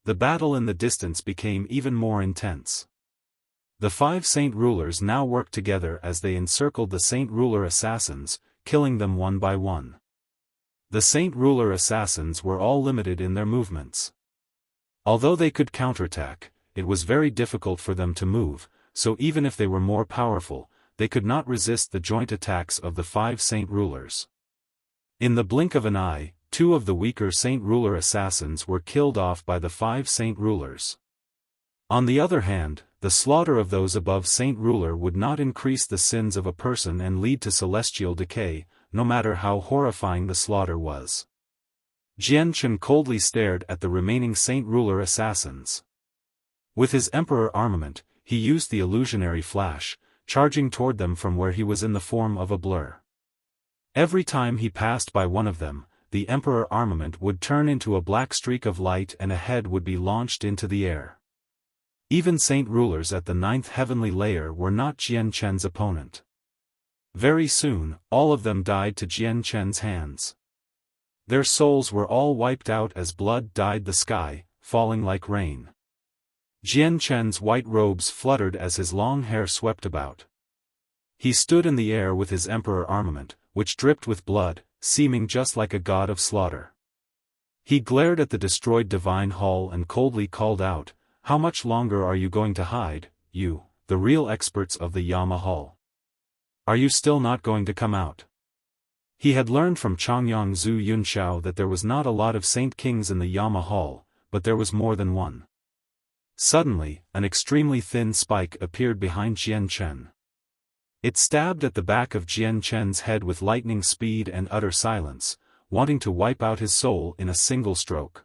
A: The battle in the distance became even more intense. The 5 saint rulers now worked together as they encircled the saint ruler assassins, killing them one by one. The saint ruler assassins were all limited in their movements. Although they could counterattack, it was very difficult for them to move, so even if they were more powerful, they could not resist the joint attacks of the 5 saint rulers. In the blink of an eye, 2 of the weaker saint ruler assassins were killed off by the 5 saint rulers. On the other hand, the slaughter of those above saint ruler would not increase the sins of a person and lead to celestial decay, no matter how horrifying the slaughter was. Jian Chen coldly stared at the remaining saint ruler assassins. With his emperor armament, he used the illusionary flash, charging toward them from where he was in the form of a blur. Every time he passed by one of them, the emperor armament would turn into a black streak of light and a head would be launched into the air. Even saint rulers at the 9th heavenly layer were not Jian Chen's opponent. Very soon, all of them died to Jian Chen's hands. Their souls were all wiped out as blood dyed the sky, falling like rain. Jian Chen's white robes fluttered as his long hair swept about. He stood in the air with his emperor armament, which dripped with blood, seeming just like a god of slaughter. He glared at the destroyed divine hall and coldly called out, "How much longer are you going to hide, you, the real experts of the Yama Hall? Are you still not going to come out?" He had learned from Changyang Zhu Yunxiao that there was not a lot of saint kings in the Yama Hall, but there was more than one. Suddenly, an extremely thin spike appeared behind Jian Chen. It stabbed at the back of Jian Chen's head with lightning speed and utter silence, wanting to wipe out his soul in a single stroke.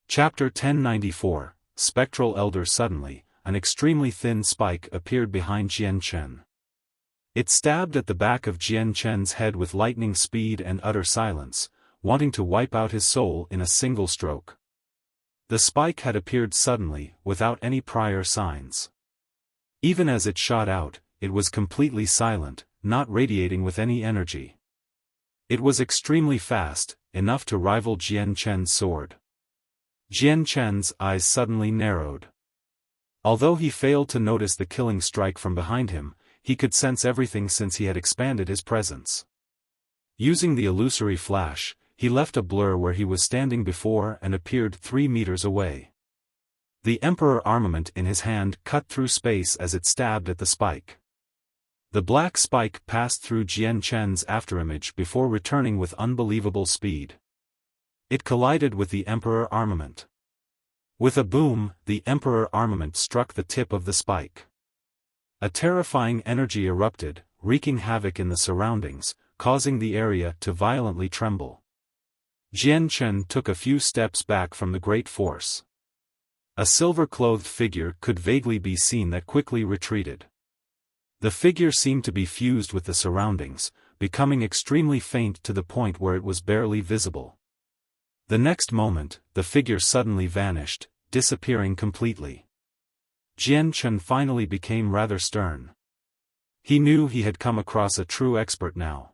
A: Chapter 1094, Spectral Elder. Suddenly, an extremely thin spike appeared behind Jian Chen. It stabbed at the back of Jian Chen's head with lightning speed and utter silence, wanting to wipe out his soul in a single stroke. The spike had appeared suddenly, without any prior signs. Even as it shot out, it was completely silent, not radiating with any energy. It was extremely fast, enough to rival Jian Chen's sword. Jian Chen's eyes suddenly narrowed. Although he failed to notice the killing strike from behind him, he could sense everything since he had expanded his presence. Using the illusory flash, he left a blur where he was standing before and appeared 3 meters away. The emperor armament in his hand cut through space as it stabbed at the spike. The black spike passed through Jian Chen's afterimage before returning with unbelievable speed. It collided with the emperor armament. With a boom, the emperor armament struck the tip of the spike. A terrifying energy erupted, wreaking havoc in the surroundings, causing the area to violently tremble. Jian Chen took a few steps back from the great force. A silver-clothed figure could vaguely be seen that quickly retreated. The figure seemed to be fused with the surroundings, becoming extremely faint to the point where it was barely visible. The next moment, the figure suddenly vanished, disappearing completely. Jian Chen finally became rather stern. He knew he had come across a true expert now.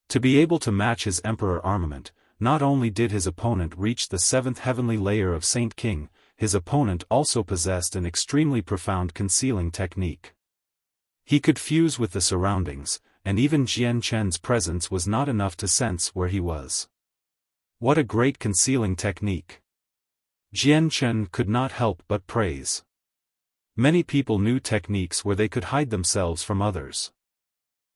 A: To be able to match his emperor armament, not only did his opponent reach the 7th heavenly layer of Saint King, his opponent also possessed an extremely profound concealing technique. He could fuse with the surroundings, and even Jian Chen's presence was not enough to sense where he was. What a great concealing technique! Jian Chen could not help but praise. Many people knew techniques where they could hide themselves from others.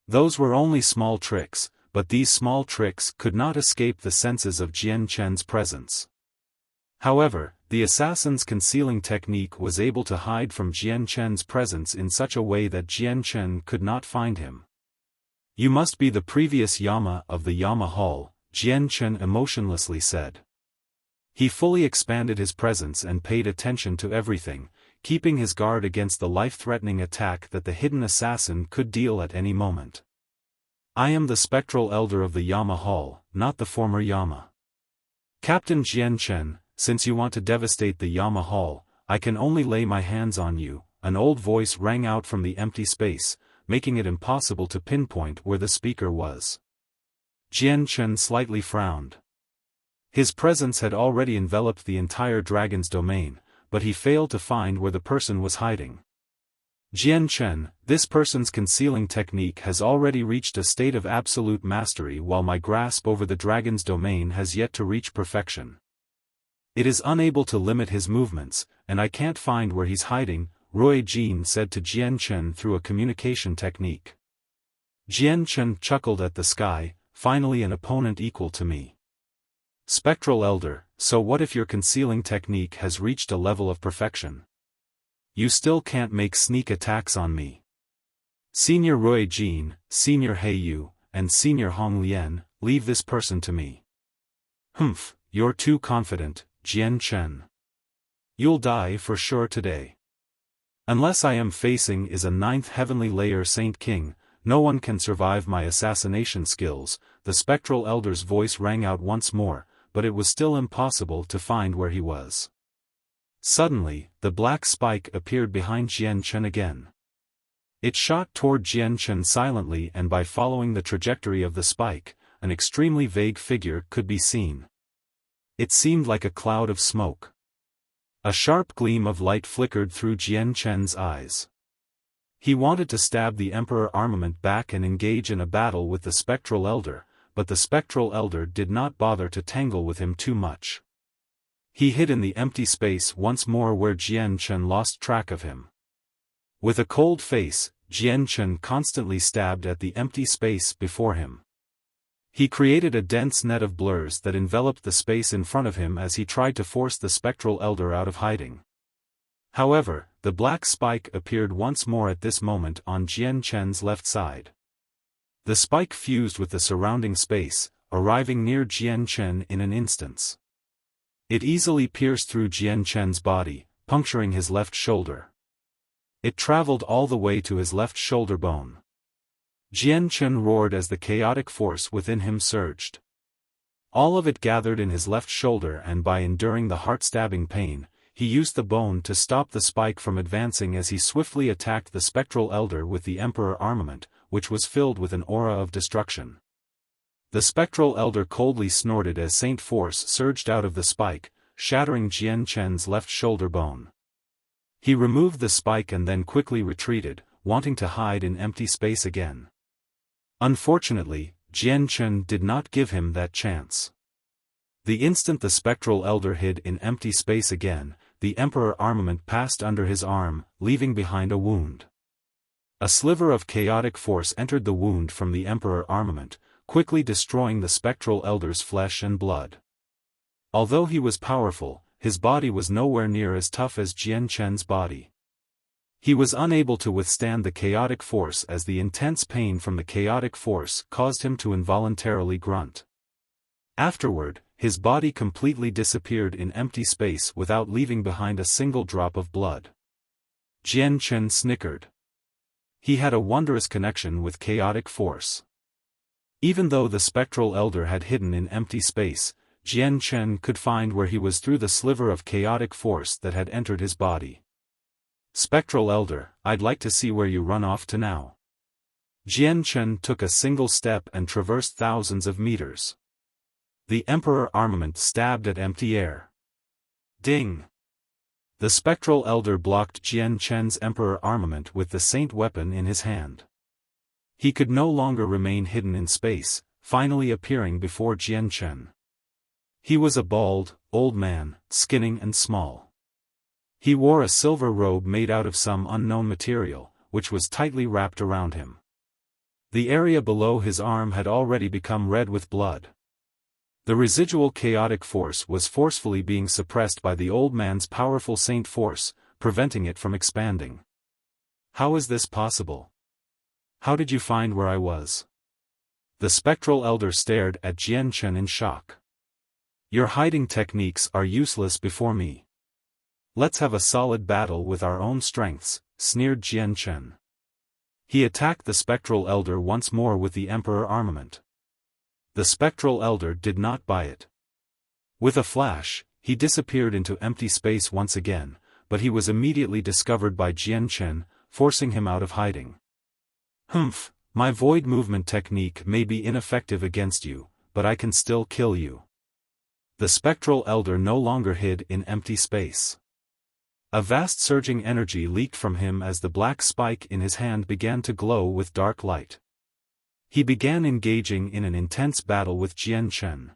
A: Those were only small tricks, but these small tricks could not escape the senses of Jian Chen's presence. However, the assassin's concealing technique was able to hide from Jian Chen's presence in such a way that Jian Chen could not find him. "You must be the previous Yama of the Yama Hall," Jian Chen emotionlessly said. He fully expanded his presence and paid attention to everything, keeping his guard against the life-threatening attack that the hidden assassin could deal at any moment. "I am the spectral elder of the Yama Hall, not the former Yama. Captain Jian Chen, since you want to devastate the Yama Hall, I can only lay my hands on you." An old voice rang out from the empty space, making it impossible to pinpoint where the speaker was. Jian Chen slightly frowned. His presence had already enveloped the entire dragon's domain, but he failed to find where the person was hiding. "Jian Chen, this person's concealing technique has already reached a state of absolute mastery while my grasp over the dragon's domain has yet to reach perfection. It is unable to limit his movements, and I can't find where he's hiding," Rui Jin said to Jian Chen through a communication technique. Jian Chen chuckled at the sky, "Finally an opponent equal to me. Spectral Elder, so what if your concealing technique has reached a level of perfection? You still can't make sneak attacks on me. Senior Rui Jin, Senior He Yu, and Senior Hong Lian, leave this person to me." "Humph, you're too confident, Jian Chen. You'll die for sure today. Unless I am facing is a 9th heavenly layer Saint King, no one can survive my assassination skills." The spectral elder's voice rang out once more, but it was still impossible to find where he was. Suddenly, the black spike appeared behind Jian Chen again. It shot toward Jian Chen silently, and by following the trajectory of the spike, an extremely vague figure could be seen. It seemed like a cloud of smoke. A sharp gleam of light flickered through Jian Chen's eyes. He wanted to stab the Emperor Armament back and engage in a battle with the Spectral Elder, but the Spectral Elder did not bother to tangle with him too much. He hid in the empty space once more where Jian Chen lost track of him. With a cold face, Jian Chen constantly stabbed at the empty space before him. He created a dense net of blurs that enveloped the space in front of him as he tried to force the Spectral Elder out of hiding. However, the black spike appeared once more at this moment on Jian Chen's left side. The spike fused with the surrounding space, arriving near Jian Chen in an instant. It easily pierced through Jian Chen's body, puncturing his left shoulder. It traveled all the way to his left shoulder bone. Jian Chen roared as the chaotic force within him surged. All of it gathered in his left shoulder, and by enduring the heart-stabbing pain, he used the bone to stop the spike from advancing as he swiftly attacked the Spectral Elder with the Emperor Armament, which was filled with an aura of destruction. The Spectral Elder coldly snorted as Saint Force surged out of the spike, shattering Jian Chen's left shoulder bone. He removed the spike and then quickly retreated, wanting to hide in empty space again. Unfortunately, Jian Chen did not give him that chance. The instant the Spectral Elder hid in empty space again, the Emperor Armament passed under his arm, leaving behind a wound. A sliver of chaotic force entered the wound from the Emperor Armament, quickly destroying the Spectral Elder's flesh and blood. Although he was powerful, his body was nowhere near as tough as Jian Chen's body. He was unable to withstand the chaotic force as the intense pain from the chaotic force caused him to involuntarily grunt. Afterward, his body completely disappeared in empty space without leaving behind a single drop of blood. Jian Chen snickered. He had a wondrous connection with chaotic force. Even though the Spectral Elder had hidden in empty space, Jian Chen could find where he was through the sliver of chaotic force that had entered his body. "Spectral Elder, I'd like to see where you run off to now." Jian Chen took a single step and traversed thousands of meters. The Emperor armament stabbed at empty air. Ding! The spectral elder blocked Jian Chen's Emperor armament with the saint weapon in his hand. He could no longer remain hidden in space, finally appearing before Jian Chen. He was a bald, old man, skinny and small. He wore a silver robe made out of some unknown material, which was tightly wrapped around him. The area below his arm had already become red with blood. The residual chaotic force was forcefully being suppressed by the old man's powerful saint force, preventing it from expanding. How is this possible? How did you find where I was? The spectral elder stared at Jian Chen in shock. Your hiding techniques are useless before me. Let's have a solid battle with our own strengths, sneered Jian Chen. He attacked the spectral elder once more with the Emperor armament. The spectral elder did not buy it. With a flash, he disappeared into empty space once again, but he was immediately discovered by Jian Chen, forcing him out of hiding. Humph, my void movement technique may be ineffective against you, but I can still kill you. The spectral elder no longer hid in empty space. A vast surging energy leaked from him as the black spike in his hand began to glow with dark light. He began engaging in an intense battle with Jian Chen.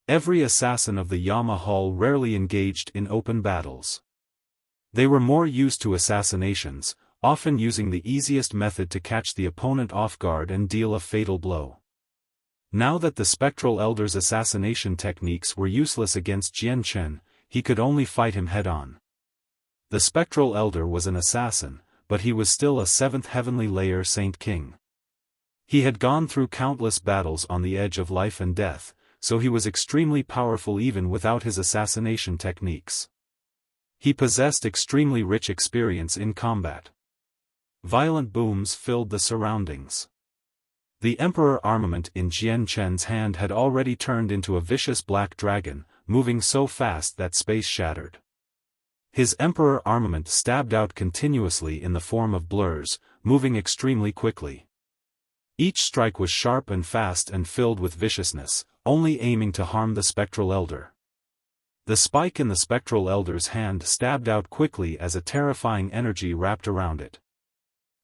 A: Every assassin of the Yama Hall rarely engaged in open battles. They were more used to assassinations, often using the easiest method to catch the opponent off guard and deal a fatal blow. Now that the spectral elder's assassination techniques were useless against Jian Chen, he could only fight him head-on. The spectral elder was an assassin, but he was still a seventh heavenly layer Saint King. He had gone through countless battles on the edge of life and death, so he was extremely powerful even without his assassination techniques. He possessed extremely rich experience in combat. Violent booms filled the surroundings. The Emperor armament in Jian Chen's hand had already turned into a vicious black dragon, moving so fast that space shattered. His Emperor armament stabbed out continuously in the form of blurs, moving extremely quickly. Each strike was sharp and fast and filled with viciousness, only aiming to harm the spectral elder. The spike in the spectral elder's hand stabbed out quickly as a terrifying energy wrapped around it.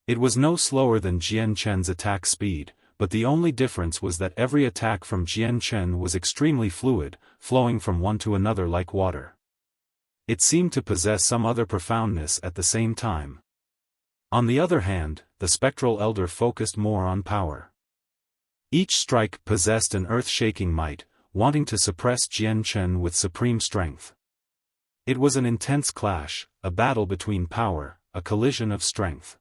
A: It was no slower than Jian Chen's attack speed, but the only difference was that every attack from Jian Chen was extremely fluid, flowing from one to another like water. It seemed to possess some other profoundness at the same time. On the other hand, the spectral elder focused more on power. Each strike possessed an earth-shaking might, wanting to suppress Jian Chen with supreme strength. It was an intense clash, a battle between power, a collision of strength.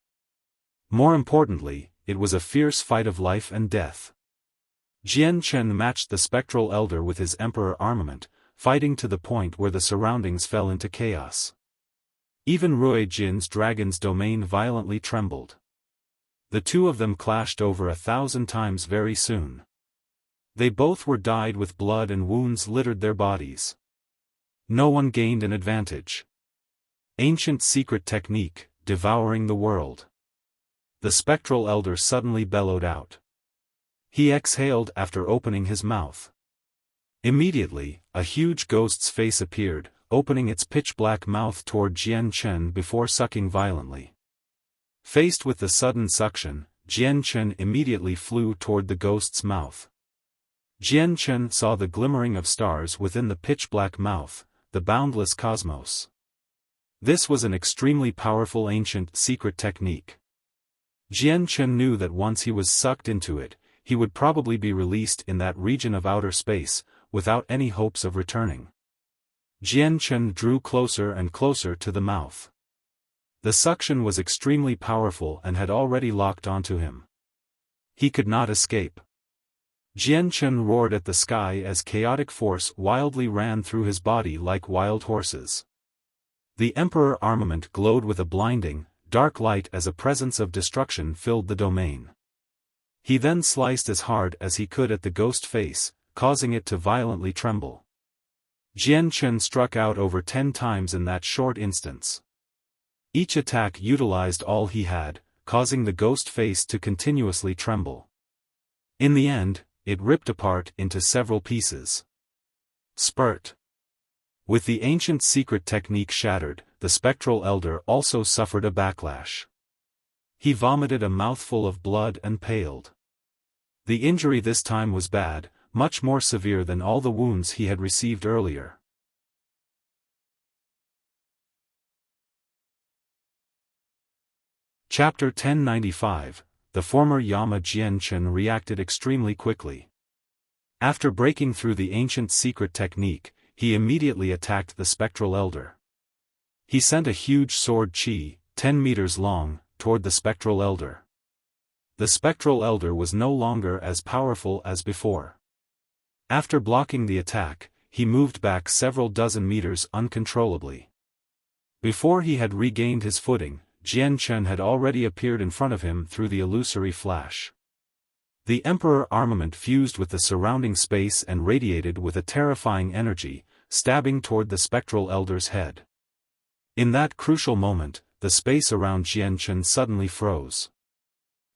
A: More importantly, it was a fierce fight of life and death. Jian Chen matched the spectral elder with his Emperor armament, fighting to the point where the surroundings fell into chaos. Even Rui Jin's dragon's domain violently trembled. The two of them clashed over 1,000 times very soon. They both were dyed with blood and wounds littered their bodies. No one gained an advantage. Ancient secret technique, devouring the world. The spectral elder suddenly bellowed out. He exhaled after opening his mouth. Immediately, a huge ghost's face appeared, opening its pitch-black mouth toward Jian Chen before sucking violently. Faced with the sudden suction, Jian Chen immediately flew toward the ghost's mouth. Jian Chen saw the glimmering of stars within the pitch-black mouth, the boundless cosmos. This was an extremely powerful ancient secret technique. Jian Chen knew that once he was sucked into it, he would probably be released in that region of outer space, without any hopes of returning. Jian Chen drew closer and closer to the mouth. The suction was extremely powerful and had already locked onto him. He could not escape. Jian Chen roared at the sky as chaotic force wildly ran through his body like wild horses. The Emperor armament glowed with a blinding, dark light as a presence of destruction filled the domain. He then sliced as hard as he could at the ghost face, causing it to violently tremble. Jian Chen struck out over 10 times in that short instance. Each attack utilized all he had, causing the ghost face to continuously tremble. In the end, it ripped apart into several pieces. Spurt. With the ancient secret technique shattered, the spectral elder also suffered a backlash. He vomited a mouthful of blood and paled. The injury this time was bad, much more severe than all the wounds he had received earlier. Chapter 1095. The former Yama Jianchen reacted extremely quickly. After breaking through the ancient secret technique, he immediately attacked the spectral elder. He sent a huge sword chi, 10 meters long, toward the spectral elder. The spectral elder was no longer as powerful as before. After blocking the attack, he moved back several dozen meters uncontrollably. Before he had regained his footing, Jianchen had already appeared in front of him through the illusory flash. The Emperor armament fused with the surrounding space and radiated with a terrifying energy, stabbing toward the spectral elder's head. In that crucial moment, the space around Jianchen suddenly froze.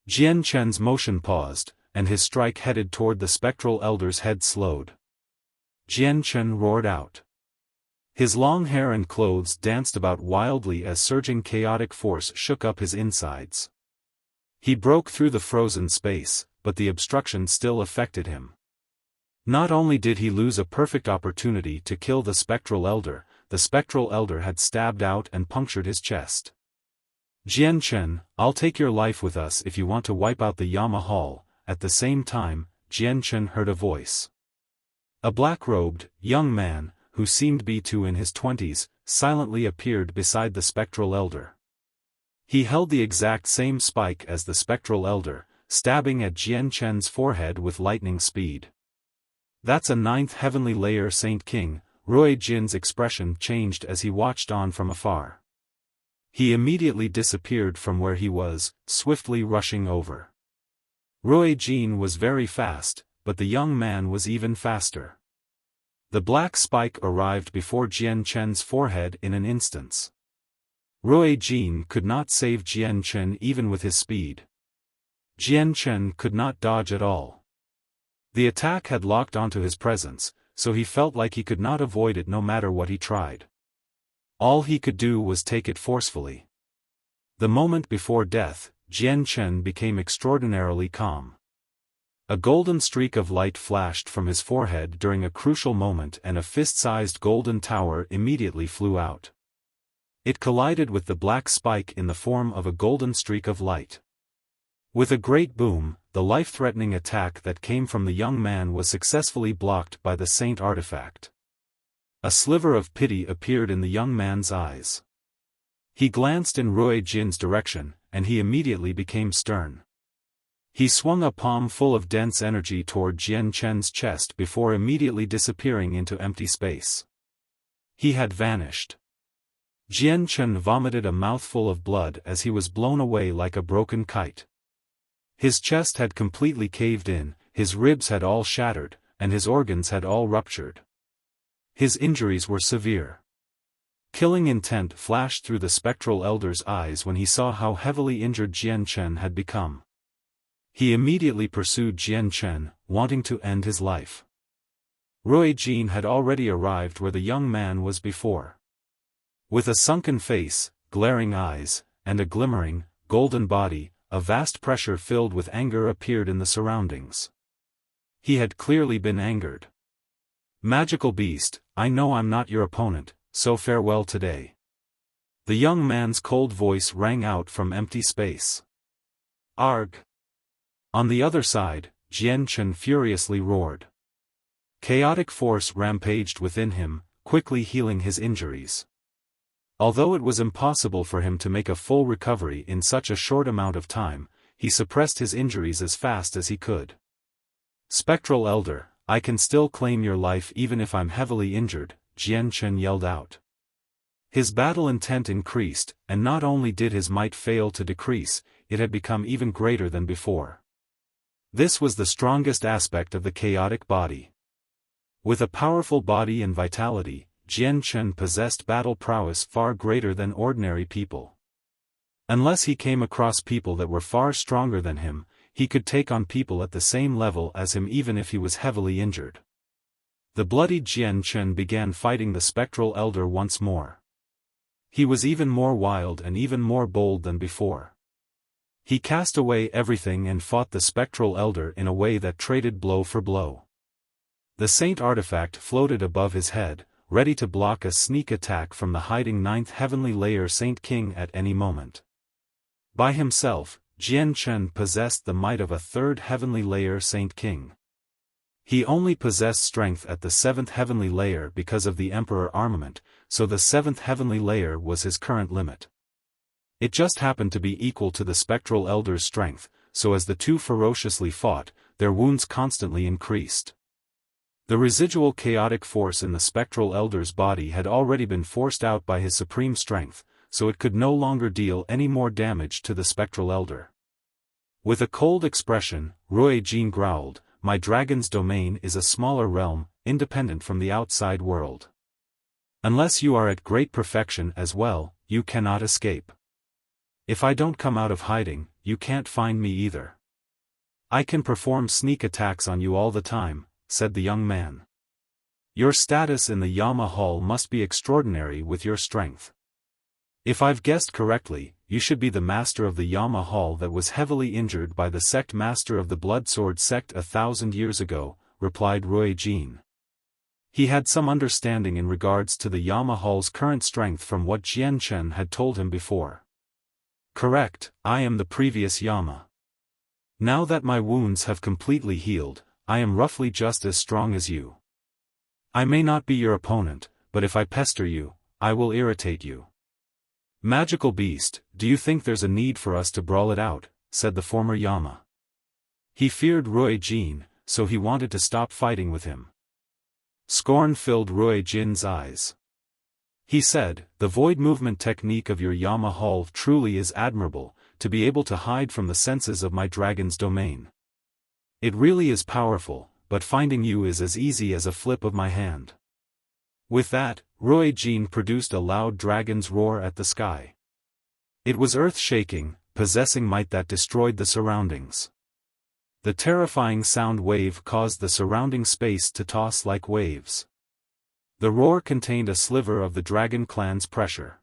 A: Jianchen's motion paused, and his strike headed toward the spectral elder's head slowed. Jianchen roared out. His long hair and clothes danced about wildly as surging chaotic force shook up his insides. He broke through the frozen space, but the obstruction still affected him. Not only did he lose a perfect opportunity to kill the spectral elder had stabbed out and punctured his chest. Jianchen, I'll take your life with us if you want to wipe out the Yama Hall. At the same time, Jianchen heard a voice. A black-robed, young man, who seemed to be in his 20s, silently appeared beside the spectral elder. He held the exact same spike as the spectral elder, stabbing at Jianchen's forehead with lightning speed. That's a 9th heavenly layer Saint King. Rui Jin's expression changed as he watched on from afar. He immediately disappeared from where he was, swiftly rushing over. Rui Jin was very fast, but the young man was even faster. The black spike arrived before Jianchen's forehead in an instant. Rui Jin could not save Jianchen even with his speed. Jianchen could not dodge at all. The attack had locked onto his presence, so he felt like he could not avoid it no matter what he tried. All he could do was take it forcefully. The moment before death, Jianchen became extraordinarily calm. A golden streak of light flashed from his forehead during a crucial moment and a fist-sized golden tower immediately flew out. It collided with the black spike in the form of a golden streak of light. With a great boom, the life-threatening attack that came from the young man was successfully blocked by the Saint artifact. A sliver of pity appeared in the young man's eyes. He glanced in Rui Jin's direction, and he immediately became stern. He swung a palm full of dense energy toward Jianchen's chest before immediately disappearing into empty space. He had vanished. Jianchen vomited a mouthful of blood as he was blown away like a broken kite. His chest had completely caved in, his ribs had all shattered, and his organs had all ruptured. His injuries were severe. Killing intent flashed through the spectral elder's eyes when he saw how heavily injured Jianchen had become. He immediately pursued Jianchen, wanting to end his life. Rui Jin had already arrived where the young man was before. With a sunken face, glaring eyes, and a glimmering, golden body, a vast pressure filled with anger appeared in the surroundings. He had clearly been angered. Magical beast, I know I'm not your opponent, so farewell today. The young man's cold voice rang out from empty space. Arg! On the other side, Jianchen furiously roared. Chaotic force rampaged within him, quickly healing his injuries. Although it was impossible for him to make a full recovery in such a short amount of time, he suppressed his injuries as fast as he could. Spectral Elder, I can still claim your life even if I'm heavily injured, Jianchen yelled out. His battle intent increased, and not only did his might fail to decrease, it had become even greater than before. This was the strongest aspect of the chaotic body. With a powerful body and vitality, Jianchen possessed battle prowess far greater than ordinary people. Unless he came across people that were far stronger than him, he could take on people at the same level as him even if he was heavily injured. The bloodied Jian Chen began fighting the spectral elder once more. He was even more wild and even more bold than before. He cast away everything and fought the spectral elder in a way that traded blow for blow. The saint artifact floated above his head, ready to block a sneak attack from the hiding 9th heavenly layer Saint King at any moment. By himself, Jian Chen possessed the might of a 3rd heavenly layer Saint King. He only possessed strength at the 7th heavenly layer because of the Emperor armament, so the 7th heavenly layer was his current limit. It just happened to be equal to the spectral elder's strength, so as the two ferociously fought, their wounds constantly increased. The residual chaotic force in the spectral elder's body had already been forced out by his supreme strength, so it could no longer deal any more damage to the spectral elder. With a cold expression, Ruo Jin growled, "My dragon's domain is a smaller realm, independent from the outside world. Unless you are at great perfection as well, you cannot escape. If I don't come out of hiding, you can't find me either. I can perform sneak attacks on you all the time," said the young man. "Your status in the Yama Hall must be extraordinary with your strength. If I've guessed correctly, you should be the master of the Yama Hall that was heavily injured by the sect master of the Bloodsword sect 1,000 years ago," replied Ruo Jin. He had some understanding in regards to the Yama Hall's current strength from what Jian Chen had told him before. "Correct, I am the previous Yama. Now that my wounds have completely healed, I am roughly just as strong as you. I may not be your opponent, but if I pester you, I will irritate you." "Magical beast, do you think there's a need for us to brawl it out?" said the former Yama. He feared Ruo Jin, so he wanted to stop fighting with him. Scorn filled Ruo Jin's eyes. He said, "The void movement technique of your Yama Hall truly is admirable, to be able to hide from the senses of my dragon's domain. It really is powerful, but finding you is as easy as a flip of my hand." With that, Ruo Jin produced a loud dragon's roar at the sky. It was earth-shaking, possessing might that destroyed the surroundings. The terrifying sound wave caused the surrounding space to toss like waves. The roar contained a sliver of the dragon clan's pressure.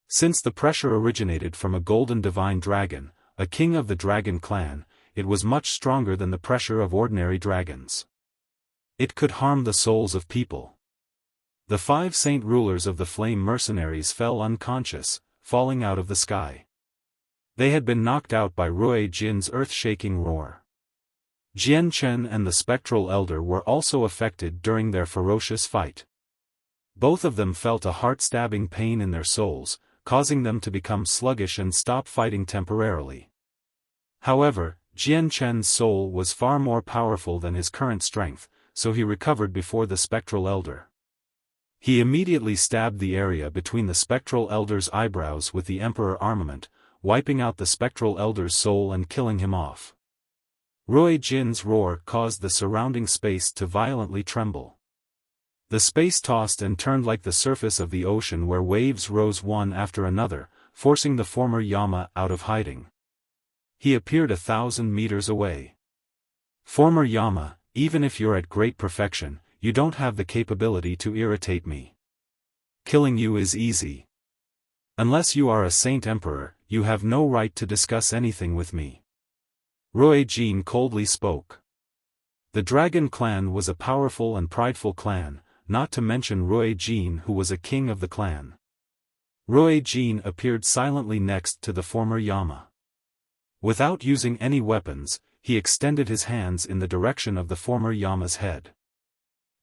A: Since the pressure originated from a golden divine dragon, a king of the dragon clan, it was much stronger than the pressure of ordinary dragons. It could harm the souls of people. The 5 saint rulers of the flame mercenaries fell unconscious, falling out of the sky. They had been knocked out by Ruo Jin's earth-shaking roar. Jian Chen and the spectral elder were also affected during their ferocious fight. Both of them felt a heart-stabbing pain in their souls, causing them to become sluggish and stop fighting temporarily. However, Jian Chen's soul was far more powerful than his current strength, so he recovered before the spectral elder. He immediately stabbed the area between the spectral elder's eyebrows with the Emperor armament, wiping out the spectral elder's soul and killing him off. Ruo Jin's roar caused the surrounding space to violently tremble. The space tossed and turned like the surface of the ocean where waves rose one after another, forcing the former Yama out of hiding. He appeared 1,000 meters away. "Former Yama, even if you're at great perfection, you don't have the capability to irritate me. Killing you is easy. Unless you are a Saint Emperor, you have no right to discuss anything with me." Ruo Jin coldly spoke. The Dragon Clan was a powerful and prideful clan, not to mention Ruo Jin who was a king of the clan. Ruo Jin appeared silently next to the former Yama. Without using any weapons, he extended his hands in the direction of the former Yama's head.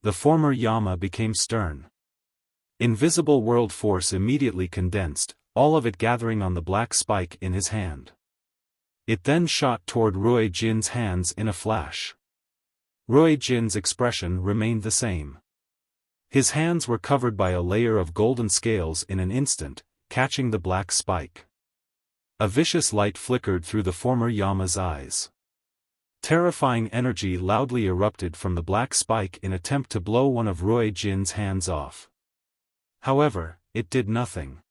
A: The former Yama became stern. Invisible world force immediately condensed, all of it gathering on the black spike in his hand. It then shot toward Ruo Jin's hands in a flash. Ruo Jin's expression remained the same. His hands were covered by a layer of golden scales in an instant, catching the black spike. A vicious light flickered through the former Yama's eyes. Terrifying energy loudly erupted from the black spike in attempt to blow one of Ruo Jin's hands off. However, it did nothing.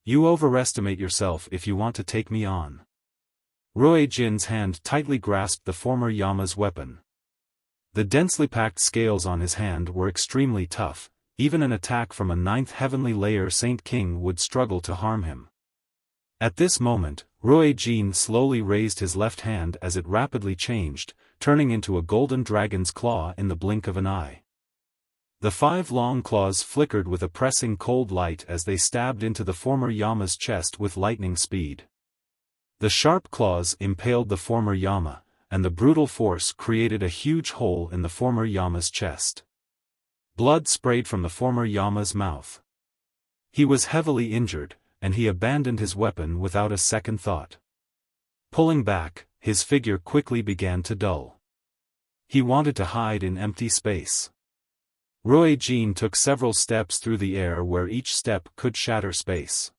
A: "You overestimate yourself if you want to take me on." Ruo Jin's hand tightly grasped the former Yama's weapon. The densely packed scales on his hand were extremely tough, even an attack from a ninth heavenly layer Saint King would struggle to harm him. At this moment, Ruo Jin slowly raised his left hand as it rapidly changed, turning into a golden dragon's claw in the blink of an eye. The 5 long claws flickered with a pressing cold light as they stabbed into the former Yama's chest with lightning speed. The sharp claws impaled the former Yama, and the brutal force created a huge hole in the former Yama's chest. Blood sprayed from the former Yama's mouth. He was heavily injured, and he abandoned his weapon without a second thought. Pulling back, his figure quickly began to dull. He wanted to hide in empty space. Ruo Jin took several steps through the air where each step could shatter space.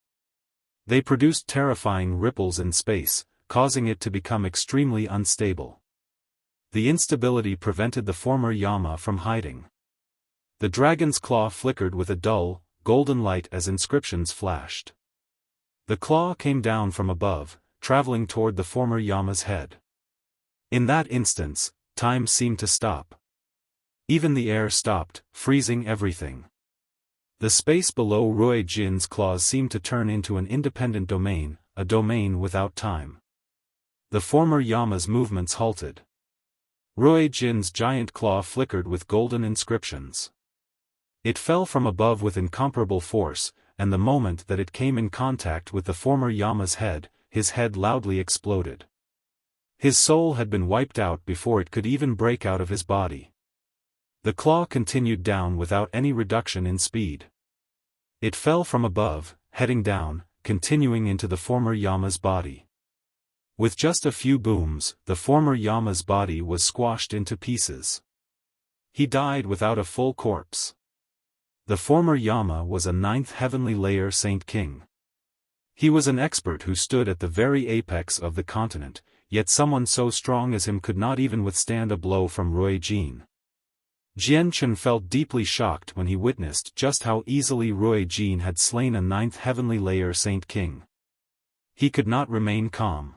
A: They produced terrifying ripples in space, causing it to become extremely unstable. The instability prevented the former Yama from hiding. The dragon's claw flickered with a dull, golden light as inscriptions flashed. The claw came down from above, traveling toward the former Yama's head. In that instance, time seemed to stop. Even the air stopped, freezing everything. The space below Ruo Jin's claws seemed to turn into an independent domain, a domain without time. The former Yama's movements halted. Ruo Jin's giant claw flickered with golden inscriptions. It fell from above with incomparable force, and the moment that it came in contact with the former Yama's head, his head loudly exploded. His soul had been wiped out before it could even break out of his body. The claw continued down without any reduction in speed. It fell from above, heading down, continuing into the former Yama's body. With just a few booms, the former Yama's body was squashed into pieces. He died without a full corpse. The former Yama was a 9th heavenly layer Saint King. He was an expert who stood at the very apex of the continent, yet someone so strong as him could not even withstand a blow from Ruo Jin. Jian Chen felt deeply shocked when he witnessed just how easily Ruo Jin had slain a 9th heavenly layer Saint King. He could not remain calm.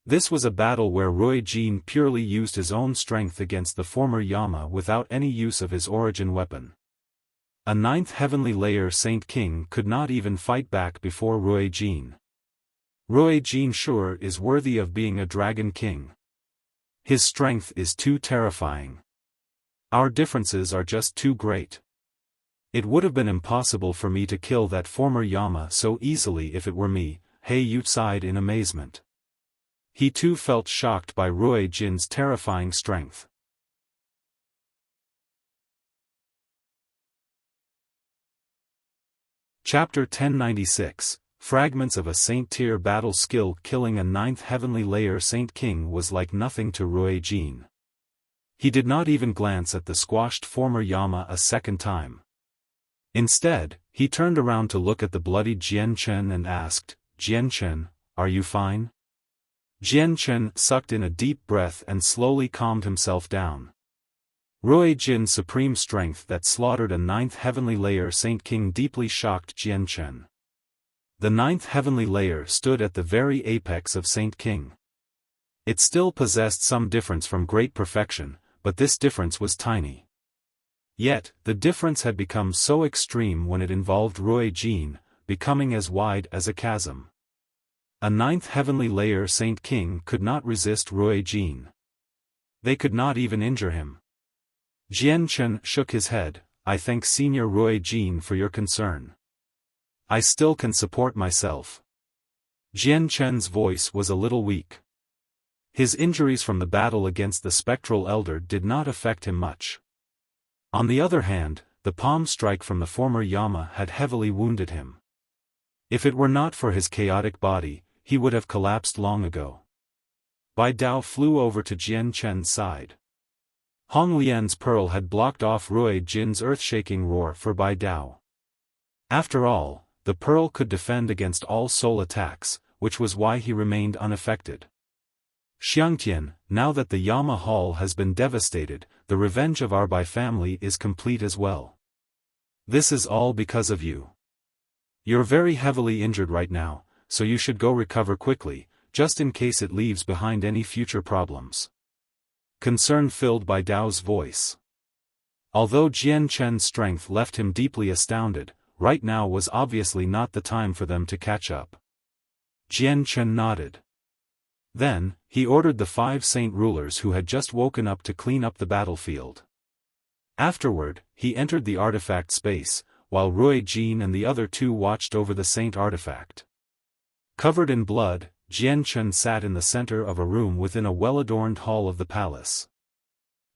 A: This was a battle where Ruo Jin purely used his own strength against the former Yama without any use of his origin weapon. A 9th heavenly layer Saint King could not even fight back before Ruo Jin. Ruo Jin sure is worthy of being a Dragon King. His strength is too terrifying. Our differences are just too great. It would have been impossible for me to kill that former Yama so easily if it were me, He Yu sighed in amazement. He too felt shocked by Ruo Jin's terrifying strength. Chapter 1096, Fragments of a Saint-tier battle skill. Killing a 9th heavenly layer Saint King was like nothing to Ruo Jin. He did not even glance at the squashed former Yama a second time. Instead, he turned around to look at the bloodied Jian Chen and asked, "Jian Chen, are you fine?" Jian Chen sucked in a deep breath and slowly calmed himself down. Ruo Jin's supreme strength that slaughtered a 9th heavenly layer Saint King deeply shocked Jian Chen. The 9th heavenly layer stood at the very apex of Saint King. It still possessed some difference from great perfection, but this difference was tiny. Yet, the difference had become so extreme when it involved Ruo Jin, becoming as wide as a chasm. A 9th heavenly layer Saint King could not resist Ruo Jin. They could not even injure him. Jian Chen shook his head. "I thank Senior Ruo Jin for your concern. I still can support myself." Jian Chen's voice was a little weak. His injuries from the battle against the spectral elder did not affect him much. On the other hand, the palm strike from the former Yama had heavily wounded him. If it were not for his chaotic body, he would have collapsed long ago. Bai Dao flew over to Jian Chen's side. Hong Lian's pearl had blocked off Ruo Jin's earth-shaking roar for Bai Dao. After all, the pearl could defend against all soul attacks, which was why he remained unaffected. "Xiangtian, now that the Yama Hall has been devastated, the revenge of our Bai family is complete as well. This is all because of you. You're very heavily injured right now, so you should go recover quickly. just in case it leaves behind any future problems. Concern filled by Dao's voice. Although Jian Chen's strength left him deeply astounded, right now was obviously not the time for them to catch up. Jian Chen nodded. Then, he ordered the 5 saint rulers who had just woken up to clean up the battlefield. Afterward, he entered the artifact space, while Rui Jin and the other 2 watched over the saint artifact. Covered in blood, Jian Chen sat in the center of a room within a well-adorned hall of the palace.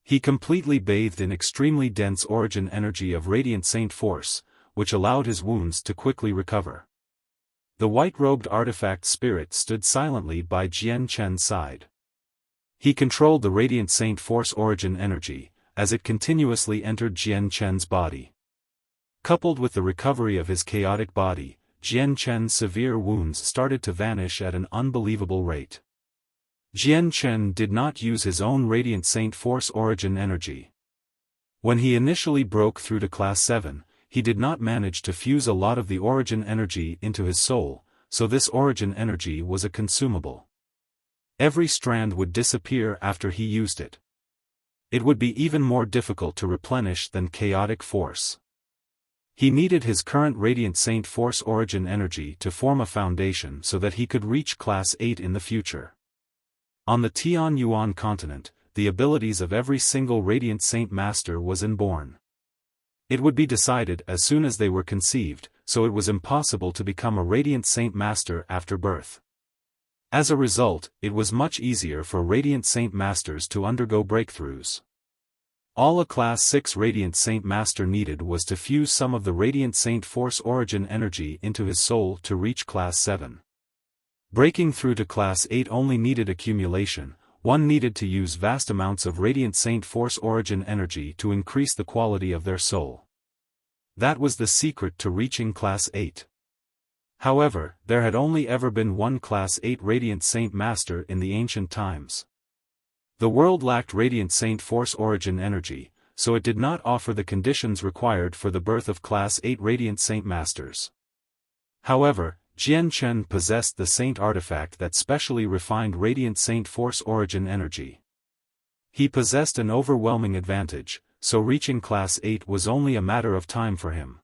A: He completely bathed in extremely dense origin energy of radiant saint force, which allowed his wounds to quickly recover. The white-robed artifact spirit stood silently by Jian Chen's side. He controlled the radiant saint force origin energy, as it continuously entered Jian Chen's body. Coupled with the recovery of his chaotic body, Jian Chen's severe wounds started to vanish at an unbelievable rate. Jian Chen did not use his own radiant saint force origin energy. When he initially broke through to Class 7, he did not manage to fuse a lot of the origin energy into his soul, so this origin energy was a consumable. Every strand would disappear after he used it. It would be even more difficult to replenish than chaotic force. He needed his current radiant saint force origin energy to form a foundation so that he could reach Class 8 in the future. On the Tian Yuan continent, the abilities of every single radiant saint master was inborn. It would be decided as soon as they were conceived, so it was impossible to become a radiant saint master after birth. As a result, it was much easier for radiant saint masters to undergo breakthroughs. All a Class 6 radiant saint master needed was to fuse some of the radiant saint force origin energy into his soul to reach Class 7. Breaking through to Class 8 only needed accumulation. One needed to use vast amounts of radiant saint force origin energy to increase the quality of their soul. That was the secret to reaching Class 8. However, there had only ever been one Class 8 radiant saint master in the ancient times. The world lacked radiant saint force origin energy, so it did not offer the conditions required for the birth of Class 8 radiant saint masters. However, Jian Chen possessed the saint artifact that specially refined radiant saint force origin energy. He possessed an overwhelming advantage, so reaching Class 8 was only a matter of time for him.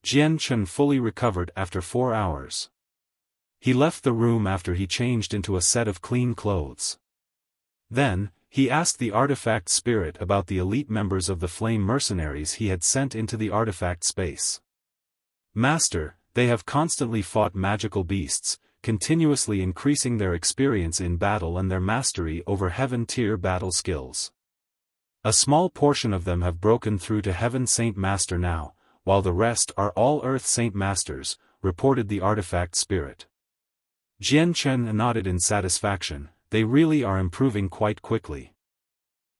A: Jian Chen fully recovered after 4 hours. He left the room after he changed into a set of clean clothes. Then, he asked the artifact spirit about the elite members of the flame mercenaries he had sent into the artifact space. Master, they have constantly fought magical beasts, continuously increasing their experience in battle and their mastery over heaven-tier battle skills. A small portion of them have broken through to Heaven Saint Master now, while the rest are all Earth Saint Masters, reported the artifact spirit. Jian Chen nodded in satisfaction. They really are improving quite quickly.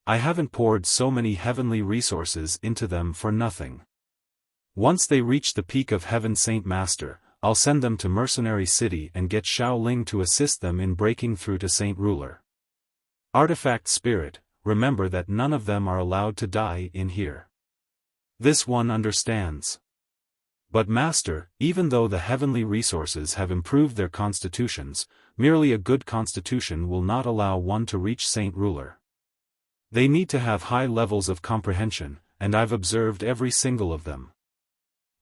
A: I haven't poured so many heavenly resources into them for nothing. Once they reach the peak of Heaven Saint Master, I'll send them to Mercenary City and get Xiao Ling to assist them in breaking through to Saint Ruler. Artifact Spirit, remember that none of them are allowed to die in here. This one understands. But Master, even though the heavenly resources have improved their constitutions, merely a good constitution will not allow one to reach Saint Ruler. They need to have high levels of comprehension, and I've observed every single of them.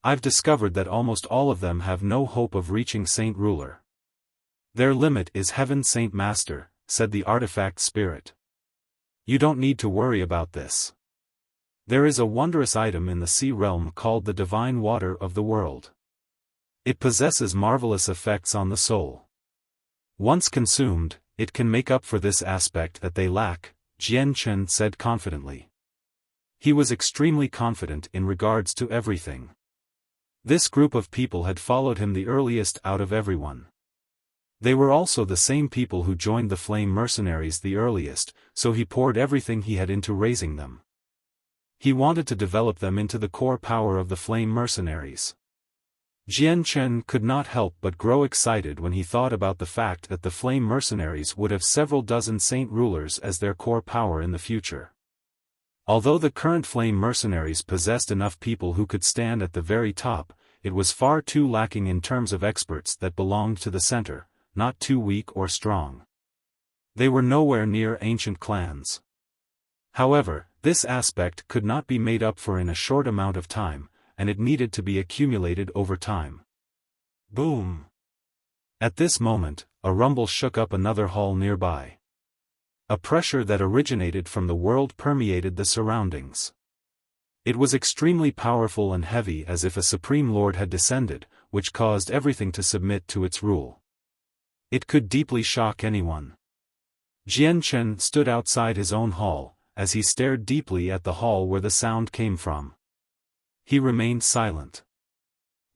A: I've discovered that almost all of them have no hope of reaching Saint Ruler. Their limit is Heaven Saint Master, said the artifact spirit. You don't need to worry about this. There is a wondrous item in the sea realm called the divine water of the world. It possesses marvelous effects on the soul. Once consumed, it can make up for this aspect that they lack, Jian Chen said confidently. He was extremely confident in regards to everything. This group of people had followed him the earliest out of everyone. They were also the same people who joined the Flame Mercenaries the earliest, so he poured everything he had into raising them. He wanted to develop them into the core power of the Flame Mercenaries. Jian Chen could not help but grow excited when he thought about the fact that the Flame Mercenaries would have several dozen Saint Rulers as their core power in the future. Although the current Flame Mercenaries possessed enough people who could stand at the very top, it was far too lacking in terms of experts that belonged to the center, not too weak or strong. They were nowhere near ancient clans. However, this aspect could not be made up for in a short amount of time, and it needed to be accumulated over time. Boom! At this moment, a rumble shook up another hall nearby. A pressure that originated from the world permeated the surroundings. It was extremely powerful and heavy, as if a supreme lord had descended, which caused everything to submit to its rule. It could deeply shock anyone. Jian Chen stood outside his own hall, as he stared deeply at the hall where the sound came from. He remained silent.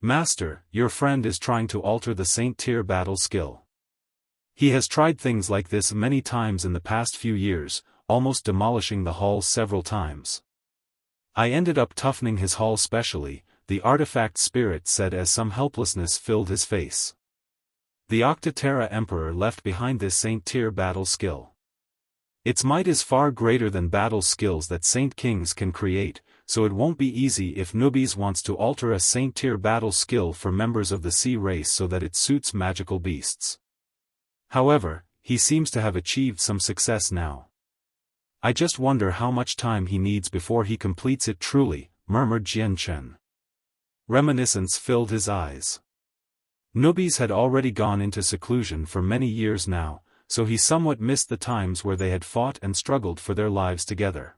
A: "Master, your friend is trying to alter the Saint-Tier battle skill. He has tried things like this many times in the past few years, almost demolishing the hall several times. I ended up toughening his hall specially," the artifact spirit said as some helplessness filled his face. The Octaterra Emperor left behind this Saint-Tier battle skill. Its might is far greater than battle skills that Saint Kings can create, so it won't be easy if Nubis wants to alter a Saint-Tier battle skill for members of the sea race so that it suits magical beasts. However, he seems to have achieved some success now. "I just wonder how much time he needs before he completes it truly," murmured Jian Chen. Reminiscence filled his eyes. Nubis had already gone into seclusion for many years now, so he somewhat missed the times where they had fought and struggled for their lives together.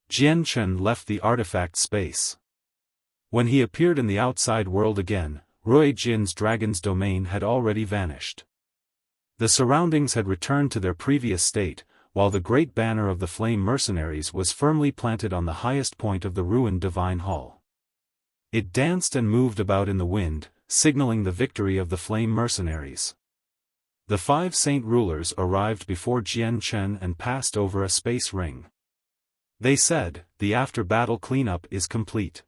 A: Jian Chen left the artifact space. When he appeared in the outside world again, Rui Jin's dragon's domain had already vanished. The surroundings had returned to their previous state, while the great banner of the Flame Mercenaries was firmly planted on the highest point of the ruined Divine Hall. It danced and moved about in the wind, signaling the victory of the Flame Mercenaries. The 5 saint rulers arrived before Jian Chen and passed over a space ring. They said, "The after-battle cleanup is complete.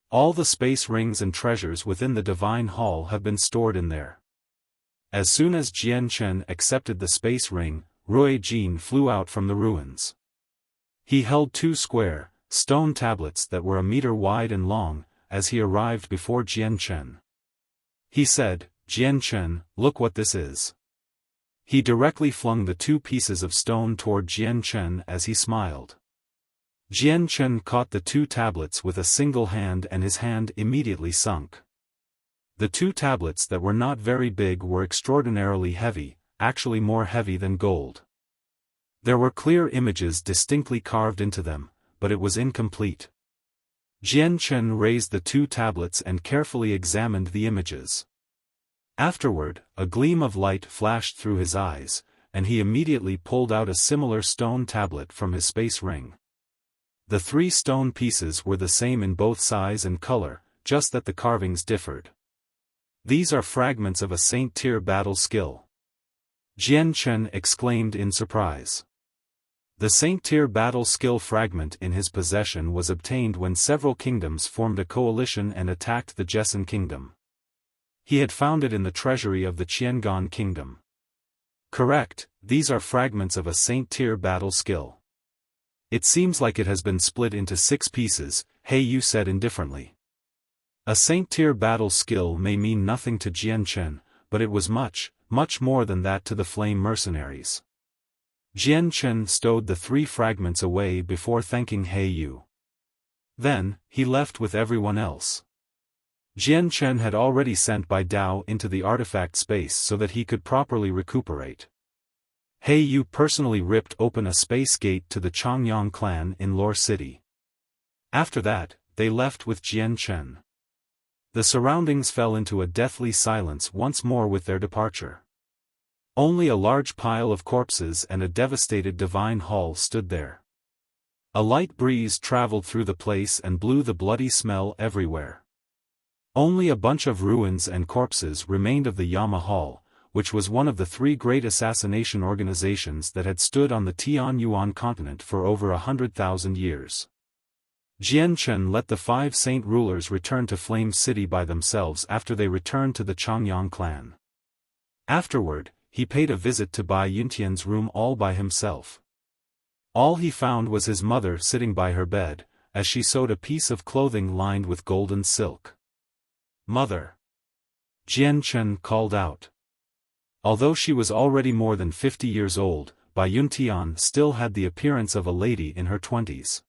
A: All the space rings and treasures within the Divine Hall have been stored in there." As soon as Jian Chen accepted the space ring, Rui Jin flew out from the ruins. He held 2 square, stone tablets that were a meter wide and long, as he arrived before Jian Chen. He said, "Jian Chen, look what this is." He directly flung the 2 pieces of stone toward Jian Chen as he smiled. Jian Chen caught the 2 tablets with a single hand and his hand immediately sunk. The 2 tablets that were not very big were extraordinarily heavy, actually more heavy than gold. There were clear images distinctly carved into them, but it was incomplete. Jian Chen raised the 2 tablets and carefully examined the images. Afterward, a gleam of light flashed through his eyes, and he immediately pulled out a similar stone tablet from his space ring. The 3 stone pieces were the same in both size and color, just that the carvings differed. "These are fragments of a Saint-Tier battle skill," Jian Chen exclaimed in surprise. The Saint-Tier battle skill fragment in his possession was obtained when several kingdoms formed a coalition and attacked the Jessen kingdom. He had found it in the treasury of the Qiangan kingdom. "Correct, these are fragments of a Saint-Tier battle skill. It seems like it has been split into 6 pieces," He Yu said indifferently. A Saint-Tier battle skill may mean nothing to Jian Chen, but it was much, much more than that to the Flame Mercenaries. Jian Chen stowed the 3 fragments away before thanking He Yu. Then, he left with everyone else. Jian Chen had already sent Bai Dao into the artifact space so that he could properly recuperate. He Yu personally ripped open a space gate to the Changyang clan in Lore City. After that, they left with Jian Chen. The surroundings fell into a deathly silence once more with their departure. Only a large pile of corpses and a devastated Divine Hall stood there. A light breeze traveled through the place and blew the bloody smell everywhere. Only a bunch of ruins and corpses remained of the Yama Hall, which was one of the 3 great assassination organizations that had stood on the Tianyuan continent for over 100,000 years. Jian Chen let the 5 saint rulers return to Flame City by themselves after they returned to the Changyang clan. Afterward, he paid a visit to Bai Yuntian's room all by himself. All he found was his mother sitting by her bed, as she sewed a piece of clothing lined with golden silk. "Mother!" Jian Chen called out. Although she was already more than 50 years old, Bai Yuntian still had the appearance of a lady in her 20s.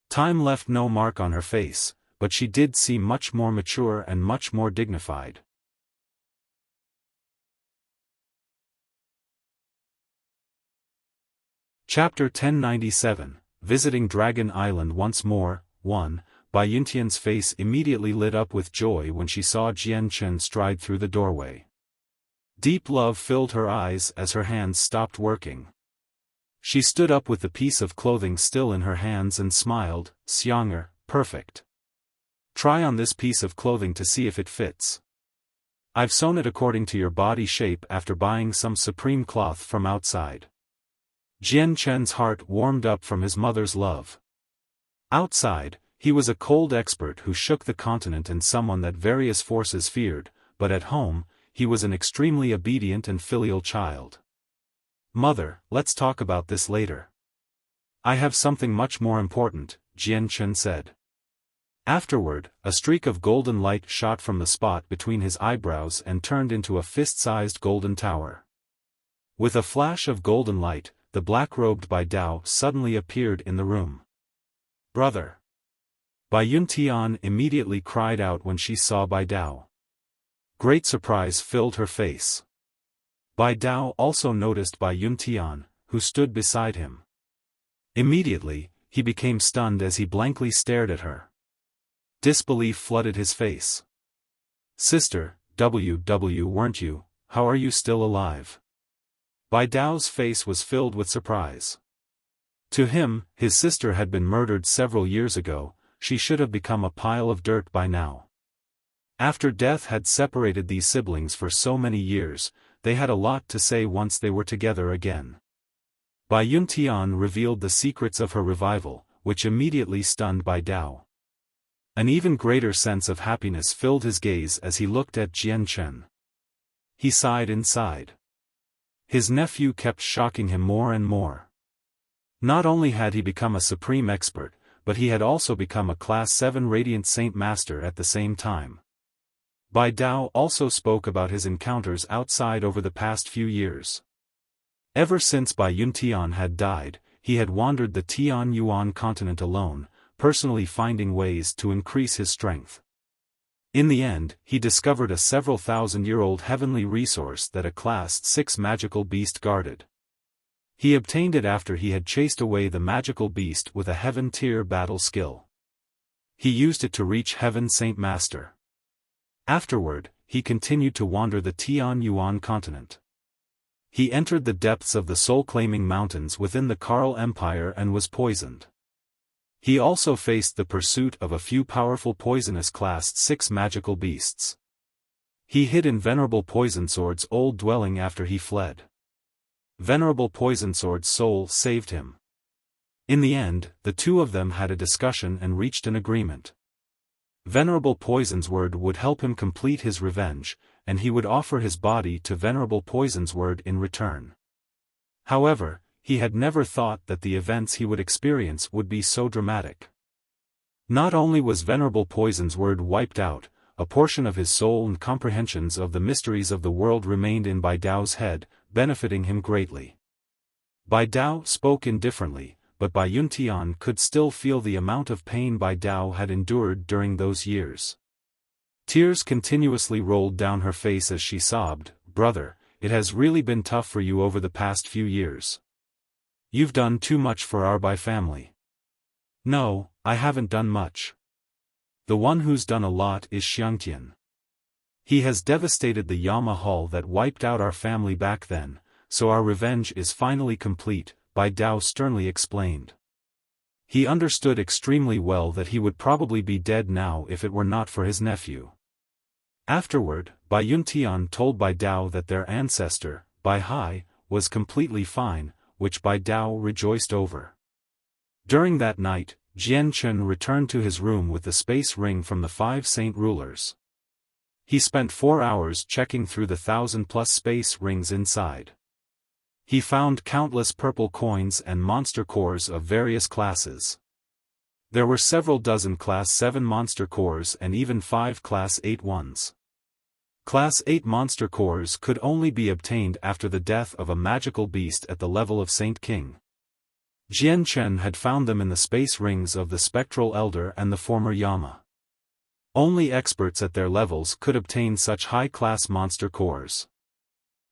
A: Time left no mark on her face, but she did seem much more mature and much more dignified. Chapter 1097, Visiting Dragon Island Once More. 1. Bai Yuntian's face immediately lit up with joy when she saw Jian Chen stride through the doorway. Deep love filled her eyes as her hands stopped working. She stood up with the piece of clothing still in her hands and smiled. "Xianger, perfect. Try on this piece of clothing to see if it fits. I've sewn it according to your body shape after buying some supreme cloth from outside." Jian Chen's heart warmed up from his mother's love. Outside, he was a cold expert who shook the continent and someone that various forces feared, but at home, he was an extremely obedient and filial child. "Mother, let's talk about this later. I have something much more important," Jian Chen said. Afterward, a streak of golden light shot from the spot between his eyebrows and turned into a fist-sized golden tower. With a flash of golden light, the black-robed Bai Dao suddenly appeared in the room. "Brother!" Bai Yuntian immediately cried out when she saw Bai Dao. Great surprise filled her face. Bai Dao also noticed Bai Yuntian, who stood beside him. Immediately, he became stunned as he blankly stared at her. Disbelief flooded his face. "Sister, weren't you, how are you still alive?" Bai Dao's face was filled with surprise. To him, his sister had been murdered several years ago. She should have become a pile of dirt by now. After death had separated these siblings for so many years, they had a lot to say once they were together again. Bai Yuntian revealed the secrets of her revival, which immediately stunned Bai Dao. An even greater sense of happiness filled his gaze as he looked at Jian Chen. He sighed inside. His nephew kept shocking him more and more. Not only had he become a supreme expert, but he had also become a Class 7 Radiant Saint Master at the same time. Bai Dao also spoke about his encounters outside over the past few years. Ever since Bai Yuntian had died, he had wandered the Tian Yuan continent alone, personally finding ways to increase his strength. In the end, he discovered a several thousand-year-old heavenly resource that a Class 6 magical beast guarded. He obtained it after he had chased away the magical beast with a heaven-tier battle skill. He used it to reach Heaven Saint Master. Afterward, he continued to wander the Tian Yuan continent. He entered the depths of the soul-claiming mountains within the Karl Empire and was poisoned. He also faced the pursuit of a few powerful poisonous Class 6 magical beasts. He hid in Venerable Poison Sword's old dwelling after he fled. Venerable Poison Sword's soul saved him. In the end, the two of them had a discussion and reached an agreement. Venerable Poison Sword would help him complete his revenge, and he would offer his body to Venerable Poison Sword in return. However, he had never thought that the events he would experience would be so dramatic. Not only was Venerable Poison Sword wiped out, a portion of his soul and comprehensions of the mysteries of the world remained in Bai Dao's head, benefiting him greatly. Bai Dao spoke indifferently, but Bai Yuntian could still feel the amount of pain Bai Dao had endured during those years. Tears continuously rolled down her face as she sobbed, "Brother, it has really been tough for you over the past few years. You've done too much for our Bai family." "No, I haven't done much. The one who's done a lot is Xiangtian. He has devastated the Yama Hall that wiped out our family back then, so our revenge is finally complete," Bai Dao sternly explained. He understood extremely well that he would probably be dead now if it were not for his nephew. Afterward, Bai Yuntian told Bai Dao that their ancestor, Bai Hai, was completely fine, which Bai Dao rejoiced over. During that night, Jian Chen returned to his room with the space ring from the 5 saint rulers. He spent 4 hours checking through the 1,000+ space rings inside. He found countless purple coins and monster cores of various classes. There were several dozen Class 7 monster cores and even 5 Class 8 ones. Class 8 monster cores could only be obtained after the death of a magical beast at the level of Saint King. Jian Chen had found them in the space rings of the Spectral Elder and the former Yama. Only experts at their levels could obtain such high-class monster cores.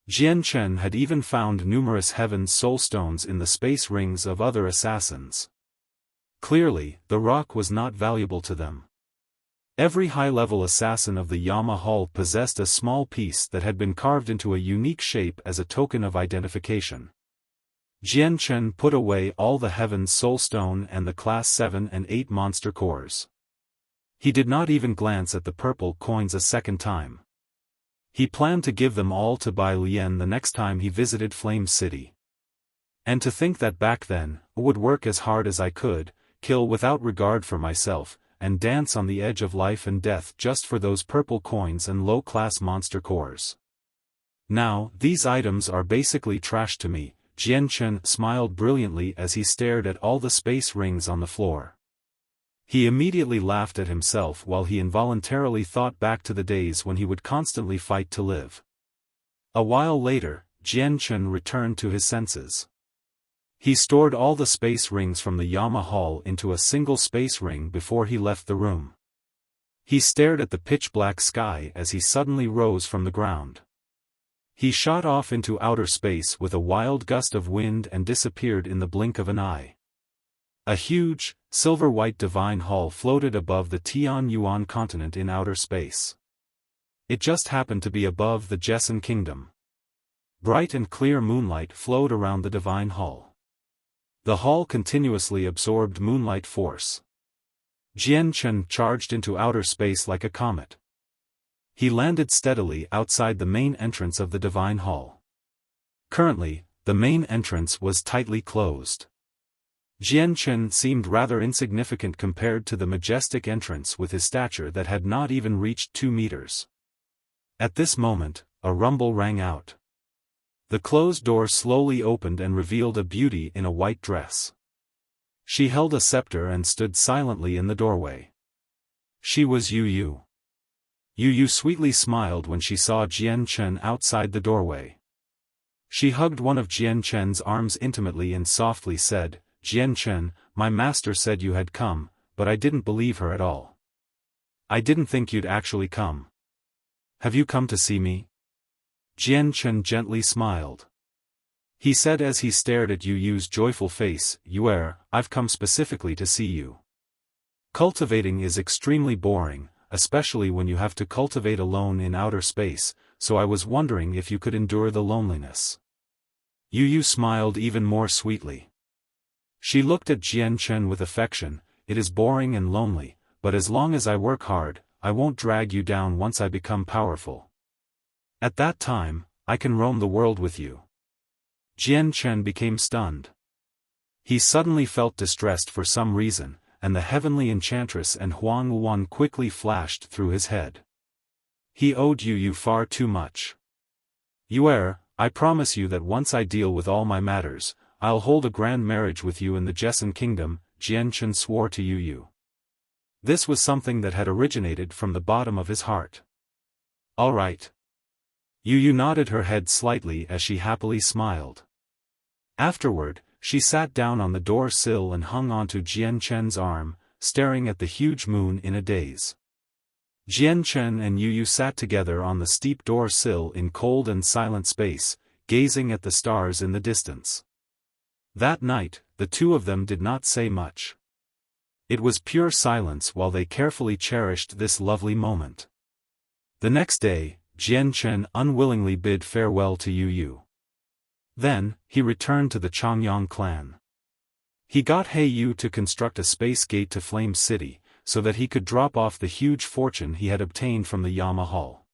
A: Jian Chen had even found numerous Heaven's Soul Stones in the space rings of other assassins. Clearly, the rock was not valuable to them. Every high-level assassin of the Yama Hall possessed a small piece that had been carved into a unique shape as a token of identification. Jian Chen put away all the Heaven's Soul Stone and the Class 7 and 8 monster cores. He did not even glance at the purple coins a second time. He planned to give them all to Bai Lian the next time he visited Flame City. And to think that back then, I would work as hard as I could, kill without regard for myself, and dance on the edge of life and death just for those purple coins and low-class monster cores. Now, these items are basically trash to me. Jian Chen smiled brilliantly as he stared at all the space rings on the floor. He immediately laughed at himself while he involuntarily thought back to the days when he would constantly fight to live. A while later, Jian Chen returned to his senses. He stored all the space rings from the Yama Hall into a single space ring before he left the room. He stared at the pitch-black sky as he suddenly rose from the ground. He shot off into outer space with a wild gust of wind and disappeared in the blink of an eye. A huge, silver-white divine hall floated above the Tianyuan continent in outer space. It just happened to be above the Jessen Kingdom. Bright and clear moonlight flowed around the divine hall. The hall continuously absorbed moonlight force. Jian Chen charged into outer space like a comet. He landed steadily outside the main entrance of the divine hall. Currently, the main entrance was tightly closed. Jian Chen seemed rather insignificant compared to the majestic entrance with his stature that had not even reached 2 meters. At this moment, a rumble rang out. The closed door slowly opened and revealed a beauty in a white dress. She held a scepter and stood silently in the doorway. She was Yu Yu. Yu Yu sweetly smiled when she saw Jian Chen outside the doorway. She hugged one of Jian Chen's arms intimately and softly said, "Jian Chen, my master said you had come, but I didn't believe her at all. I didn't think you'd actually come. Have you come to see me?" Jian Chen gently smiled. He said as he stared at Yu Yu's joyful face, "I've come specifically to see you. Cultivating is extremely boring, especially when you have to cultivate alone in outer space, so I was wondering if you could endure the loneliness." Yu Yu smiled even more sweetly. She looked at Jian Chen with affection. "It is boring and lonely, but as long as I work hard, I won't drag you down once I become powerful. At that time, I can roam the world with you." Jian Chen became stunned. He suddenly felt distressed for some reason, and the heavenly enchantress and Huang Wuan quickly flashed through his head. He owed Yu Yu far too much. I promise you that once I deal with all my matters, I'll hold a grand marriage with you in the Jessen Kingdom," Jian Chen swore to Yu Yu. This was something that had originated from the bottom of his heart. "All right." Yu Yu nodded her head slightly as she happily smiled. Afterward, she sat down on the door sill and hung onto Jian Chen's arm, staring at the huge moon in a daze. Jian Chen and Yu Yu sat together on the steep door sill in cold and silent space, gazing at the stars in the distance. That night, the two of them did not say much. It was pure silence while they carefully cherished this lovely moment. The next day, Jian Chen unwillingly bid farewell to Yu Yu. Then, he returned to the Changyang clan. He got He Yu to construct a space gate to Flame City, so that he could drop off the huge fortune he had obtained from the Yama Hall.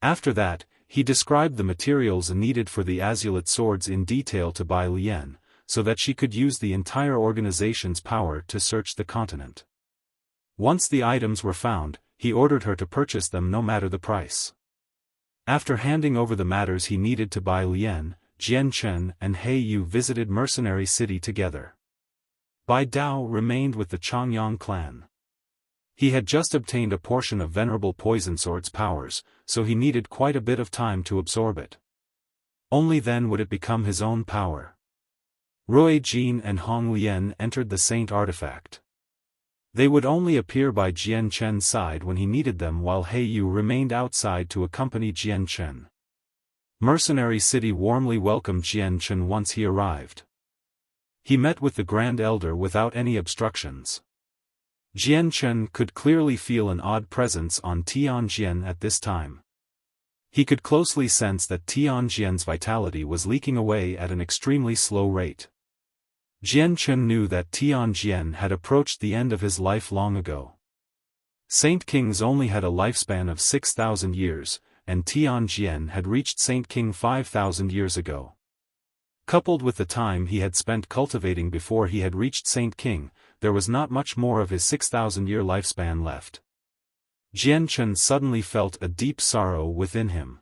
A: After that, he described the materials needed for the azulate swords in detail to Bai Lian, so that she could use the entire organization's power to search the continent. Once the items were found, he ordered her to purchase them no matter the price. After handing over the matters he needed to Bai Lian, Jian Chen and He Yu visited Mercenary City together. Bai Dao remained with the Changyang clan. He had just obtained a portion of Venerable Poison Sword's powers, so he needed quite a bit of time to absorb it. Only then would it become his own power. Rui Jin and Hong Lian entered the Saint Artifact. They would only appear by Jian Chen's side when he needed them, while He Yu remained outside to accompany Jian Chen. Mercenary City warmly welcomed Jian Chen once he arrived. He met with the Grand Elder without any obstructions. Jian Chen could clearly feel an odd presence on Tianjian at this time. He could closely sense that Tianjian's vitality was leaking away at an extremely slow rate. Jian Chen knew that Tianjian had approached the end of his life long ago. Saint Kings only had a lifespan of 6,000 years, and Tianjian had reached Saint King 5,000 years ago. Coupled with the time he had spent cultivating before he had reached Saint King, there was not much more of his 6,000-year lifespan left. Jian Chen suddenly felt a deep sorrow within him.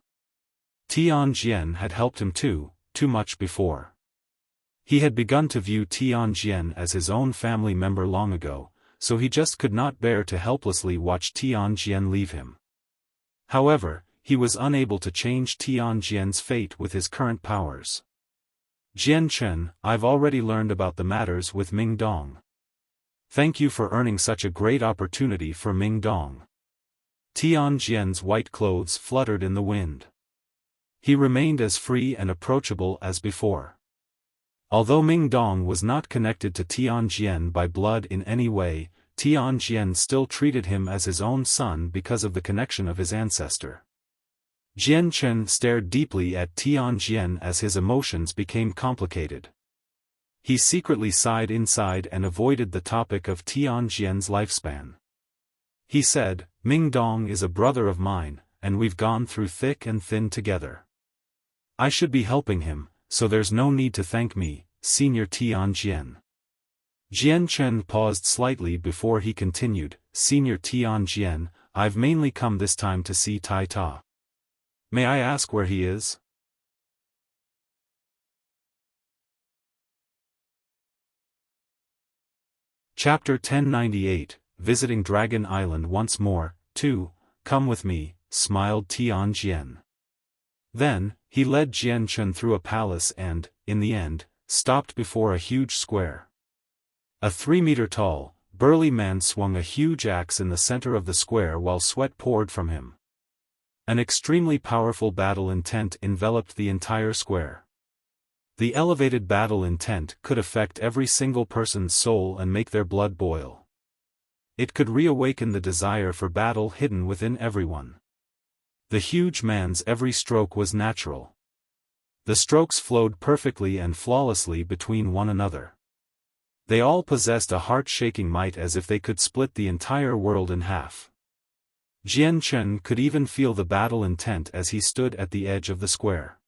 A: Tianjian had helped him too much before. He had begun to view Tianjian as his own family member long ago, so he just could not bear to helplessly watch Tianjian leave him. However, he was unable to change Tianjian's fate with his current powers. Jian Chen, I've already learned about the matters with Ming Dong. Thank you for earning such a great opportunity for Ming Dong. Tianjian's white clothes fluttered in the wind. He remained as free and approachable as before. Although Ming Dong was not connected to Tianjian by blood in any way, Tianjian still treated him as his own son because of the connection of his ancestor. Jian Chen stared deeply at Tianjian as his emotions became complicated. He secretly sighed inside and avoided the topic of Tianjian's lifespan. He said, Ming Dong is a brother of mine, and we've gone through thick and thin together. I should be helping him, so there's no need to thank me, Senior Tianjian. Jian Chen paused slightly before he continued, Senior Tianjian, I've mainly come this time to see Tai Ta. May I ask where he is? Chapter 1098, Visiting Dragon Island once more, 2, Come with me, smiled Tianjian. Then, he led Jian Chen through a palace and, in the end, stopped before a huge square. A 3-meter-tall, burly man swung a huge axe in the center of the square while sweat poured from him. An extremely powerful battle intent enveloped the entire square. The elevated battle intent could affect every single person's soul and make their blood boil. It could reawaken the desire for battle hidden within everyone. The huge man's every stroke was natural. The strokes flowed perfectly and flawlessly between one another. They all possessed a heart-shaking might as if they could split the entire world in half. Jian Chen could even feel the battle intent as he stood at the edge of the square.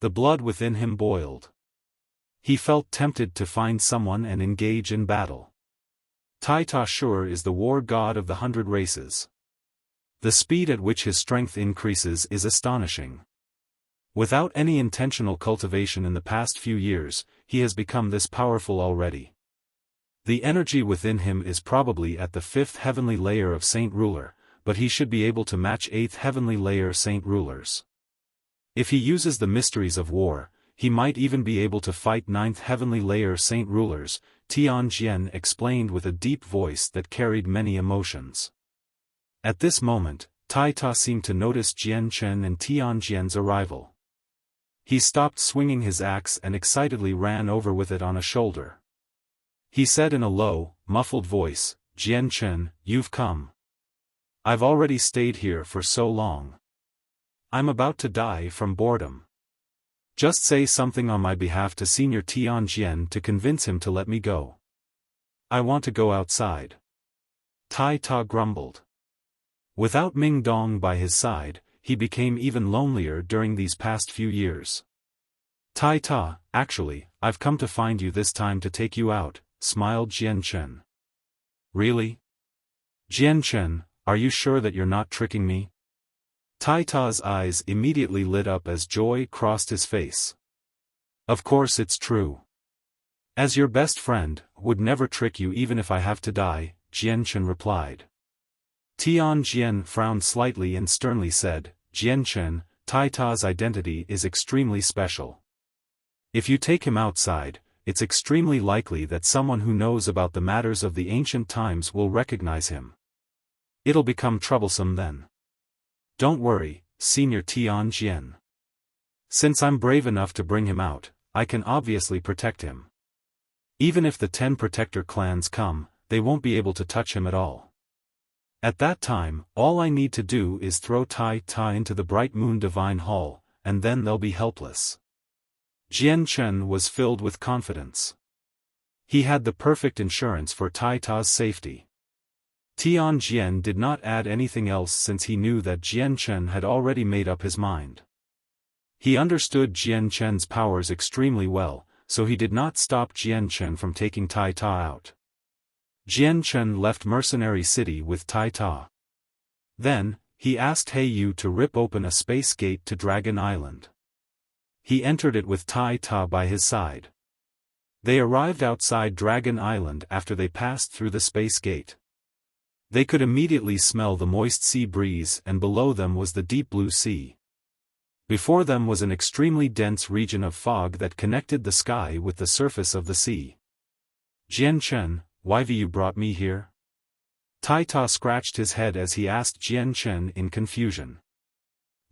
A: The blood within him boiled. He felt tempted to find someone and engage in battle. Tai Ta sure is the war god of the 100 races. The speed at which his strength increases is astonishing. Without any intentional cultivation in the past few years, he has become this powerful already. The energy within him is probably at the 5th heavenly layer of Saint Ruler, but he should be able to match 8th heavenly layer Saint Rulers. If he uses the mysteries of war, he might even be able to fight 9th heavenly layer Saint Rulers, Tianjian explained with a deep voice that carried many emotions. At this moment, Tai Ta seemed to notice Jian Chen and Tianjian's arrival. He stopped swinging his axe and excitedly ran over with it on a shoulder. He said in a low, muffled voice, Jian Chen, you've come. I've already stayed here for so long. I'm about to die from boredom. Just say something on my behalf to Senior Tianjian to convince him to let me go. I want to go outside. Tai Ta grumbled. Without Ming Dong by his side, he became even lonelier during these past few years. Tai Ta, actually, I've come to find you this time to take you out, smiled Jian Chen. Really? Jian Chen, are you sure that you're not tricking me? Tai Ta's eyes immediately lit up as joy crossed his face. Of course it's true. As your best friend, would never trick you even if I have to die, Jian Chen replied. Tianjian frowned slightly and sternly said, Jianchen, Tai Ta's identity is extremely special. If you take him outside, it's extremely likely that someone who knows about the matters of the ancient times will recognize him. It'll become troublesome then. Don't worry, Senior Tianjian. Since I'm brave enough to bring him out, I can obviously protect him. Even if the 10 protector clans come, they won't be able to touch him at all. At that time, all I need to do is throw Tai Ta into the Bright Moon Divine Hall, and then they'll be helpless. Jianchen was filled with confidence. He had the perfect insurance for Tai Ta's safety. Tianjian did not add anything else since he knew that Jianchen had already made up his mind. He understood Jianchen's powers extremely well, so he did not stop Jianchen from taking Tai Ta out. Jianchen left Mercenary City with Tai Ta. Then, he asked He Yu to rip open a space gate to Dragon Island. He entered it with Tai Ta by his side. They arrived outside Dragon Island after they passed through the space gate. They could immediately smell the moist sea breeze, and below them was the deep blue sea. Before them was an extremely dense region of fog that connected the sky with the surface of the sea. Jianchen, why have you brought me here? Tai Ta scratched his head as he asked Jianchen in confusion.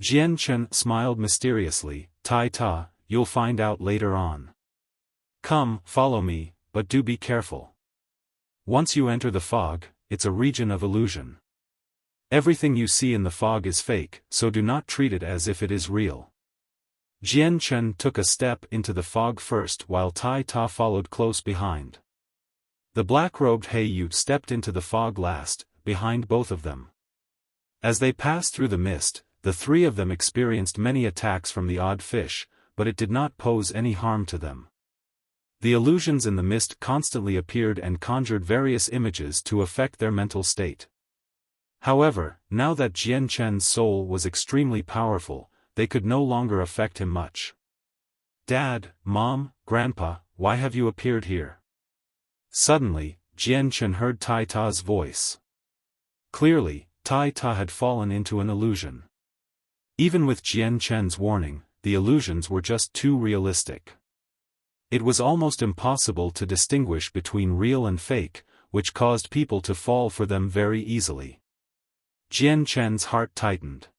A: Jianchen smiled mysteriously, Tai Ta, you'll find out later on. Come, follow me, but do be careful. Once you enter the fog, it's a region of illusion. Everything you see in the fog is fake, so do not treat it as if it is real. Jianchen took a step into the fog first while Tai Ta followed close behind. The black-robed He Yu stepped into the fog last, behind both of them. As they passed through the mist, the three of them experienced many attacks from the odd fish, but it did not pose any harm to them. The illusions in the mist constantly appeared and conjured various images to affect their mental state. However, now that Jianchen's soul was extremely powerful, they could no longer affect him much. Dad, Mom, Grandpa, why have you appeared here? Suddenly, Jianchen heard Tai Ta's voice. Clearly, Tai Ta had fallen into an illusion. Even with Jianchen's warning, the illusions were just too realistic. It was almost impossible to distinguish between real and fake, which caused people to fall for them very easily. Jianchen's heart tightened.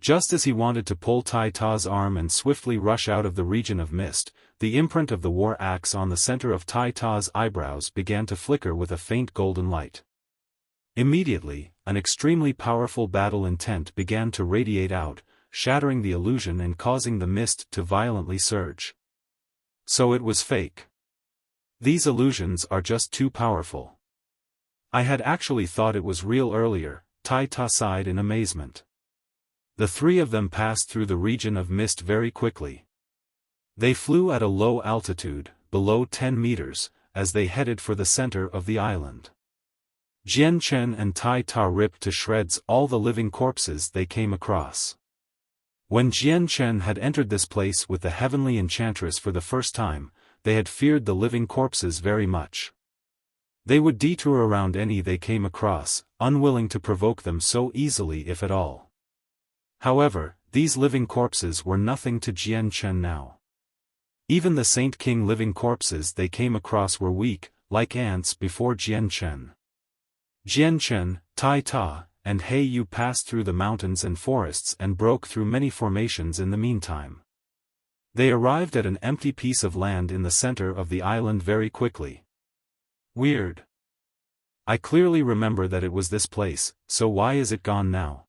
A: Just as he wanted to pull Tai Ta's arm and swiftly rush out of the region of mist, the imprint of the war axe on the center of Tai Ta's eyebrows began to flicker with a faint golden light. Immediately, an extremely powerful battle intent began to radiate out, shattering the illusion and causing the mist to violently surge. So it was fake. These illusions are just too powerful. I had actually thought it was real earlier, Tai Ta sighed in amazement. The three of them passed through the region of mist very quickly. They flew at a low altitude, below 10 meters, as they headed for the center of the island. Jianchen and Tai Ta ripped to shreds all the living corpses they came across. When Jianchen had entered this place with the heavenly enchantress for the first time, they had feared the living corpses very much. They would detour around any they came across, unwilling to provoke them so easily if at all. However, these living corpses were nothing to Jianchen now. Even the Saint King living corpses they came across were weak, like ants before Jianchen. Jianchen, Tai Ta, and He Yu passed through the mountains and forests and broke through many formations in the meantime. They arrived at an empty piece of land in the center of the island very quickly. Weird. I clearly remember that it was this place, so why is it gone now?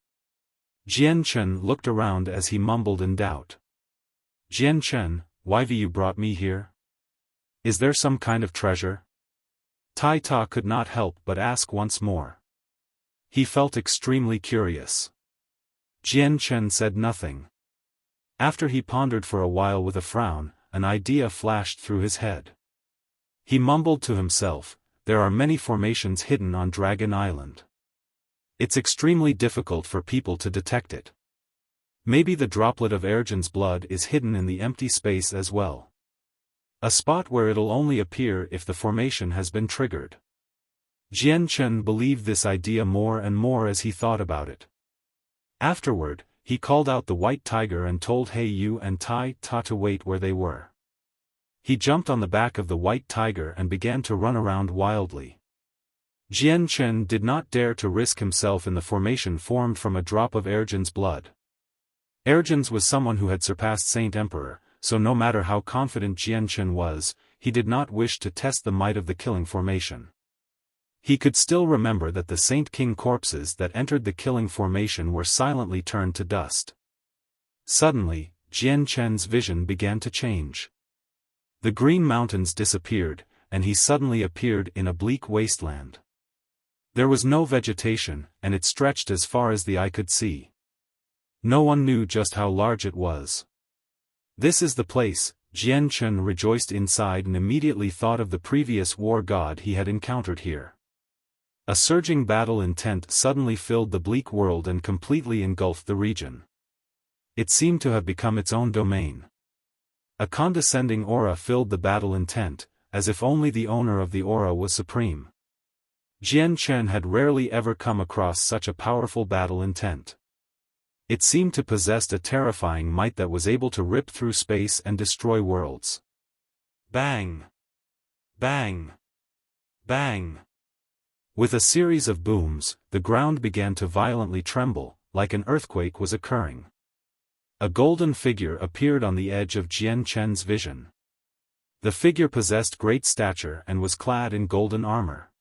A: Jianchen looked around as he mumbled in doubt. Jianchen, why have you brought me here? Is there some kind of treasure? Tai Ta could not help but ask once more. He felt extremely curious. Jianchen said nothing. After he pondered for a while with a frown, an idea flashed through his head. He mumbled to himself, there are many formations hidden on Dragon Island. It's extremely difficult for people to detect it. Maybe the droplet of Ergen's blood is hidden in the empty space as well. A spot where it'll only appear if the formation has been triggered. Jian Chen believed this idea more and more as he thought about it. Afterward, he called out the white tiger and told He Yu and Tai Ta to wait where they were. He jumped on the back of the white tiger and began to run around wildly. Jian Chen did not dare to risk himself in the formation formed from a drop of Ergen's blood. Ergen's was someone who had surpassed Saint Emperor, so no matter how confident Jian Chen was, he did not wish to test the might of the killing formation. He could still remember that the Saint King corpses that entered the killing formation were silently turned to dust. Suddenly, Jian Chen's vision began to change. The green mountains disappeared, and he suddenly appeared in a bleak wasteland. There was no vegetation, and it stretched as far as the eye could see. No one knew just how large it was. This is the place, Jian Chen rejoiced inside and immediately thought of the previous war god he had encountered here. A surging battle intent suddenly filled the bleak world and completely engulfed the region. It seemed to have become its own domain. A condescending aura filled the battle intent, as if only the owner of the aura was supreme. Jian Chen had rarely ever come across such a powerful battle intent. It seemed to possess a terrifying might that was able to rip through space and destroy worlds. Bang! Bang! Bang! With a series of booms, the ground began to violently tremble, like an earthquake was occurring. A golden figure appeared on the edge of Jian Chen's vision. The figure possessed great stature and was clad in golden armor.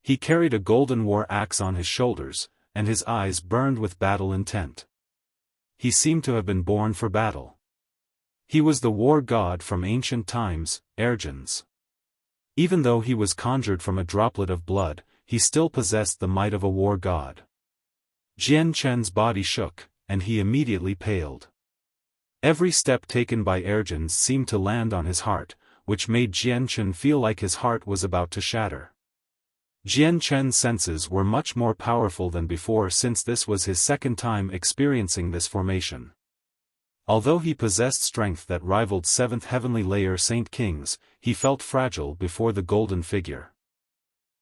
A: He carried a golden war axe on his shoulders, and his eyes burned with battle intent. He seemed to have been born for battle. He was the war god from ancient times, Ergens. Even though he was conjured from a droplet of blood, he still possessed the might of a war god. Jian Chen's body shook, and he immediately paled. Every step taken by Ergens seemed to land on his heart, which made Jian Chen feel like his heart was about to shatter. Jian Chen's senses were much more powerful than before since this was his second time experiencing this formation. Although he possessed strength that rivaled 7th heavenly layer Saint Kings, he felt fragile before the golden figure.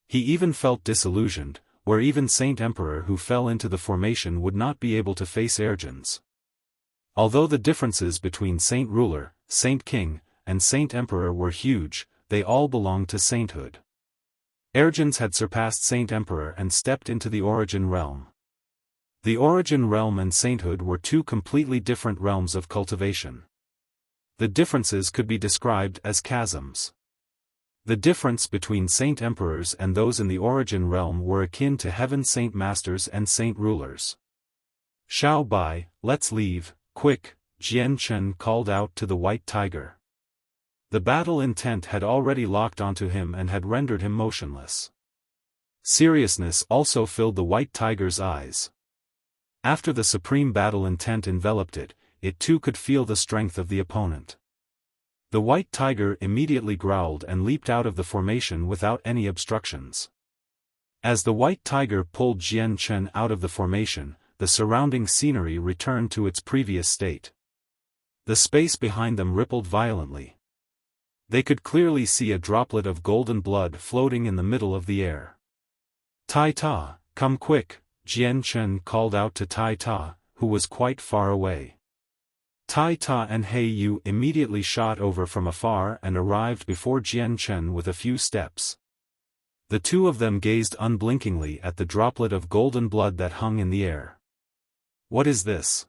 A: He even felt disillusioned, where even Saint Emperor who fell into the formation would not be able to face Ergens. Although the differences between Saint Ruler, Saint King, and Saint Emperor were huge, they all belonged to sainthood. Ergens had surpassed Saint Emperor and stepped into the Origin Realm. The Origin Realm and Sainthood were two completely different realms of cultivation. The differences could be described as chasms. The difference between Saint Emperors and those in the Origin Realm were akin to Heaven Saint Masters and Saint Rulers. Xiao Bai, let's leave, quick, Jian Chen called out to the white tiger. The battle intent had already locked onto him and had rendered him motionless. Seriousness also filled the white tiger's eyes. After the supreme battle intent enveloped it, it too could feel the strength of the opponent. The white tiger immediately growled and leaped out of the formation without any obstructions. As the white tiger pulled Jian Chen out of the formation, the surrounding scenery returned to its previous state. The space behind them rippled violently. They could clearly see a droplet of golden blood floating in the middle of the air. Tai Ta, come quick, Jian Chen called out to Tai Ta, who was quite far away. Tai Ta and He Yu immediately shot over from afar and arrived before Jian Chen with a few steps. The two of them gazed unblinkingly at the droplet of golden blood that hung in the air. What is this?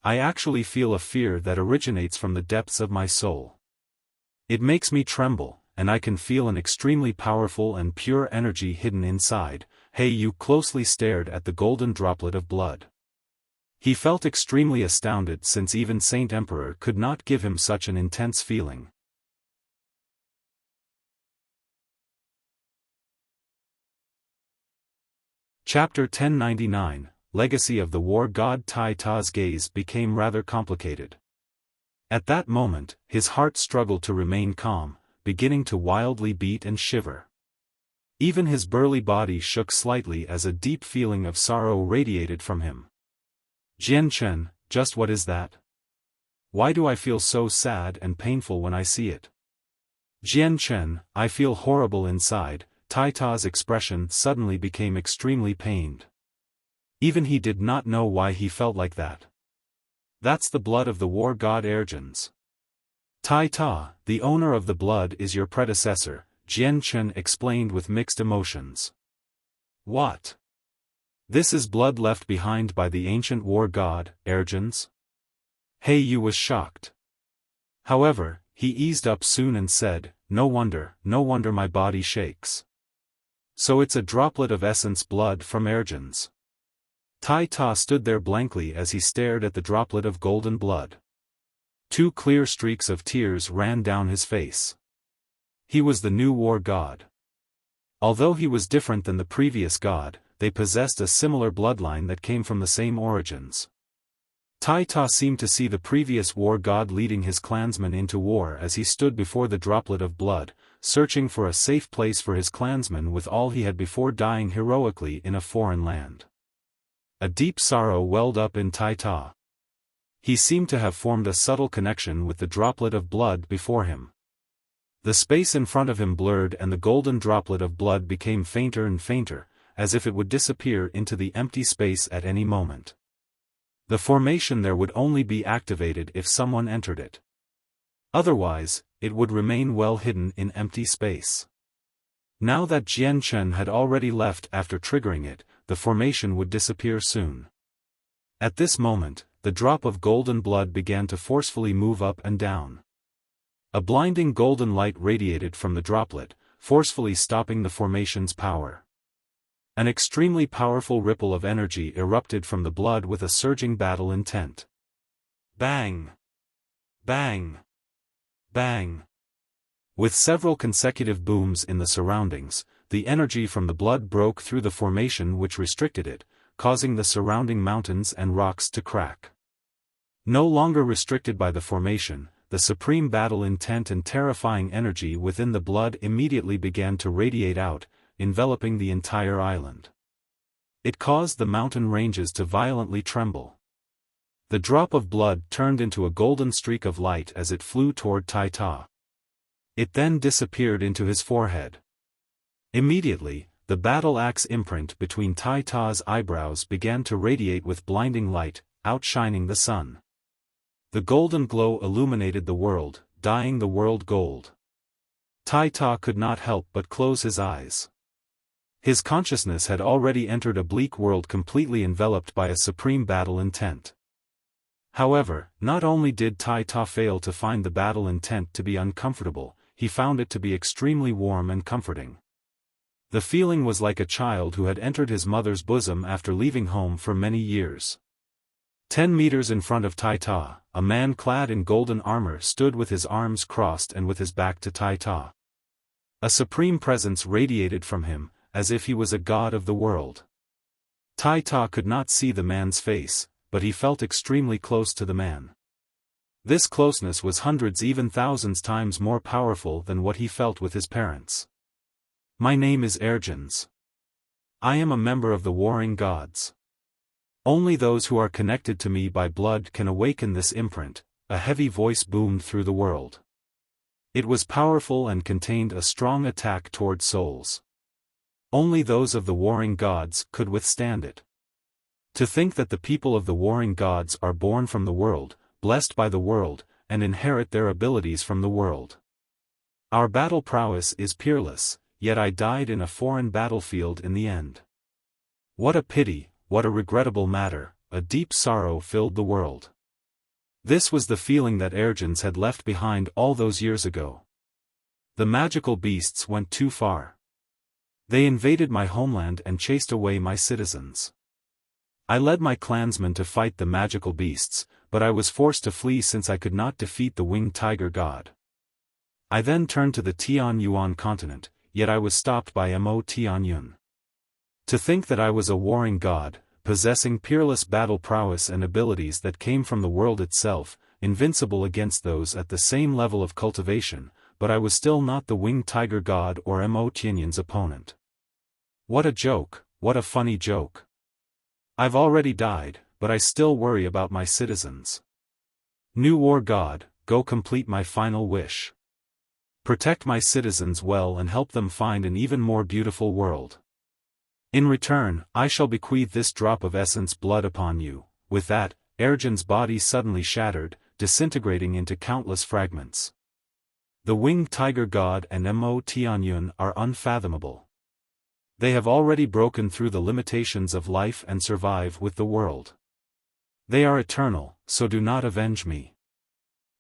A: I actually feel a fear that originates from the depths of my soul. It makes me tremble, and I can feel an extremely powerful and pure energy hidden inside. He Yu closely stared at the golden droplet of blood. He felt extremely astounded since even Saint Emperor could not give him such an intense feeling. Chapter 1099, Legacy of the War God. Tai Ta's gaze became rather complicated. At that moment, his heart struggled to remain calm, beginning to wildly beat and shiver. Even his burly body shook slightly as a deep feeling of sorrow radiated from him. Jian Chen, just what is that? Why do I feel so sad and painful when I see it? Jian Chen, I feel horrible inside. Tai Ta's expression suddenly became extremely pained. Even he did not know why he felt like that. That's the blood of the war god Ergens. Tai Ta, the owner of the blood is your predecessor, Jian Chen explained with mixed emotions. What? This is blood left behind by the ancient war god, Ergens? He Yu was shocked. However, he eased up soon and said, no wonder my body shakes. So it's a droplet of essence blood from Ergens. Tai Ta stood there blankly as he stared at the droplet of golden blood. 2 clear streaks of tears ran down his face. He was the new war god. Although he was different than the previous god, they possessed a similar bloodline that came from the same origins. Tai Ta seemed to see the previous war god leading his clansmen into war as he stood before the droplet of blood, searching for a safe place for his clansmen with all he had before dying heroically in a foreign land. A deep sorrow welled up in Tai Ta. He seemed to have formed a subtle connection with the droplet of blood before him. The space in front of him blurred and the golden droplet of blood became fainter and fainter, as if it would disappear into the empty space at any moment. The formation there would only be activated if someone entered it. Otherwise, it would remain well hidden in empty space. Now that Jian Chen had already left after triggering it, the formation would disappear soon. At this moment, the drop of golden blood began to forcefully move up and down. A blinding golden light radiated from the droplet, forcefully stopping the formation's power. An extremely powerful ripple of energy erupted from the blood with a surging battle intent. Bang! Bang! Bang! With several consecutive booms in the surroundings, the energy from the blood broke through the formation which restricted it, causing the surrounding mountains and rocks to crack. No longer restricted by the formation, the supreme battle intent and terrifying energy within the blood immediately began to radiate out, enveloping the entire island. It caused the mountain ranges to violently tremble. The drop of blood turned into a golden streak of light as it flew toward Tai Ta. It then disappeared into his forehead. Immediately, the battle axe imprint between Tai Ta's eyebrows began to radiate with blinding light, outshining the sun. The golden glow illuminated the world, dyeing the world gold. Tai Ta could not help but close his eyes. His consciousness had already entered a bleak world completely enveloped by a supreme battle intent. However, not only did Tai Ta fail to find the battle intent to be uncomfortable, he found it to be extremely warm and comforting. The feeling was like a child who had entered his mother's bosom after leaving home for many years. 10 meters in front of Tai Ta, a man clad in golden armor stood with his arms crossed and with his back to Tai Ta. A supreme presence radiated from him, as if he was a god of the world. Tai Ta could not see the man's face, but he felt extremely close to the man. This closeness was hundreds even thousands times more powerful than what he felt with his parents. My name is Ergens. I am a member of the warring gods. Only those who are connected to me by blood can awaken this imprint, a heavy voice boomed through the world. It was powerful and contained a strong attack toward souls. Only those of the warring gods could withstand it. To think that the people of the warring gods are born from the world, blessed by the world, and inherit their abilities from the world. Our battle prowess is peerless, yet I died in a foreign battlefield in the end. What a pity, what a regrettable matter, a deep sorrow filled the world. This was the feeling that Ergens had left behind all those years ago. The magical beasts went too far. They invaded my homeland and chased away my citizens. I led my clansmen to fight the magical beasts, but I was forced to flee since I could not defeat the winged tiger god. I then turned to the Tian Yuan continent, yet I was stopped by Mo Tian Yun. To think that I was a warring god, possessing peerless battle prowess and abilities that came from the world itself, invincible against those at the same level of cultivation, but I was still not the winged tiger god or Mo Tianyun's opponent. What a joke, what a funny joke. I've already died, but I still worry about my citizens. New war god, go complete my final wish. Protect my citizens well and help them find an even more beautiful world. In return, I shall bequeath this drop of essence blood upon you." With that, Ergen's body suddenly shattered, disintegrating into countless fragments. The winged tiger god and Mo Tianyun are unfathomable. They have already broken through the limitations of life and survive with the world. They are eternal, so do not avenge me.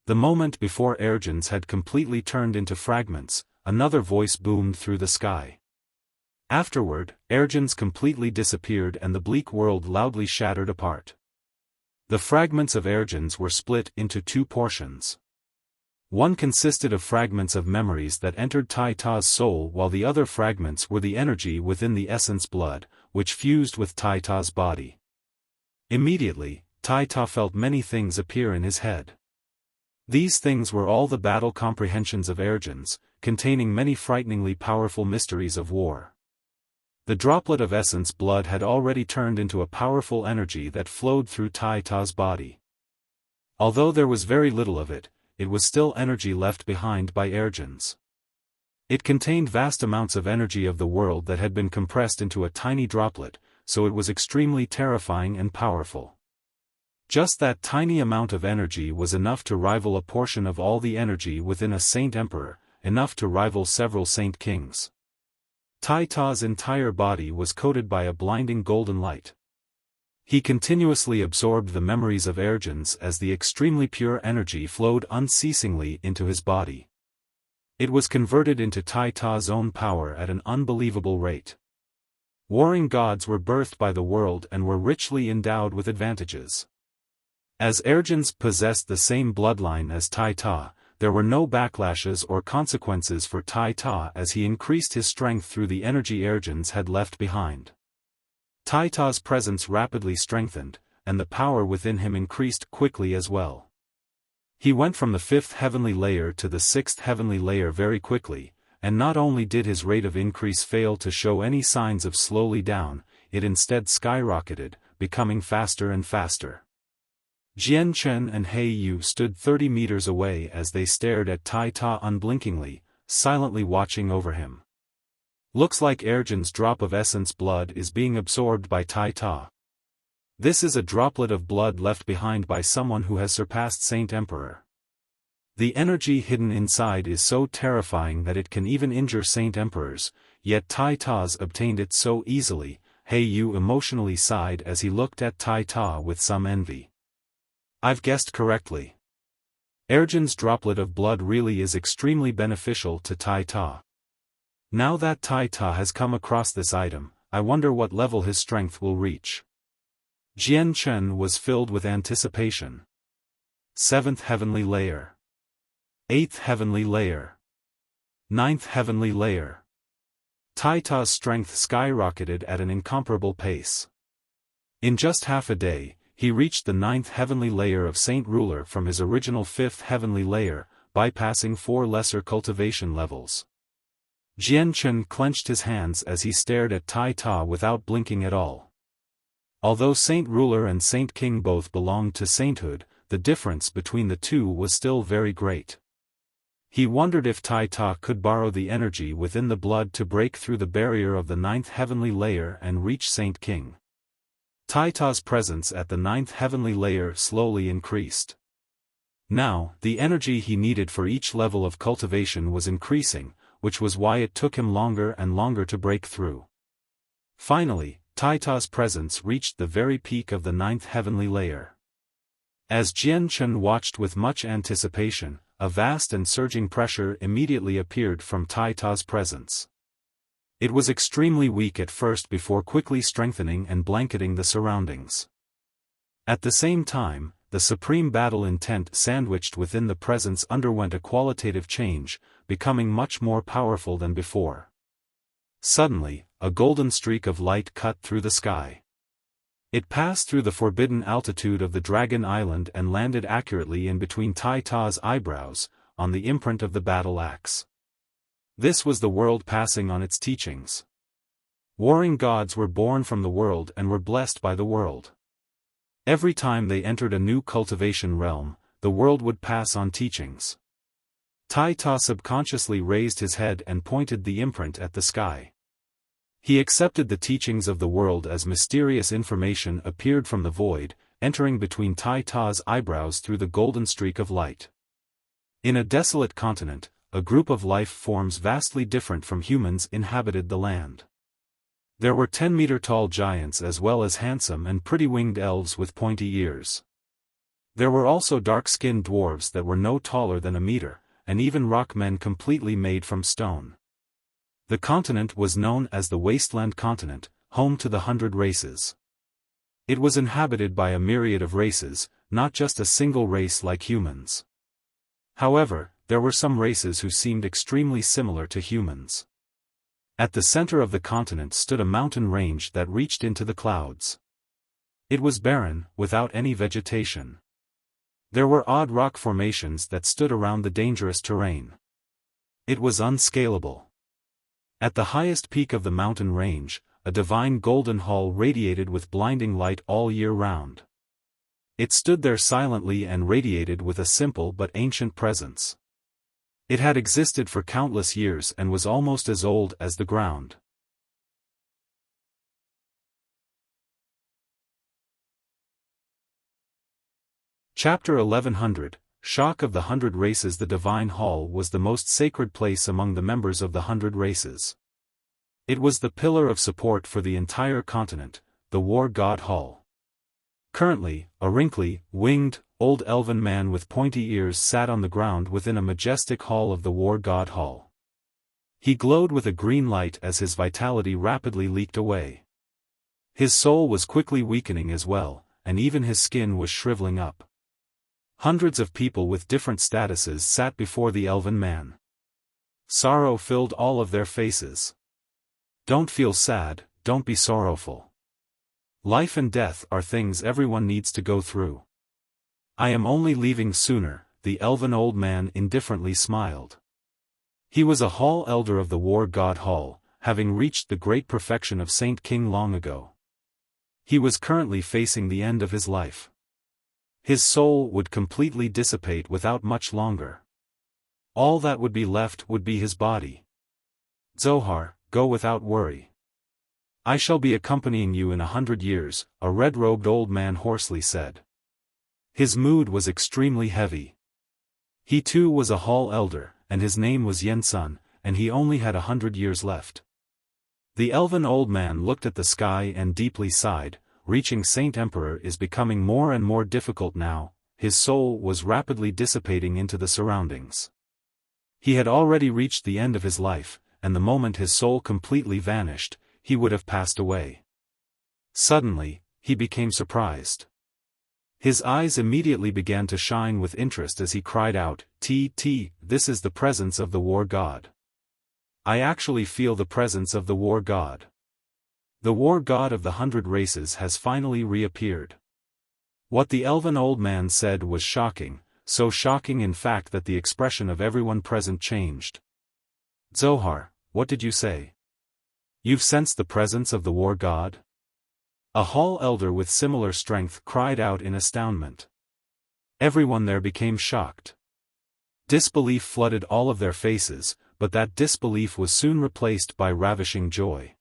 A: The moment before Ergens had completely turned into fragments, another voice boomed through the sky. Afterward, Ergens completely disappeared and the bleak world loudly shattered apart. The fragments of Ergens were split into two portions. One consisted of fragments of memories that entered Tai Ta's soul, while the other fragments were the energy within the essence blood, which fused with Tai Ta's body. Immediately, Tai Ta felt many things appear in his head. These things were all the battle comprehensions of Ergens, containing many frighteningly powerful mysteries of war. The droplet of essence blood had already turned into a powerful energy that flowed through Tai Ta's body. Although there was very little of it, it was still energy left behind by Ergens. It contained vast amounts of energy of the world that had been compressed into a tiny droplet, so it was extremely terrifying and powerful. Just that tiny amount of energy was enough to rival a portion of all the energy within a Saint Emperor, enough to rival several Saint Kings. Tai Ta's entire body was coated by a blinding golden light. He continuously absorbed the memories of Ergens as the extremely pure energy flowed unceasingly into his body. It was converted into Tai Ta's own power at an unbelievable rate. Warring gods were birthed by the world and were richly endowed with advantages. As Ergens possessed the same bloodline as Tai Ta, there were no backlashes or consequences for Tai Ta as he increased his strength through the energy Ergens had left behind. Tai Ta's presence rapidly strengthened, and the power within him increased quickly as well. He went from the 5th heavenly layer to the 6th heavenly layer very quickly, and not only did his rate of increase fail to show any signs of slowly down, it instead skyrocketed, becoming faster and faster. Jian Chen and He Yu stood 30 meters away as they stared at Tai Ta unblinkingly, silently watching over him. Looks like Ergens' drop of essence blood is being absorbed by Tai Ta. This is a droplet of blood left behind by someone who has surpassed Saint Emperor. The energy hidden inside is so terrifying that it can even injure Saint Emperors, yet Tai Ta's obtained it so easily. He Yu emotionally sighed as he looked at Tai Ta with some envy. I've guessed correctly. Ergens' droplet of blood really is extremely beneficial to Tai Ta. Now that Tai Ta has come across this item, I wonder what level his strength will reach. Jian Chen was filled with anticipation. 7th heavenly layer. 8th heavenly layer. 9th heavenly layer. Tai Ta's strength skyrocketed at an incomparable pace. In just half a day, he reached the 9th heavenly layer of Saint Ruler from his original 5th heavenly layer, bypassing 4 lesser cultivation levels. Jian Chen clenched his hands as he stared at Tai Ta without blinking at all. Although Saint Ruler and Saint King both belonged to sainthood, the difference between the two was still very great. He wondered if Tai Ta could borrow the energy within the blood to break through the barrier of the 9th heavenly layer and reach Saint King. Tai Ta's presence at the 9th heavenly layer slowly increased. Now, the energy he needed for each level of cultivation was increasing, which was why it took him longer and longer to break through. Finally, Tai Ta's presence reached the very peak of the 9th heavenly layer. As Jian Chen watched with much anticipation, a vast and surging pressure immediately appeared from Tai Ta's presence. It was extremely weak at first before quickly strengthening and blanketing the surroundings. At the same time, the supreme battle intent sandwiched within the presence underwent a qualitative change, becoming much more powerful than before. Suddenly, a golden streak of light cut through the sky. It passed through the forbidden altitude of the Dragon Island and landed accurately in between Tai Ta's eyebrows, on the imprint of the battle axe. This was the world passing on its teachings. Warring gods were born from the world and were blessed by the world. Every time they entered a new cultivation realm, the world would pass on teachings. Tai Ta subconsciously raised his head and pointed the imprint at the sky. He accepted the teachings of the world as mysterious information appeared from the void, entering between Tai Ta's eyebrows through the golden streak of light. In a desolate continent, a group of life forms vastly different from humans inhabited the land. There were 10-meter-tall giants as well as handsome and pretty winged elves with pointy ears. There were also dark-skinned dwarves that were no taller than a meter, and even rock men completely made from stone. The continent was known as the Wasteland Continent, home to the 100 races. It was inhabited by a myriad of races, not just a single race like humans. However, there were some races who seemed extremely similar to humans. At the center of the continent stood a mountain range that reached into the clouds. It was barren, without any vegetation. There were odd rock formations that stood around the dangerous terrain. It was unscalable. At the highest peak of the mountain range, a divine golden hall radiated with blinding light all year round. It stood there silently and radiated with a simple but ancient presence. It had existed for countless years and was almost as old as the ground. Chapter 1100, Shock of the 100 Races. The Divine Hall was the most sacred place among the members of the 100 races. It was the pillar of support for the entire continent, the War God Hall. Currently, a wrinkly, winged, old elven man with pointy ears sat on the ground within a majestic hall of the War God Hall. He glowed with a green light as his vitality rapidly leaked away. His soul was quickly weakening as well, and even his skin was shriveling up. Hundreds of people with different statuses sat before the elven man. Sorrow filled all of their faces. Don't feel sad, don't be sorrowful. Life and death are things everyone needs to go through. I am only leaving sooner, the elven old man indifferently smiled. He was a hall elder of the War God Hall, having reached the great perfection of Saint King long ago. He was currently facing the end of his life. His soul would completely dissipate without much longer. All that would be left would be his body. Zohar, go without worry. I shall be accompanying you in 100 years, a red-robed old man hoarsely said. His mood was extremely heavy. He too was a hall elder, and his name was Yen Sun, and he only had 100 years left. The elven old man looked at the sky and deeply sighed. Reaching Saint Emperor is becoming more and more difficult now. His soul was rapidly dissipating into the surroundings. He had already reached the end of his life, and the moment his soul completely vanished, he would have passed away. Suddenly, he became surprised. His eyes immediately began to shine with interest as he cried out, This is the presence of the War God. I actually feel the presence of the War God. The War God of the 100 races has finally reappeared. What the elven old man said was shocking, so shocking in fact that the expression of everyone present changed. Zohar, what did you say? You've sensed the presence of the War God? A hall elder with similar strength cried out in astoundment. Everyone there became shocked. Disbelief flooded all of their faces, but that disbelief was soon replaced by ravishing joy.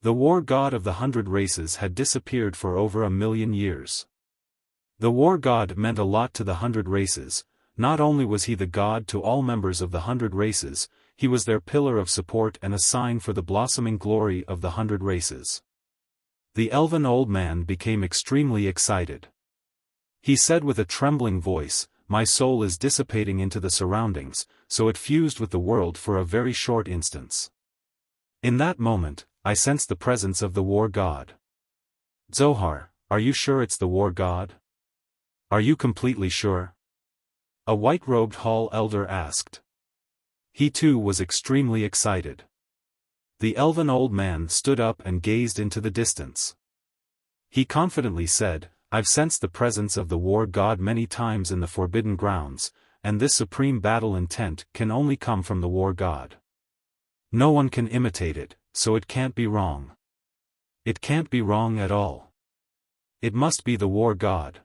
A: The War God of the 100 races had disappeared for over 1,000,000 years. The War God meant a lot to the 100 races. Not only was he the god to all members of the 100 races, he was their pillar of support and a sign for the blossoming glory of the 100 races. The elven old man became extremely excited. He said with a trembling voice, My soul is dissipating into the surroundings, so it fused with the world for a very short instance. In that moment, I sensed the presence of the War God. Zohar, are you sure it's the War God? Are you completely sure? A white-robed hall elder asked. He too was extremely excited. The elven old man stood up and gazed into the distance. He confidently said, I've sensed the presence of the War God many times in the Forbidden Grounds, and this supreme battle intent can only come from the War God. No one can imitate it, so it can't be wrong. It can't be wrong at all. It must be the War God.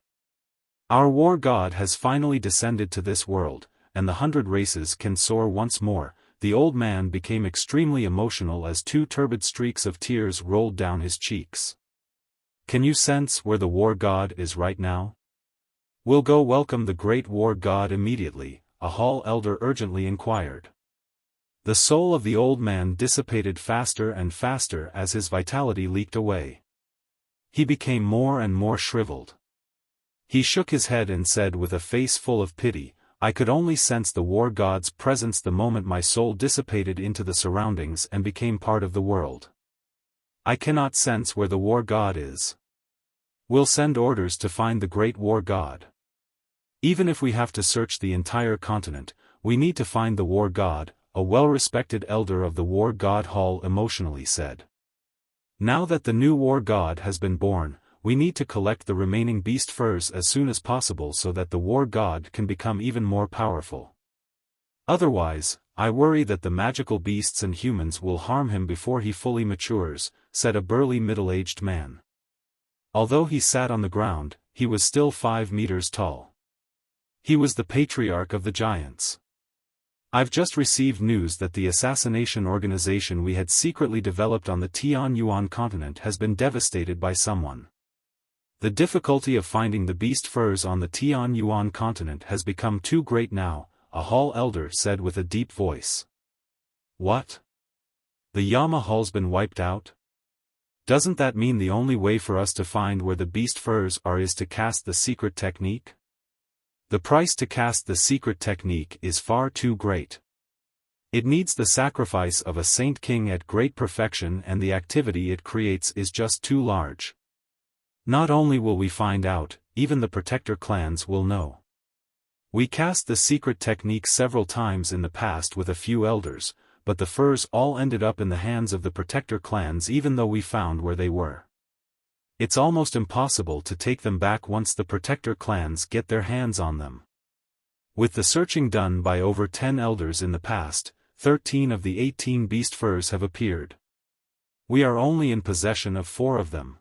A: Our War God has finally descended to this world, and the 100 races can soar once more. The old man became extremely emotional as 2 turbid streaks of tears rolled down his cheeks. Can you sense where the war god is right now? We'll go welcome the great war god immediately, a hall elder urgently inquired. The soul of the old man dissipated faster and faster as his vitality leaked away. He became more and more shriveled. He shook his head and said with a face full of pity, I could only sense the war god's presence the moment my soul dissipated into the surroundings and became part of the world. I cannot sense where the war god is. We'll send orders to find the great war god. Even if we have to search the entire continent, we need to find the war god, a well-respected elder of the war god hall emotionally said. Now that the new war god has been born, we need to collect the remaining beast furs as soon as possible so that the war god can become even more powerful. Otherwise, I worry that the magical beasts and humans will harm him before he fully matures, said a burly middle-aged man. Although he sat on the ground, he was still 5 meters tall. He was the patriarch of the giants. I've just received news that the assassination organization we had secretly developed on the Tianyuan continent has been devastated by someone. The difficulty of finding the beast furs on the Tianyuan continent has become too great now, a hall elder said with a deep voice. What? The Yama hall's been wiped out? Doesn't that mean the only way for us to find where the beast furs are is to cast the secret technique? The price to cast the secret technique is far too great. It needs the sacrifice of a saint king at great perfection, and the activity it creates is just too large. Not only will we find out, even the protector clans will know. We cast the secret technique several times in the past with a few elders, but the furs all ended up in the hands of the protector clans even though we found where they were. It's almost impossible to take them back once the protector clans get their hands on them. With the searching done by over 10 elders in the past, 13 of the 18 beast furs have appeared. We are only in possession of 4 of them.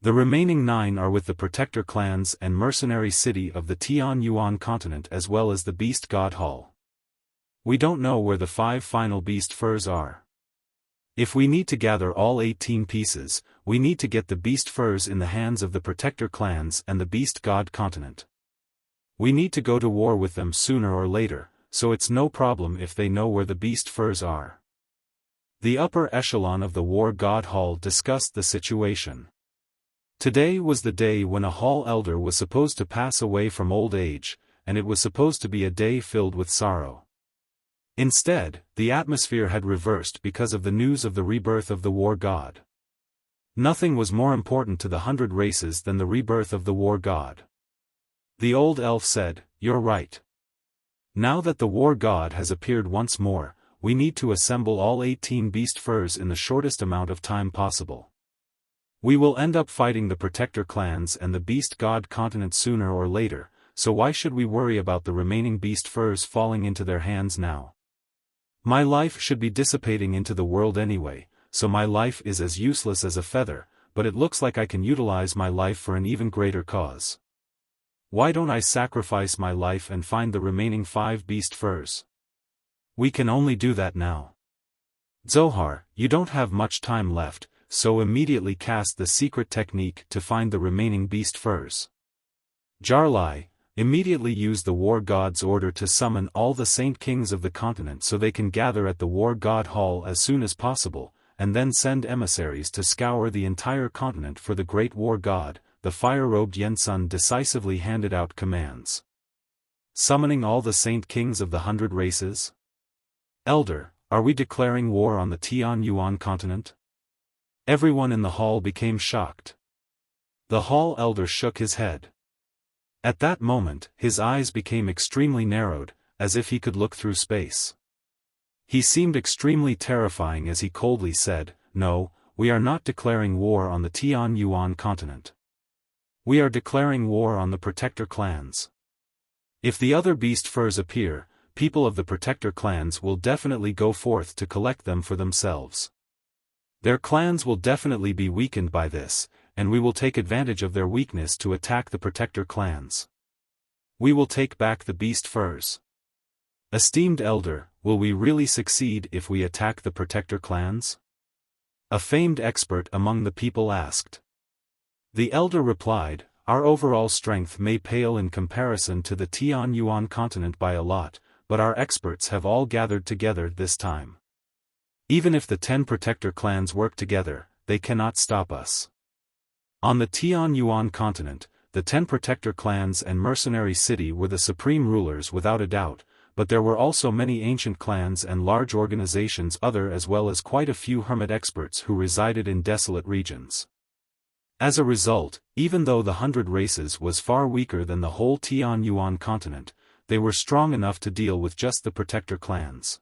A: The remaining 9 are with the protector clans and mercenary city of the Tianyuan continent as well as the beast god hall. We don't know where the 5 final beast furs are. If we need to gather all 18 pieces, we need to get the beast furs in the hands of the protector clans and the beast god continent. We need to go to war with them sooner or later, so it's no problem if they know where the beast furs are. The upper echelon of the war god hall discussed the situation. Today was the day when a hall elder was supposed to pass away from old age, and it was supposed to be a day filled with sorrow. Instead, the atmosphere had reversed because of the news of the rebirth of the war god. Nothing was more important to the 100 races than the rebirth of the war god. The old elf said, "You're right. Now that the war god has appeared once more, we need to assemble all 18 beast furs in the shortest amount of time possible. We will end up fighting the protector clans and the beast god continent sooner or later, so why should we worry about the remaining beast furs falling into their hands now? My life should be dissipating into the world anyway, so my life is as useless as a feather, but it looks like I can utilize my life for an even greater cause. Why don't I sacrifice my life and find the remaining 5 beast furs? We can only do that now. Zohar, you don't have much time left, so immediately cast the secret technique to find the remaining beast furs. Jarlai, immediately use the war god's order to summon all the saint kings of the continent so they can gather at the war god hall as soon as possible, and then send emissaries to scour the entire continent for the great war god. The fire-robed Yensun decisively handed out commands. Summoning all the saint kings of the 100 races? Elder, are we declaring war on the Tianyuan continent? Everyone in the hall became shocked. The hall elder shook his head. At that moment, his eyes became extremely narrowed, as if he could look through space. He seemed extremely terrifying as he coldly said, "No, we are not declaring war on the Tianyuan continent. We are declaring war on the protector clans. If the other beast furs appear, people of the protector clans will definitely go forth to collect them for themselves. Their clans will definitely be weakened by this, and we will take advantage of their weakness to attack the protector clans. We will take back the beast furs. Esteemed elder, will we really succeed if we attack the protector clans? A famed expert among the people asked. The elder replied, our overall strength may pale in comparison to the Tianyuan continent by a lot, but our experts have all gathered together this time. Even if the 10 protector clans work together, they cannot stop us. On the Tianyuan continent, the 10 protector clans and mercenary city were the supreme rulers without a doubt, but there were also many ancient clans and large organizations other as well as quite a few hermit experts who resided in desolate regions. As a result, even though the 100 races was far weaker than the whole Tianyuan continent, they were strong enough to deal with just the protector clans.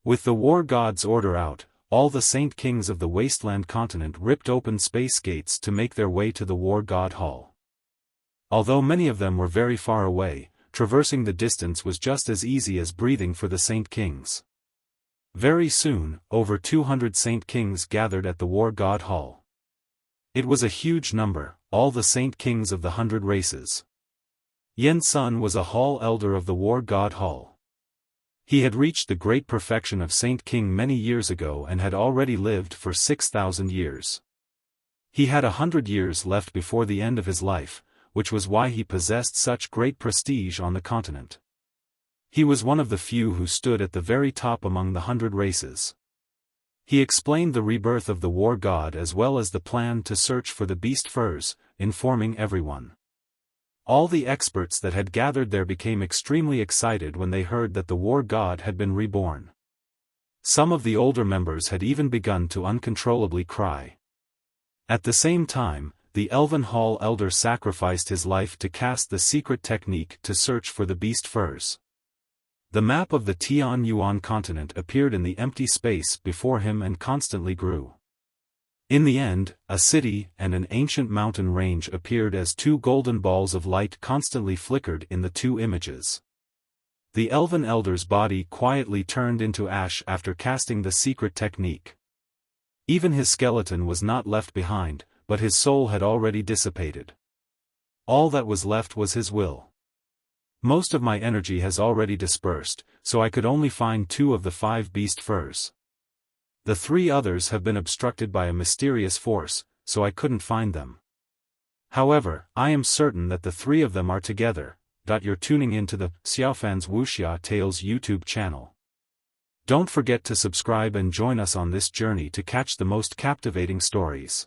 A: With the war god's order out, all the saint kings of the wasteland continent ripped open space gates to make their way to the war god hall. Although many of them were very far away, traversing the distance was just as easy as breathing for the saint kings. Very soon, over 200 saint kings gathered at the war god hall. It was a huge number, all the saint kings of the 100 races. Yen Sun was a hall elder of the war god hall. He had reached the great perfection of Saint King many years ago and had already lived for 6,000 years. He had 100 years left before the end of his life, which was why he possessed such great prestige on the continent. He was one of the few who stood at the very top among the 100 races. He explained the rebirth of the war god as well as the plan to search for the beast furs, informing everyone. All the experts that had gathered there became extremely excited when they heard that the war god had been reborn. Some of the older members had even begun to uncontrollably cry. At the same time, the Elven Hall elder sacrificed his life to cast the secret technique to search for the beast furs. The map of the Tianyuan continent appeared in the empty space before him and constantly grew. In the end, a city and an ancient mountain range appeared as two golden balls of light constantly flickered in the two images. The elven elder's body quietly turned into ash after casting the secret technique. Even his skeleton was not left behind, but his soul had already dissipated. All that was left was his will. Most of my energy has already dispersed, so I could only find 2 of the 5 beast furs. The 3 others have been obstructed by a mysterious force, so I couldn't find them. However, I am certain that the 3 of them are together. You're tuning into the Xiaofan's Wuxia Tales YouTube channel. Don't forget to subscribe and join us on this journey to catch the most captivating stories.